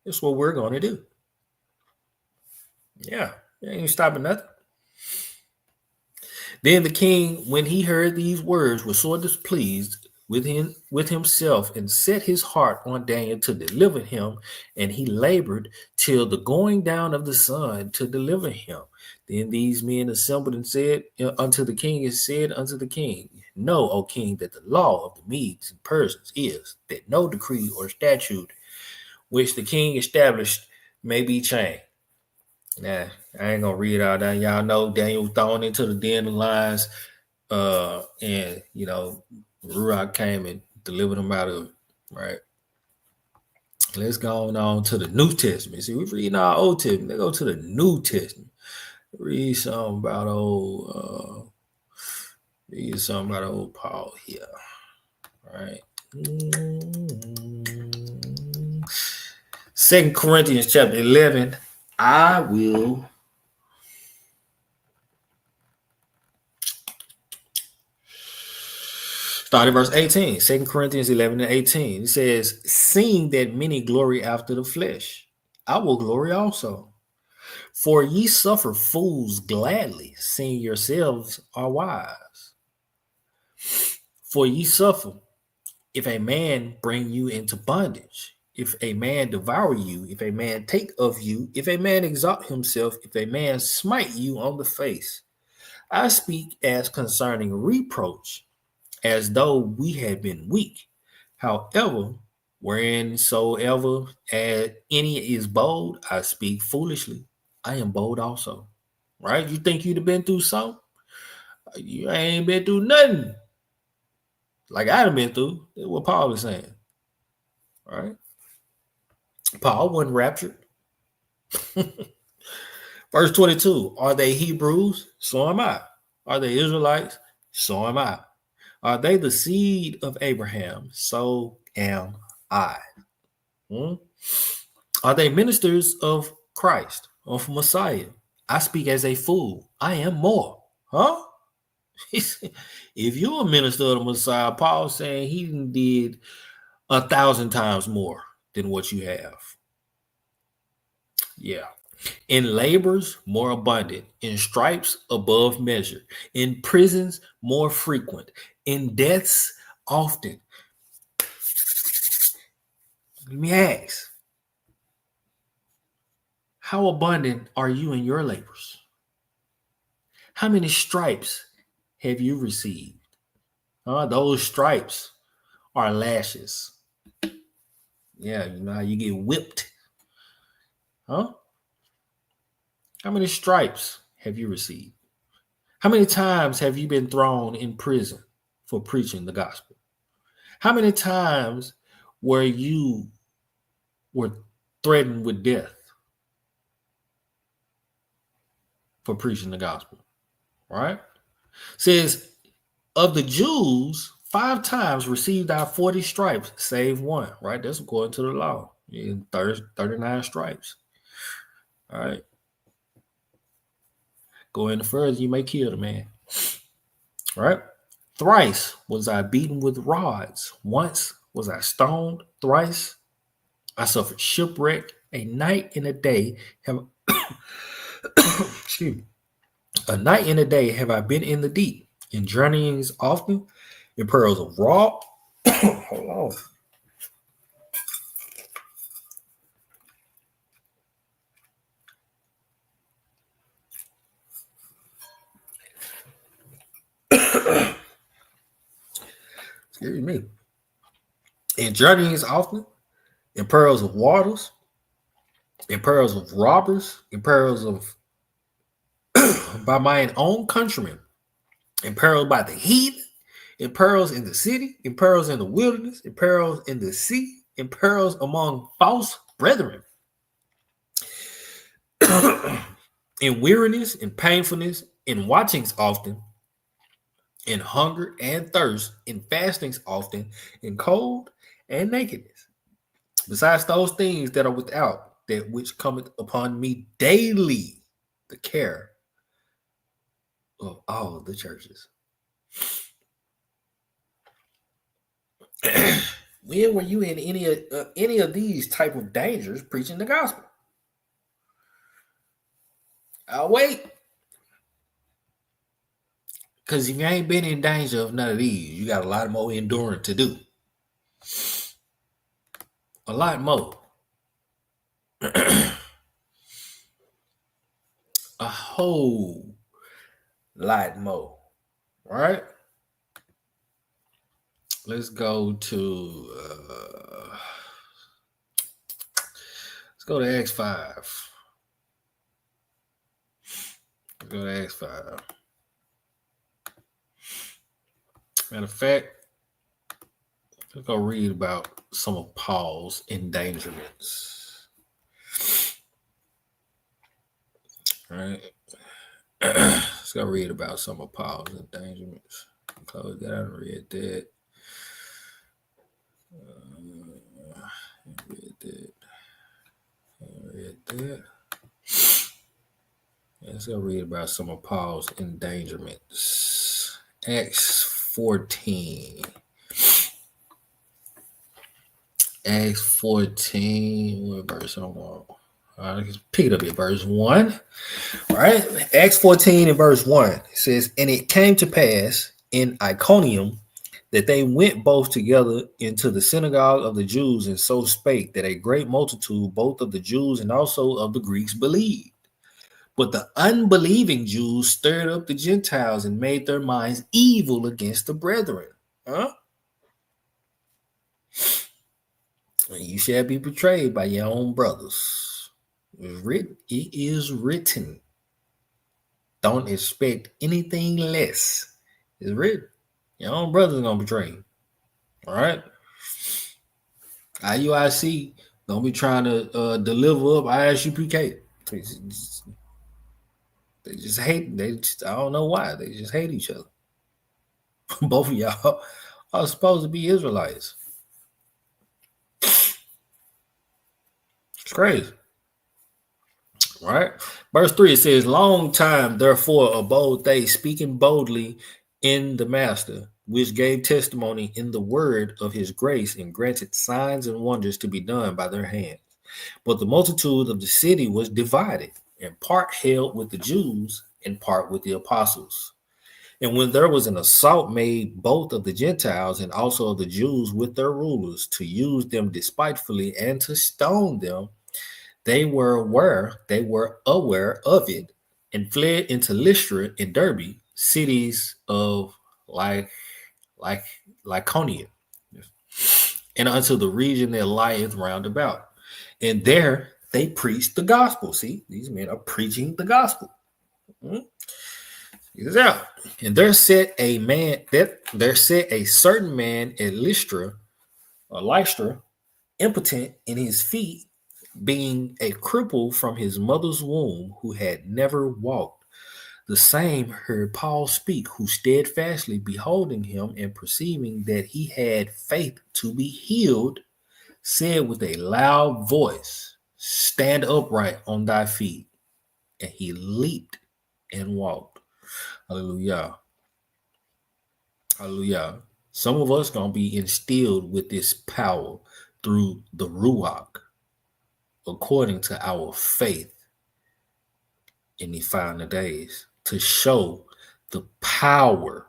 That's what we're going to do. Yeah. Ain't stopping nothing. Then the king, when he heard these words, was sore displeased with himself, and set his heart on Daniel to deliver him, and he labored till the going down of the sun to deliver him. Then these men assembled and said unto the king, know, O king, that the law of the Medes and Persians is that no decree or statute which the king established may be changed. Now, I ain't gonna read all that. Y'all know Daniel was thrown into the den of lions, and you know, Ruach came and delivered him out of it, right? Let's go on to the New Testament. See, we're reading our Old Testament. Let's go to the New Testament. Read something about old Paul here. All right. 2 Corinthians chapter 11. I will Start at verse 18, 2 Corinthians 11 and 18. It says, seeing that many glory after the flesh, I will glory also. For ye suffer fools gladly, seeing yourselves are wise. For ye suffer, if a man bring you into bondage, if a man devour you, if a man take of you, if a man exalt himself, if a man smite you on the face. I speak as concerning reproach, as though we had been weak. However, whereinsoever any is bold, I speak foolishly. I am bold also. Right? You think you'd have been through something? You ain't been through nothing. Like I'd have been through. That's what Paul is saying. Right? Paul wasn't raptured. Verse 22. Are they Hebrews? So am I. Are they Israelites? So am I. Are they the seed of Abraham? So am I. Are they ministers of Christ, of Messiah? I speak as a fool. I am more. Huh? If you're a minister of the Messiah, Paul's saying he did 1,000 times more than what you have. Yeah. In labors more abundant, in stripes above measure, in prisons more frequent, in deaths often. Let me ask, how abundant are you in your labors? How many stripes have you received? Those stripes are lashes. Yeah, you know how you get whipped. Huh? How many stripes have you received? How many times have you been thrown in prison for preaching the gospel? How many times were you threatened with death for preaching the gospel? Right? Says, of the Jews, 5 times received our 40 stripes, save one. Right? That's according to the law. 39 stripes. All right. Go any further, you may kill the man. All right. Thrice was I beaten with rods. Once was I stoned. Thrice I suffered shipwreck. A night and a day have excuse me. A night and a day have I been in the deep, in journeyings often, in perils of raw. Hold on. Excuse me. In journeyings often, in perils of waters, in perils of robbers, in perils of by mine own countrymen, in perils by the heathen, in perils in the city, in perils in the wilderness, in perils in the sea, in perils among false brethren, in weariness, in painfulness, in watchings often, in hunger and thirst, in fastings often, in cold and nakedness. Besides those things that are without, that which cometh upon me daily, the care of all the churches. When were you in any of these type of dangers preaching the gospel? I'll wait. Because if you ain't been in danger of none of these, you got a lot more enduring to do. A lot more. A whole lot more. All right? Let's go to Acts 5. Let's go to Acts 5. Matter of fact, let's go read about some of Paul's endangerments. All right. Let's go read about some of Paul's endangerments. Close that out and read that. Read that. Let's go read about some of Paul's endangerments. Acts 14. Acts 14, what verse I want? All right, let's pick it up at verse 1. All right, Acts 14 and verse 1. It says, and it came to pass in Iconium that they went both together into the synagogue of the Jews, and so spake that a great multitude, both of the Jews and also of the Greeks, believed. But the unbelieving Jews stirred up the Gentiles and made their minds evil against the brethren. Huh? And you shall be betrayed by your own brothers. It is written. Don't expect anything less. It's written. Your own brother's going to betray you. All right? IUIC don't be trying to deliver up ISUPK. They just hate. I don't know why. They just hate each other. Both of y'all are supposed to be Israelites. It's crazy. All right. Verse 3, it says, long time, therefore, abode they, speaking boldly in the master, which gave testimony in the word of his grace, and granted signs and wonders to be done by their hands. But the multitude of the city was divided, and part held with the Jews, and part with the apostles. And when there was an assault made both of the Gentiles and also of the Jews with their rulers, to use them despitefully and to stone them, they were aware of it, and fled into Lystra and Derbe, cities of Lycaonia, and unto the region that lieth round about. And there they preached the gospel. See, these men are preaching the gospel. Check this out. And there sat a certain man at Lystra, impotent in his feet, being a cripple from his mother's womb, who had never walked. The same heard Paul speak, who steadfastly beholding him and perceiving that he had faith to be healed, said with a loud voice, stand upright on thy feet. And he leaped and walked. Hallelujah. Hallelujah. Some of us going to be instilled with this power through the Ruach, according to our faith in the final days, to show the power,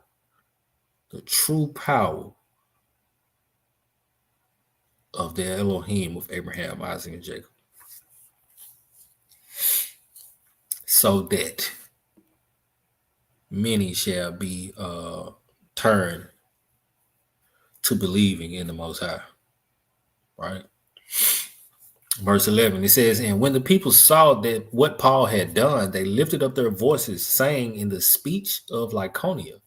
the true power of the Elohim of Abraham, Isaac, and Jacob, so that many shall be turned to believing in the Most High. Right? Verse 11, it says, and when the people saw that what Paul had done, they lifted up their voices, saying in the speech of Lycaonia,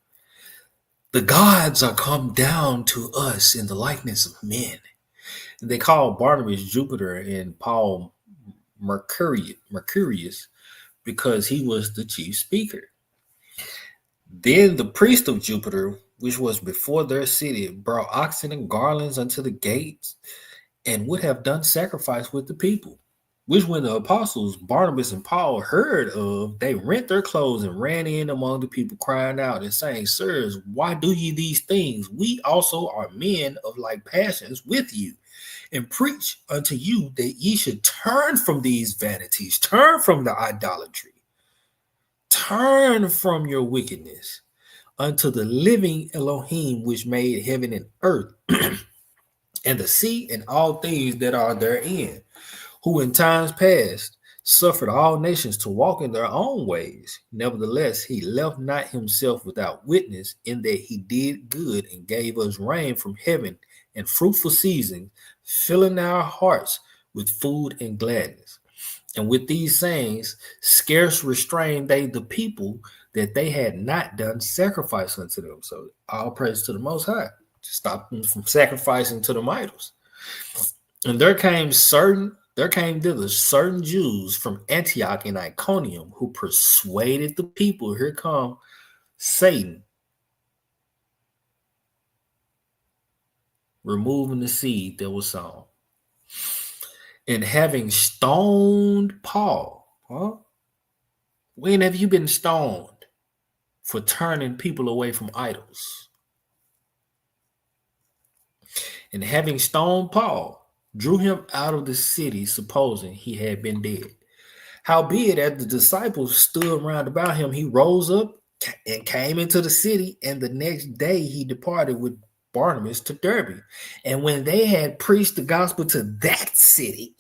the gods are come down to us in the likeness of men. And they called Barnabas Jupiter and Paul Mercurius, because he was the chief speaker. Then the priest of Jupiter, which was before their city, brought oxen and garlands unto the gates, and would have done sacrifice with the people. Which when the apostles Barnabas and Paul heard of, they rent their clothes and ran in among the people, crying out and saying, sirs, why do ye these things? We also are men of like passions with you, and preach unto you that ye should turn from these vanities, turn from the idolatry, turn from your wickedness unto the living Elohim, which made heaven and earth and the sea and all things that are therein, who in times past suffered all nations to walk in their own ways. Nevertheless, he left not himself without witness, in that he did good and gave us rain from heaven and fruitful seasons, filling our hearts with food and gladness. And with these sayings, scarce restrained they the people, that they had not done sacrifice unto them. So all praise to the Most High, to stop them from sacrificing to them idols. And there came thither certain Jews from Antioch and Iconium, who persuaded the people, here come Satan, removing the seed that was sown. And having stoned Paul, when have you been stoned for turning people away from idols? and having stoned Paul, drew him out of the city, supposing he had been dead. Howbeit, as the disciples stood round about him, he rose up and came into the city, and the next day he departed with Barnabas to Derbe. And when they had preached the gospel to that city,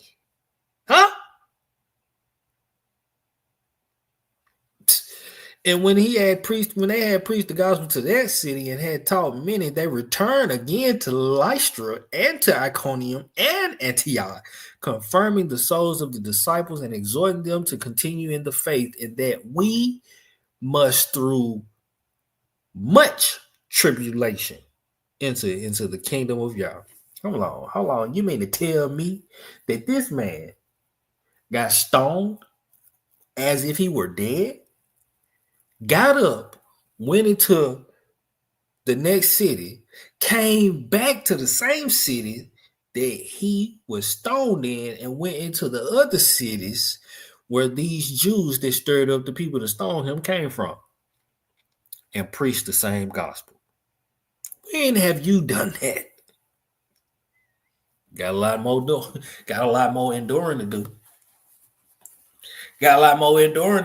And when they had preached the gospel to that city and had taught many, they returned again to Lystra and to Iconium and Antioch, confirming the souls of the disciples and exhorting them to continue in the faith, and that we must through much tribulation into the kingdom of Yah. How long? You mean to tell me that this man got stoned as if he were dead? Got up, went into the next city, came back to the same city that he was stoned in, and went into the other cities where these Jews that stirred up the people to stone him came from, and preached the same gospel. When have you done that? Got a lot more enduring to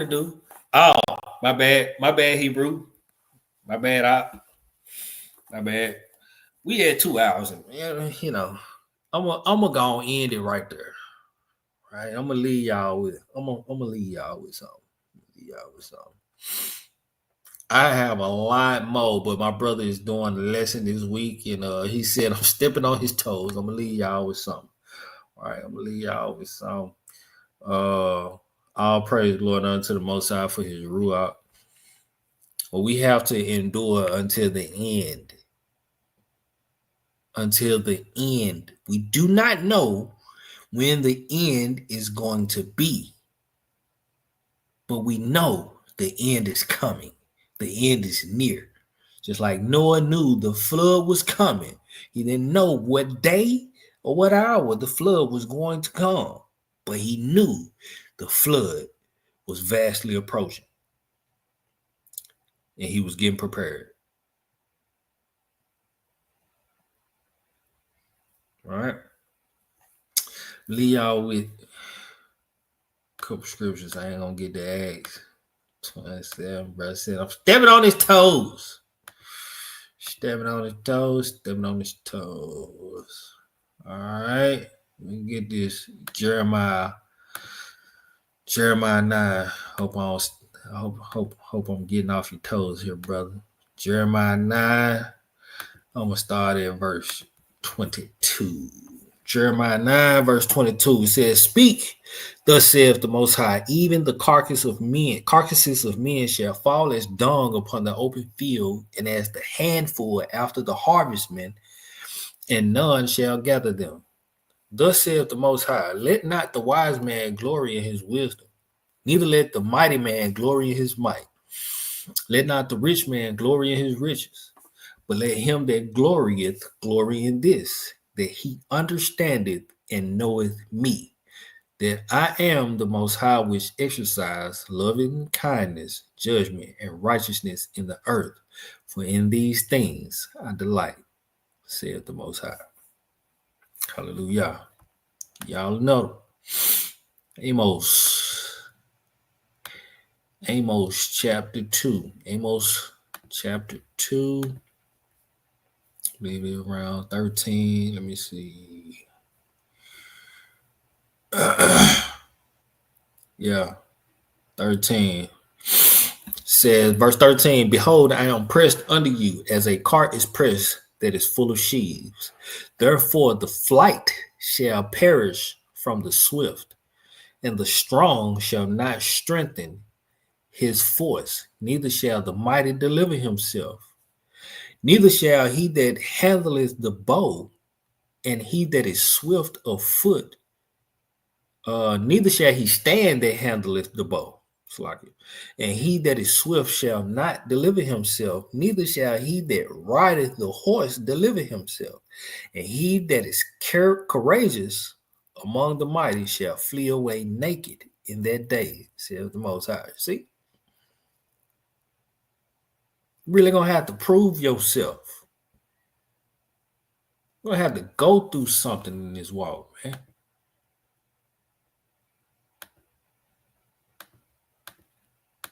do. Oh, my bad, Hebrew. My bad. We had 2 hours, and I'm gonna go and end it right there. Right, I'm gonna leave y'all with something. I have a lot more, but my brother is doing the lesson this week, and he said I'm stepping on his toes. I'm gonna leave y'all with something. All right, I'm gonna leave y'all with something. All praise, Lord, unto the Most High for his ruach. Well, we have to endure until the end. Until the end. We do not know when the end is going to be, but we know the end is coming. The end is near. Just like Noah knew the flood was coming. He didn't know what day or what hour the flood was going to come, but he knew the flood was vastly approaching, and he was getting prepared. All right. Leave y'all with a couple scriptures. I ain't gonna get the Acts 27, brother said, I'm stepping on his toes. All right. Let me get this. Jeremiah 9. Hope I'm getting off your toes here, brother. Jeremiah 9. I'm gonna start at verse 22. Jeremiah 9, verse 22. It says, Speak, thus saith the Most High, even the carcasses of men shall fall as dung upon the open field, and as the handful after the harvestmen, and none shall gather them. Thus saith the Most High, Let not the wise man glory in his wisdom, neither let the mighty man glory in his might. Let not the rich man glory in his riches, but let him that glorieth glory in this, that he understandeth and knoweth me, that I am the Most High, which exercise loving kindness, judgment, and righteousness in the earth. For in these things I delight, saith the Most High. Hallelujah. Y'all know. Amos chapter 2. Amos chapter 2. Maybe around 13. Let me see. Yeah. 13. Says, verse 13, Behold, I am pressed under you as a cart is pressed that is full of sheaves. Therefore the flight shall perish from the swift, and the strong shall not strengthen his force, neither shall the mighty deliver himself. Neither shall he that handleth the bow, and he that is swift of foot, neither shall he stand that handleth the bow. And he that is swift shall not deliver himself, neither shall he that rideth the horse deliver himself. And he that is courageous among the mighty shall flee away naked in that day, says the Most High. See? Really gonna have to prove yourself. You're gonna have to go through something in this walk, man.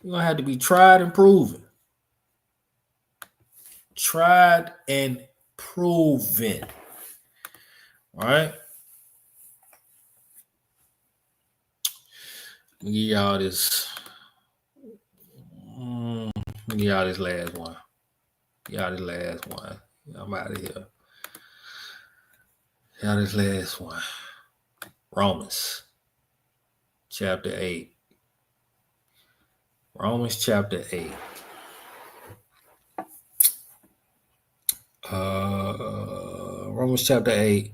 You're gonna have to be tried and proven. Tried and proven. All right. Give y'all this. Give y'all this last one. Y'all this last one. I'm out of here. Y'all this last one. Romans chapter 8. Romans chapter 8. Romans chapter 8.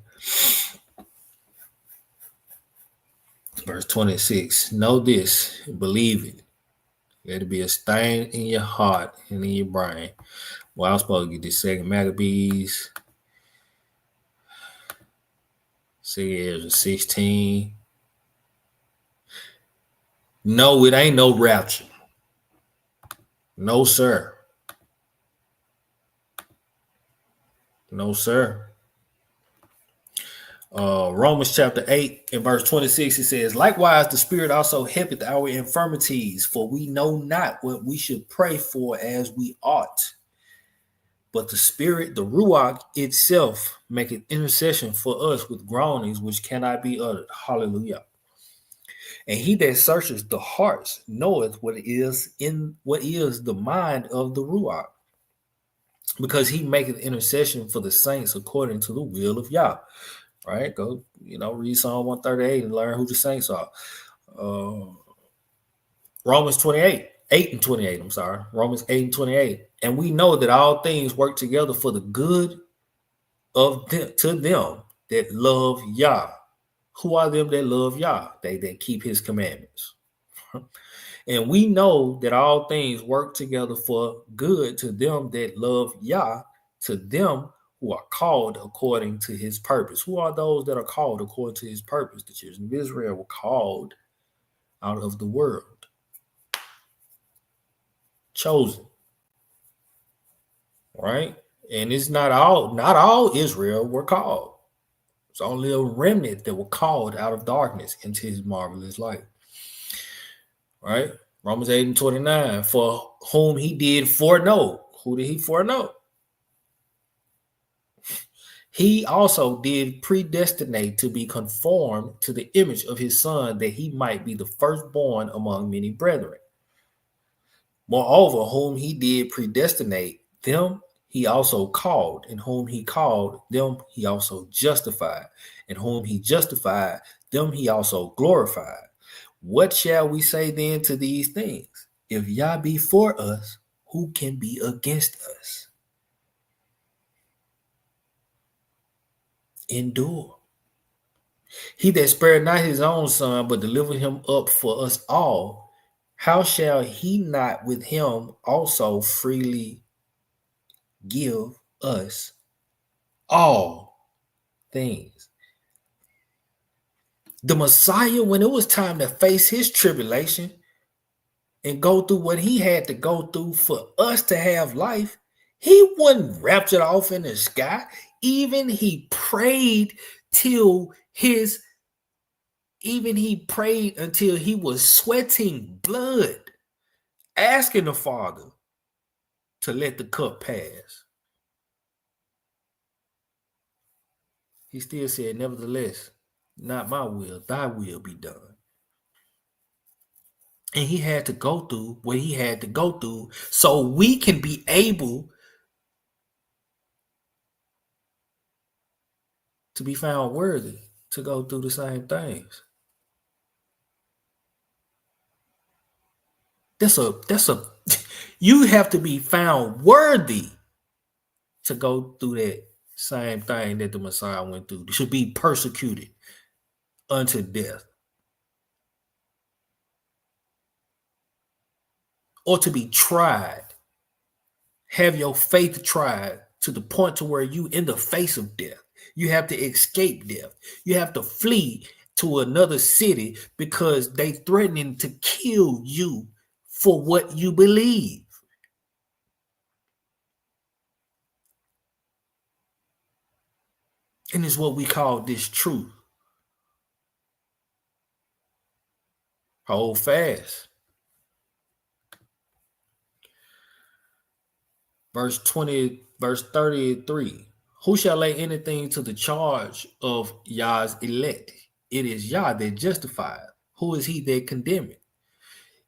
Verse 26. Know this, believe it. Let it be a stain in your heart and in your brain. Well, I was supposed to get this second Maccabees. 16. No, it ain't no rapture. No, sir. No, sir. Romans chapter 8 and verse 26, it says, likewise, the Spirit also helpeth our infirmities, for we know not what we should pray for as we ought. But the Spirit, the Ruach itself, maketh intercession for us with groanings which cannot be uttered. Hallelujah. And he that searches the hearts knoweth what is the mind of the Ruach, because he maketh intercession for the saints according to the will of Yah. Right? Go, read Psalm 138 and learn who the saints are. Romans 8 and 28, I'm sorry. Romans 8 and 28. And we know that all things work together for the good of them, to them that love Yah. Who are them that love Yah? They that keep his commandments. And we know that all things work together for good to them that love Yah, to them who are called according to his purpose. Who are those that are called according to his purpose? The children of Israel were called out of the world. Chosen. Right? And it's not all Israel were called. It's only a remnant that were called out of darkness into his marvelous light. Right? Romans 8 and 29. For whom he did foreknow. Who did he foreknow? He also did predestinate to be conformed to the image of his son, that he might be the firstborn among many brethren. Moreover, whom he did predestinate, them he also called, and whom he called, them he also justified, and whom he justified, them he also glorified. What shall we say then to these things? If Yah be for us, who can be against us? Endure. He that spared not his own son, but delivered him up for us all, how shall he not with him also freely give us all things? The Messiah, when it was time to face his tribulation and go through what he had to go through for us to have life, he wasn't raptured off in the sky. Even he prayed until he was sweating blood, asking the Father to let the cup pass. He still said, nevertheless, not my will, thy will be done. And he had to go through what he had to go through so we can be able to be found worthy to go through the same things. You have to be found worthy to go through that same thing that the Messiah went through. Should be persecuted unto death. Or to be tried. Have your faith tried to the point to where you in the face of death. You have to escape death. You have to flee to another city because they threatening to kill you for what you believe. And it's what we call this truth. Hold fast. Verse 33. Who shall lay anything to the charge of Yah's elect? It is Yah that justified. Who is he that condemneth?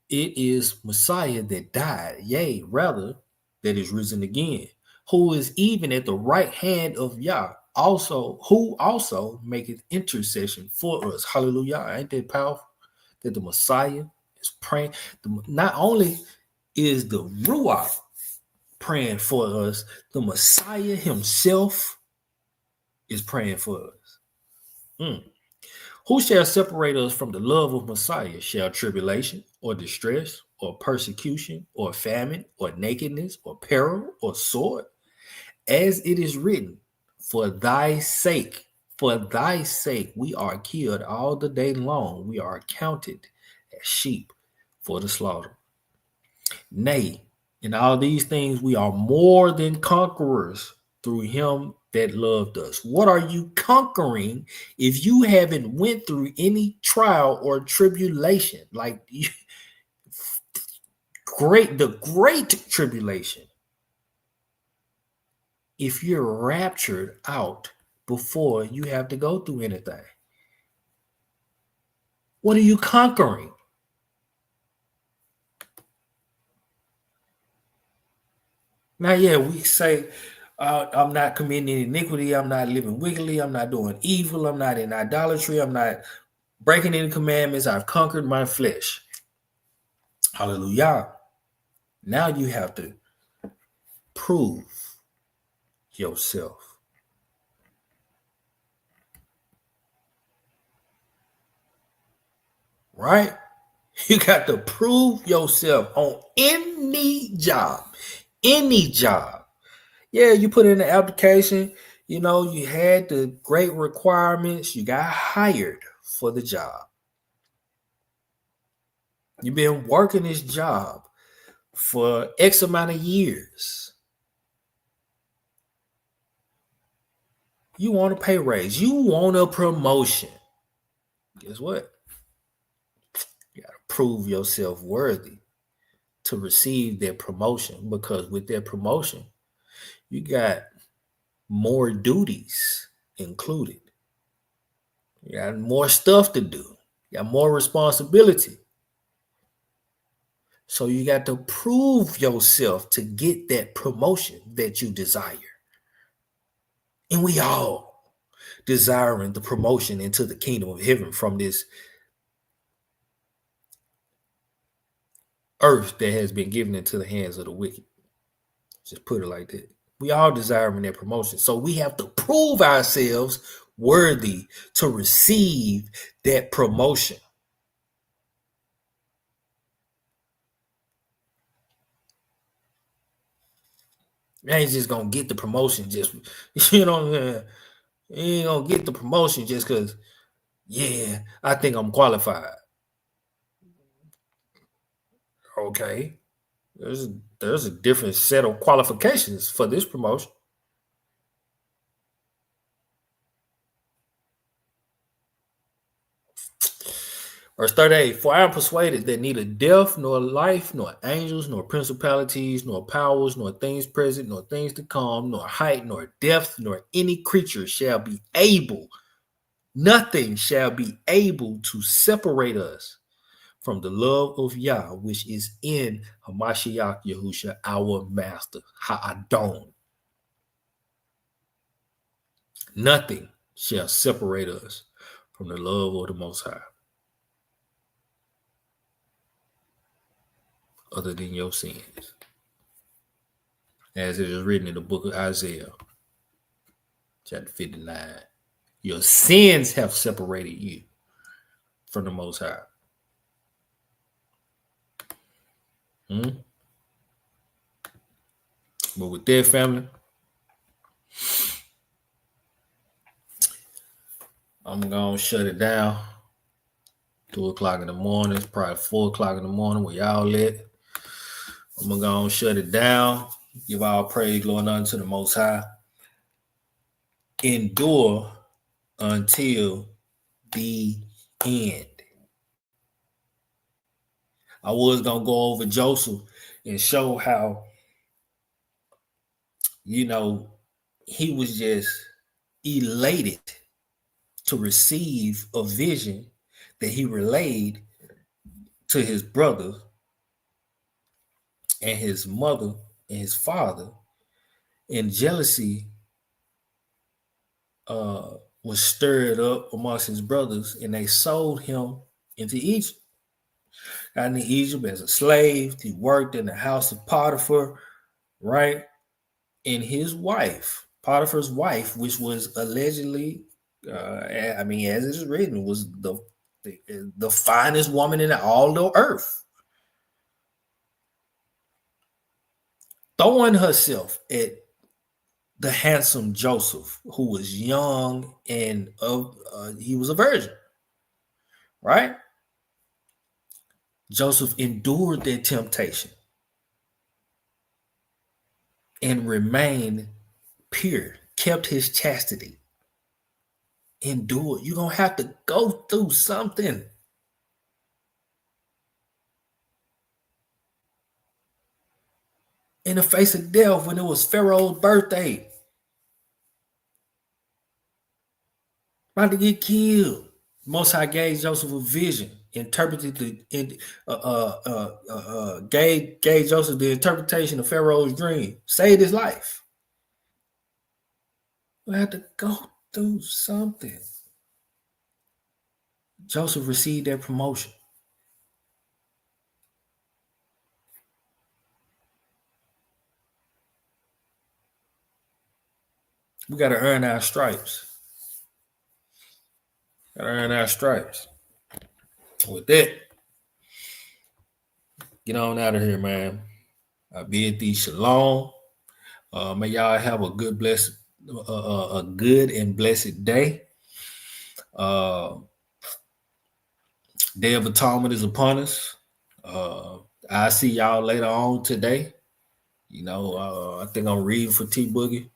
It is Messiah that died, yea, rather, that is risen again, who is even at the right hand of Yah, who also maketh intercession for us. Hallelujah. Ain't that powerful? That the Messiah is praying. Not only is the Ruach praying for us, the Messiah himself is praying for us. Who shall separate us from the love of Messiah? Shall tribulation or distress or persecution or famine or nakedness or peril or sword? As it is written, for thy sake, we are killed all the day long. We are counted as sheep for the slaughter. Nay, in all these things we are more than conquerors through him that loved us. What are you conquering if you haven't went through any trial or tribulation? Like the great tribulation. If you're raptured out before you have to go through anything, what are you conquering? Now, yeah, we say, I'm not committing any iniquity. I'm not living wickedly. I'm not doing evil. I'm not in idolatry. I'm not breaking any commandments. I've conquered my flesh. Hallelujah. Now you have to prove yourself. Right? You got to prove yourself on any job. Any job. Yeah, you put in the application, you know, you had the great requirements, you got hired for the job. You've been working this job for X amount of years. You want a pay raise, you want a promotion. Guess what? You got to prove yourself worthy to receive that promotion, because with that promotion, you got more duties included. You got more stuff to do. You got more responsibility. So you got to prove yourself to get that promotion that you desire. And we all desiring the promotion into the kingdom of heaven from this earth that has been given into the hands of the wicked. Just put it like that. We all desiring that promotion. So we have to prove ourselves worthy to receive that promotion. You ain't just going to get the promotion just, you know, you ain't going to get the promotion just because, yeah, I think I'm qualified. Okay. There's a different set of qualifications for this promotion. Verse 38, for I am persuaded that neither death, nor life, nor angels, nor principalities, nor powers, nor things present, nor things to come, nor height, nor depth, nor any creature shall be able, nothing shall be able to separate us from the love of Yah, which is in Hamashiach Yahusha, our master, Ha'adon. Nothing shall separate us from the love of the Most High, other than your sins. As it is written in the book of Isaiah, chapter 59, your sins have separated you from the Most High. But with that, family, I'm going to shut it down. 2 o'clock in the morning. It's probably 4 o'clock in the morning where y'all at. I'm going to go and shut it down. Give all praise, Lord, unto the Most High. endure until the end. I was going to go over Joseph and show how, you know, he was just elated to receive a vision that he relayed to his brother and his mother and his father. And jealousy was stirred up amongst his brothers, and they sold him into Egypt. Got into Egypt as a slave. He worked in the house of Potiphar, right? And his wife, Potiphar's wife, which was allegedly, as it is written, was the finest woman in all the earth, throwing herself at the handsome Joseph, who was young and he was a virgin, right? Joseph endured that temptation and remained pure, kept his chastity, endured. You're going to have to go through something. In the face of death, when it was Pharaoh's birthday, about to get killed, Most High gave Joseph a vision, interpreted gave Joseph the interpretation of Pharaoh's dream, saved his life. We have to go through something. Joseph received that promotion. We got to earn our stripes. Got to earn our stripes. With that, get on out of here, man. I bid thee shalom. May y'all have a good, good and blessed day. Day of Atonement is upon us. I'll see y'all later on today. You know, I think I'm reading for T Boogie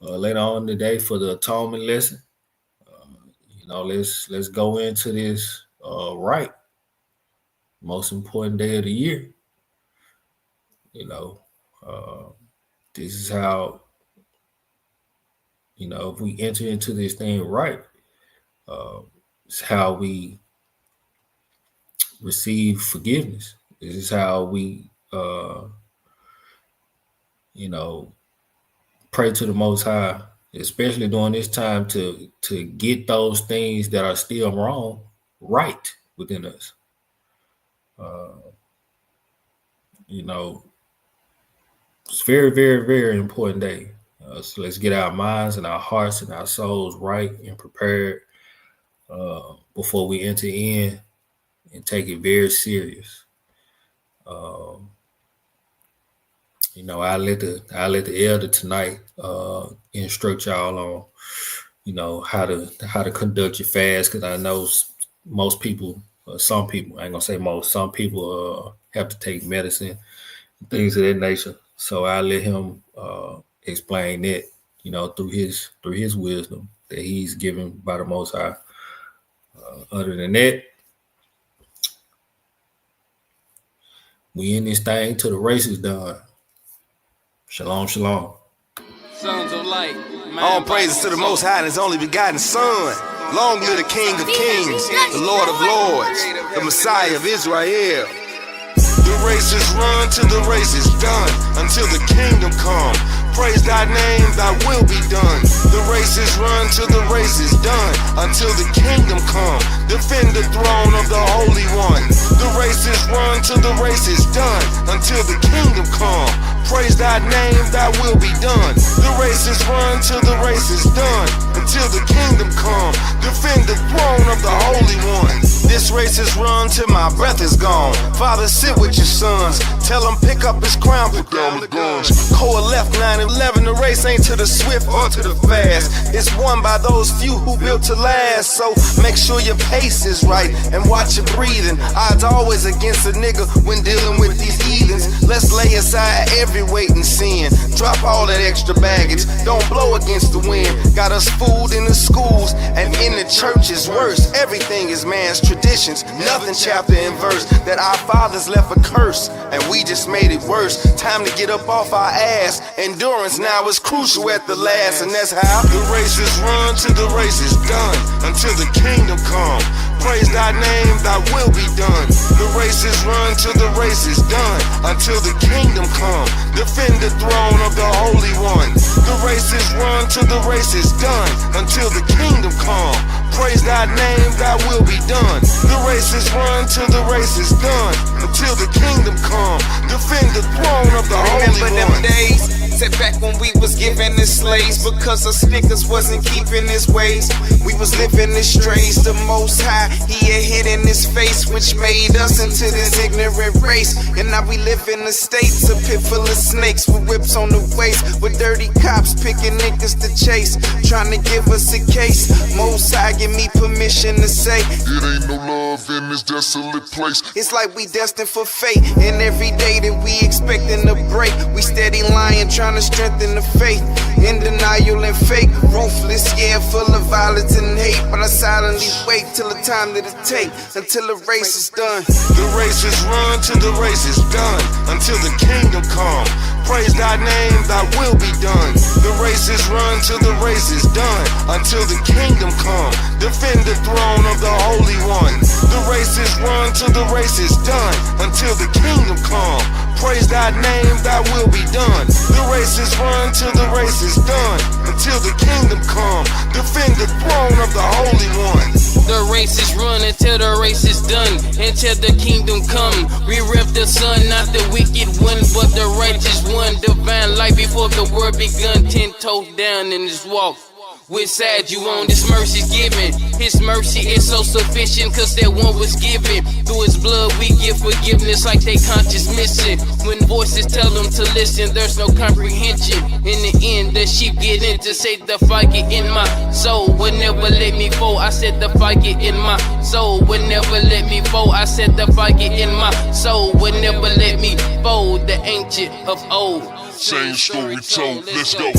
later on today for the Atonement lesson. You know, let's go into this right. Most important day of the year. You know, this is how, you know, if we enter into this thing right, it's how we receive forgiveness. This is how we, you know, pray to the Most High, especially during this time, to get those things that are still wrong right within us. You know, it's very, very, very important day. So let's get our minds and our hearts and our souls right and prepared before we enter in and take it very serious. You know, I let the elder tonight instruct y'all on, you know, how to conduct your fast, because I know most people, some people, I ain't gonna say most, some people have to take medicine, things of that nature. So I let him explain that, you know, through his wisdom that he's given by the Most High. Other than that, we in this thing till the race is done. Shalom, shalom. Sons of light. All praises to the Most High and His only begotten Son. Long live the King of Kings, the Lord of Lords, the Messiah of Israel. The race is run till the race is done, until the kingdom come. Praise thy name, thy will be done. The race is run till the race is done, until the kingdom come. Defend the throne of the Holy One. The race is run till the race is done, until the kingdom come. Praise thy name, thy will be done. The race is run till the race is done, until the kingdom come. Defend the throne of the Holy One. This race is run till my breath is gone. Father, sit with your sons. Tell him pick up his crown, put down the guns. Core left 9-11, the race ain't to the swift or to the fast. It's won by those few who built to last. So make sure your pace is right and watch your breathing. Odds always against a nigga when dealing with these heathens. Let's lay aside every weight and sin. Drop all that extra baggage, don't blow against the wind. Got us fooled in the schools and in the churches worse. Everything is man's traditions, nothing chapter and verse. That our fathers left a curse and we just made it worse. Time to get up off our ass. Endurance now is crucial at the last, and that's how the race is run till the race is done, until the kingdom come. Praise thy name, thy will be done. The race is run till the race is done, until the kingdom come. Defend the throne of the Holy One. The race is run till the race is done, until the kingdom come. Praise thy name, thy will be done. The race is run till the race is done, until the kingdom come. Defend the throne of the Holy One. Remember them days? Set back when we was given as slaves because us niggas wasn't keeping his ways. We was living as strays. The Most High, he had hit in his face, which made us into this ignorant race. And now we live in the states, a pit full of snakes with whips on the waist, with dirty cops picking niggas to chase, trying to give us a case. Most High, give me permission to say It ain't no love in this desolate place. it's like we destined for fate. And every day that we expecting a break, we steady lying, trying to strengthen the faith. In denial and fake, ruthless, yeah, full of violence and hate. But I silently wait till the time that it takes, until the race is done. The race is run till the race is done, until the kingdom come. Praise thy name, thy will be done. The race is run till the race is done, until the kingdom come. Defend the throne of the Holy One. The race is run till the race is done, until the kingdom come. Praise thy name, thy will be done. The race is run till the race is done, until the kingdom come. Defend the throne of the Holy One. The race is run until the race is done, until the kingdom come. We rep the sun, not the wicked one, but the righteous one. Divine life before the world begun, 10 toes down in this walk. Which side you on? This mercy's given. His mercy is so sufficient, cause that one was given. Through his blood we give forgiveness like they conscience missing. When voices tell them to listen, there's no comprehension. In the end, the sheep get in to say the fight get in my soul. Would never let me fall, I said the fight get in my soul. Would never let me fall, I said the fight get in my soul. Would never let me fold, the ancient of old. Same story told, let's go.